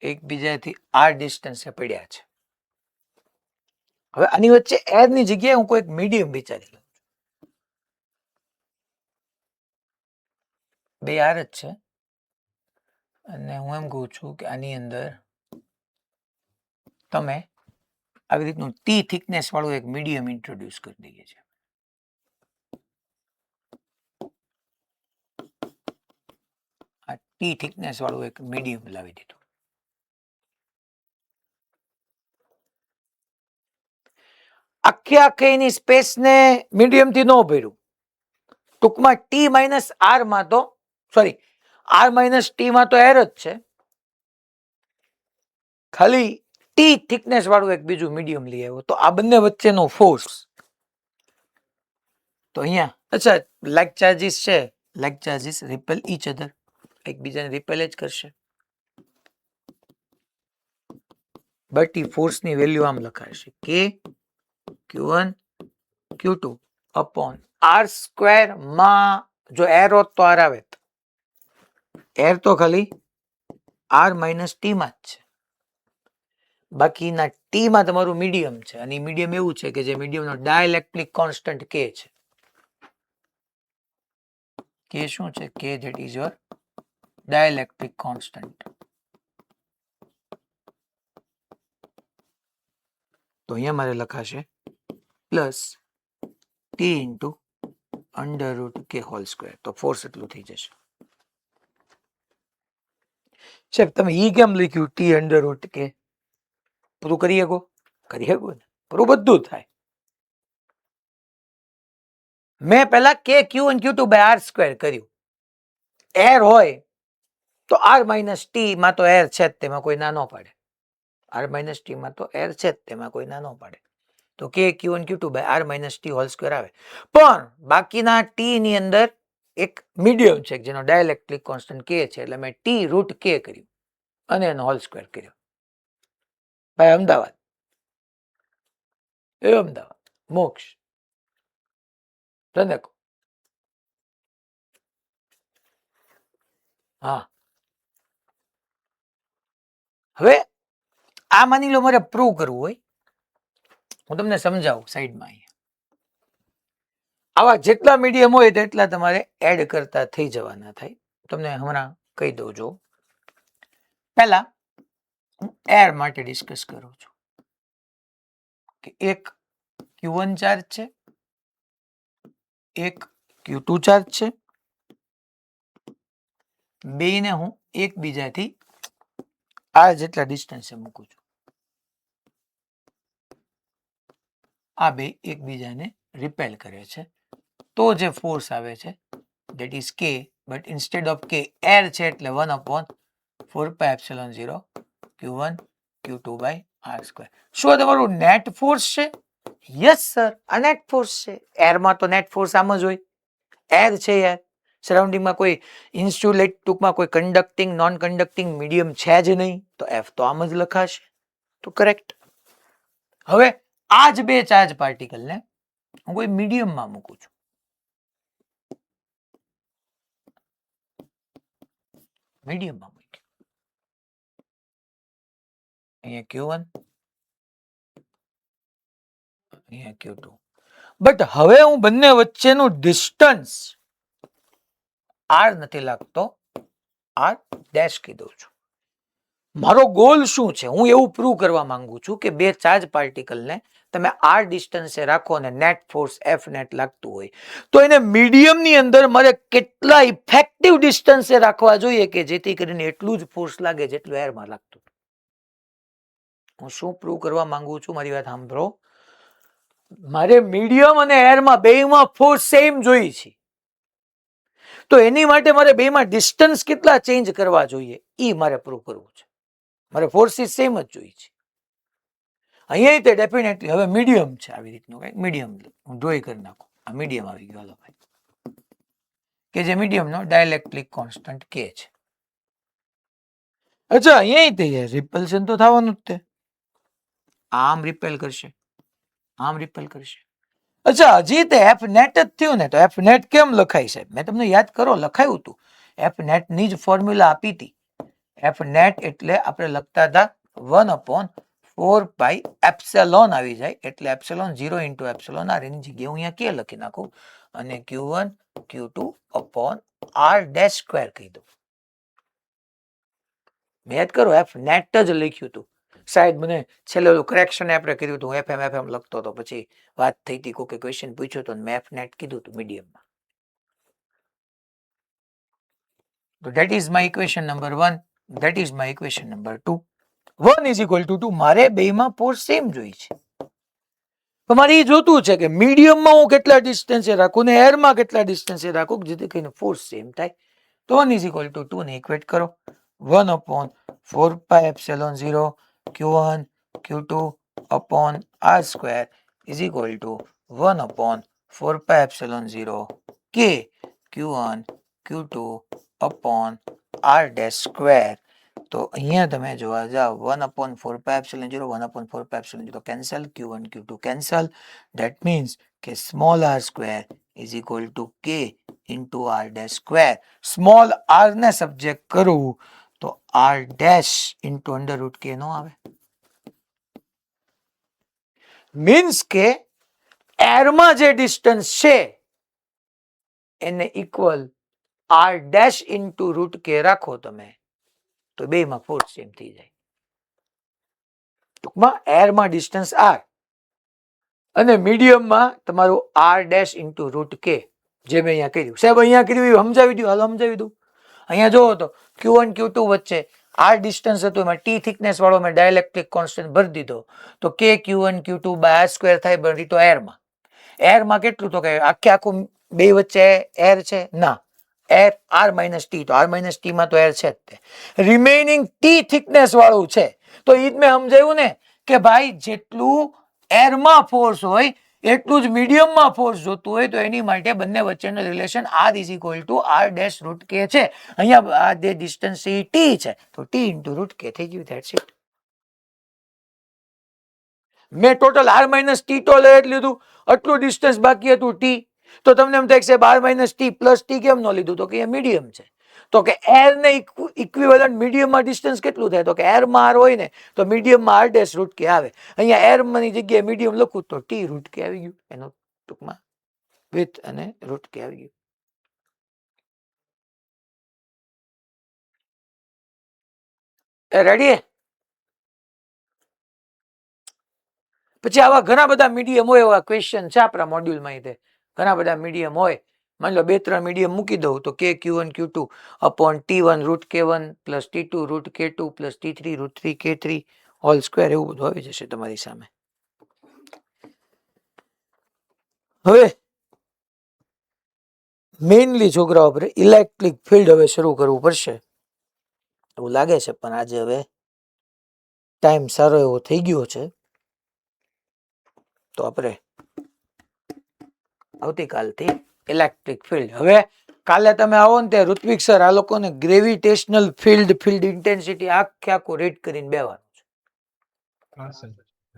એકબીજાથી આ ડિસ્ટન્સે પડ્યા છે. હવે આની વચ્ચે એર ની જગ્યાએ હું કોઈ મીડિયમ વિચારી લઉં. બે આર જ છે અને હું એમ કહું છું કે આની અંદર તમે આવી રીતનું ટી થિકનેસ વાળું એક મીડિયમ ઇન્ટ્રોડ્યુસ કરી દઈએ છીએ. આ ટી થિકનેસ વાળું એક મીડિયમ લાવી દીધું. આખે એની સ્પેસ ને મીડિયમ થી ન ભર્યું. ટૂંકમાં ટી માઇનસ આર માં તો સોરી આર માઇનસ ટી માં તો એર જ છે. ખાલી ટી થિકનેસ વાળું એક બીજું મીડિયમ લઈ આવ્યો તો આ બંને વચ્ચેનો ફોર્સ તો અહીંયા અચ્છા લાઇક ચાર્જીસ છે. Like charges repel each other, એકબીજાને રિપેલ જ કરશે. બટ ઈ ફોર્સ ની વેલ્યુ આમ લખાશે કે Q1 Q2 upon R square માં જો એર હોત તો આર આવે. એર તો ખાલી આર માઇનસ ટી માં જ છે. બાકીના ટી માં તમારું મીડિયમ છે અને મીડિયમ એવું છે કે જે મીડિયમનો ડાઇલેક્ટ્રિક કોન્સ્ટન્ટ કે છે. કે શું છે? કે that is your dielectric constant. તો અહીંયા મારે લખાશે plus T into under route કે હોલ સ્ક્વેર. તો ફોર્સ એટલું થઈ જશે. સાહેબ તમે ઈ કેમ લખ્યું ટી અંડર રૂટ કે? પૂરું કરી શકો? કરી શકો ને, પૂરું બધું થાય. મેં પહેલા કે Q1 Q2 by r square કર્યું. એર હોય તો આર માઇનસ ટી માં તો એર છે જ, તેમાં કોઈ ના ન પાડે. આર માઇનસ ટી માં તો એર છે જ, તેમાં કોઈ ના ન પાડે. તો કે Q1 Q2 by r minus t whole square આવે. પણ બાકીના ટી ની અંદર એક મીડિયમ છે જેનો ડાઇલેક્ટ્રિક કોન્સ્ટન્ટ કે છે, એટલે મેં ટી રૂટ કે કર્યું અને એનો હોલ સ્ક્વેર કર્યો. ભાઈ અમદાવાદ એ અમદાવાદ મોક્ષ તને કહું. હા હવે આ માની લો મારે પ્રૂવ કરવું હોય, હું તમને સમજાવું સાઈડમાં. અહીંયા આવા જેટલા મીડિયમ હોય તેટલા તમારે એડ કરતા થઈ જવાના થાય. તમને હમણાં કહી દઉં. જો પહેલા હું એર માટે ડિસ્કસ કરું છું કે એક Q1 ચાર્જ છે, એક Q2 ચાર્જ છે. બેને હું એકબીજાથી આ જેટલા ડિસ્ટન્સે મૂકું છું. આ બે એકબીજાને રિપેલ કરે છે તો જે ફોર્સ આવે છે દેટ ઇઝ કે, બટ ઇન્સ્ટેડ ઓફ કે એર છે એટલે 1/4πε0 Q1 Q2 by r square. શું આ તમારું નેટ ફોર્સ છે? યસ સર, આ નેટ ફોર્સ છે. એરમાં તો નેટ ફોર્સ આમ જ હોય. એર છે યાર, સરાઉન્ડિંગમાં કોઈ ઇન્સ્યુલેટ ટૂંકમાં કોઈ કન્ડક્ટિંગ નોન કન્ડક્ટિંગ મીડિયમ છે જ નહીં, તો એફ તો આમ જ લખાશે. તો કરેક્ટ. હવે આ જ બે ચાર્જ પાર્ટિકલને હું કોઈ મીડિયમમાં મૂકું છું. મીડિયમમાં મૂક્યું. અહીંયા Q1, અહીંયા Q2. બટ હવે હું બંને વચ્ચેનું ડિસ્ટન્સ આર નથી લાગતો, આર ડેશ કહી દઉં છું. મારો ગોલ શું છે? હું એવું પ્રૂવ કરવા માંગુ છું કે બે ચાર્જ પાર્ટિકલને તમે આર ડિસ્ટન્સે રાખો અને નેટ ફોર્સ એફ નેટ લાગતું હોય તો એને મીડિયમની અંદર મારે કેટલા ઇફેક્ટિવ ડિસ્ટન્સે રાખવા જોઈએ કે જેથી કરીને એટલું જ ફોર્સ લાગે જેટલું એરમાં લાગતું. હું શું પ્રૂવ કરવા માંગુ છું? મારી વાત સાંભળો. મારે મીડિયમ અને એરમાં બેમાં ફોર્સ સેમ જોઈએ છે, તો એની માટે મારે બેમાં ડિસ્ટન્સ કેટલા ચેન્જ કરવા જોઈએ એ મારે પ્રૂવ કરવું છે. મારે ફોર્સિસ સેમ જ જોઈએ છે. અહીંયા તે ડેફિનેટલી હવે મીડિયમ છે, આવી રીતનું કંઈક મીડિયમ હું ડ્રોઈ કરી નાખું. આ મીડિયમ આવી ગયો હાલો ભાઈ, કે જે મીડિયમનો ડાઇલેક્ટ્રિક કોન્સ્ટન્ટ કે છે. અચ્છા અહીંયા તે રિપલ્શન તો થવાનું જ તે. આમ રિપેલ કરશે, આમ રિપેલ કરશે. અચ્છા હજી તે એફ નેટ જ થયું ને, તો એફ નેટ કેમ લખાય છે? મેં તમને યાદ કરો લખાયું હતું, એફ નેટ ની જ ફોર્મ્યુલા આપી હતી. એફ નેટ એટલે આપણે લખતા હતા 1/4 એપ્સિલોન આવી જાય, એટલે એપ્સિલોન 0 ઇન્ટુ એપ્સિલોન આર, એની જગ્યાએ હું અહીંયા કે લખી નાખું અને Q1 Q2 upon are dash square કહી દઉં. મેં યાદ કરો એફ નેટ જ લખ્યું હતું. શાયદ મને છેલ્લે ઓલું કરેક્શન આપણે કર્યું હતું, એફએમ લખતો હતો, પછી વાત થઈ હતી, કોઈ ક્વેશ્ચન પૂછ્યો હતો મેં એફ નેટ કીધું હતું મીડિયમમાં. તો ધેટ is my equation number 1, that is my equation number 2. 1 is equal to 2. મારે બેમાં ફોર્સ સેમ જોઈ છે. તો મારે એ જોતું છે કે મીડિયમમાં હું કેટલા ડિસ્ટન્સે રાખું ને એરમાં કેટલા ડિસ્ટન્સે રાખું, જેથી કરીને ફોર્સ સેમ થાય. તો 1 ઇઝ ઇક્વલ ટુ 2 ને ઇક્વેટ કરો. 1/4 epsilon 0 Q1 Q2 upon R square is equal to 1/4 epsilon 0 K Q1 Q2 upon R dash square. તો અહીંયા તમે જોવા જાઓ 1/4 epsilon 0 1/4 epsilon 0 cancel, Q1 Q2 cancel. That means કે small r square is equal to K into R dash square. Small r ને subject કરું તો r dash into under root k નો આવે. મીન્સ કે એરમાં જે ડિસ્ટન્સ છે એને equal r dash into route કે રાખો તમે, તો બેમાં ફોર્સ સેમ થઈ જાય. ટૂંકમાં એરમાં ડિસ્ટન્સ r અને મીડિયમમાં તમારું r ડેશ ઇન્ટુ રૂટ કે, જે મેં અહીંયા કર્યું. સાહેબ અહીંયા કર્યું એ સમજાવી દઉં, હાલો સમજાવી દઉં. અહીંયા જોવો તો Q1 Q2 વચ્ચે r ડિસ્ટન્સ હતું, એમાં t થિકનેસ વાળો મેં ડાયલેક્ટ્રિક કોન્સ્ટન્ટ ભરી દીધો, તો k Q1 Q2 by r square થાય, ભરી તો એરમાં. એરમાં કેટલું, તો કે આખું બે વચ્ચે એર છે ના, એર r માઇનસ ટી, તો r માઇનસ ટી માં તો એર છે જ તે. રિમેનિંગ t થિકનેસ વાળું છે, તો એ જ મેં સમજાયું ને કે ભાઈ જેટલું એરમાં ફોર્સ હોય એટલું જ મીડિયમમાં ફોર્સ જોતું હોય, તો એની માટે બંને વચ્ચેનું રિલેશન r ઇઝ ઇક્વલ ટુ r ડેશ રૂટ કે છે. અહીંયા આ જે ડિસ્ટન્સ છે એ t છે, તો t ઇન્ટુ રૂટ કે થઈ ગયું. That's it. મેં ટોટલ r માઇનસ ટી તો લઈ જ લીધું, આટલું ડિસ્ટન્સ બાકી હતું t, તો તમને એમ થાય કે સાહેબ r minus T plus T કેમ ન લીધું, તો કે એ મીડિયમ છે. તો કે એર ને ઇક્વિવેલન્ટ મીડિયમમાં ડિસ્ટન્સ કેટલું થાય, તો કે એરમાં r હોય ને તો મીડિયમમાં r ડેશ રૂટ કે આવે. અહીંયા એર ની જગ્યાએ મીડિયમ લખું તો t રૂટ કે આવી ગયું, એનો ટૂંકમાં વિથ અને રૂટ કે આવી ગયું. રેડી? પછી આવા ઘણા બધા મીડિયમ હોય, એવા ક્વેશ્ચન છે આપણા મોડ્યુલમાં. તે ઘણા બધા મીડિયમ હોય, માની લો 2-3 મીડિયમ મૂકી દઉં તો k Q1 Q2 upon T1 root K1 plus T2 root K2 plus T3 root 3 K3 whole square, એવું બધું આવી જશે તમારી સામે. હવે મેઇનલી છોકરાઓ પર ઇલેક્ટ્રિક ફિલ્ડ હવે શરૂ કરવું પડશે એવું લાગે છે, પણ આજે હવે ટાઈમ સારો એવો થઈ ગયો છે, તો આપણે આવતીકાલથી ઇલેક્ટ્રિક ફિલ્ડ. હવે કાલે તમે આવો ને ત્યારે ઋત્વિક સર આ લોકોને ગ્રેવિટેશનલ ફિલ્ડ, ફિલ્ડ ઇન્ટેન્સિટી આખું રીડ કરીને બેવાનું છે.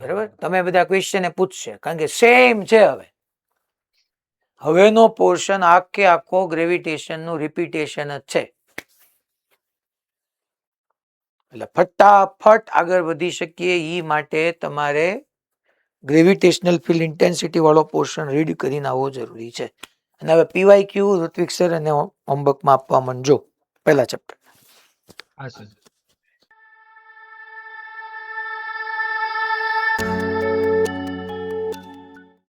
બરાબર? તમે બધા ક્વેશ્ચન પૂછશે, કારણ કે સેમ છે. હવેનો પોર્શન આખો ગ્રેવિટેશન નું રિપીટેશન જ છે, એટલે ફટાફટ આગળ વધી શકીએ એ માટે તમારે ગ્રેવિટેશનલ ફિલ્ડ ઇન્ટેન્સિટી વાળો પોર્શન રીડ કરીને આવવો જરૂરી છે. અને હવે PYQ ઋત્વિક સર અને હોમવર્કમાં આપવા માંડજો પહેલા ચેપ્ટર.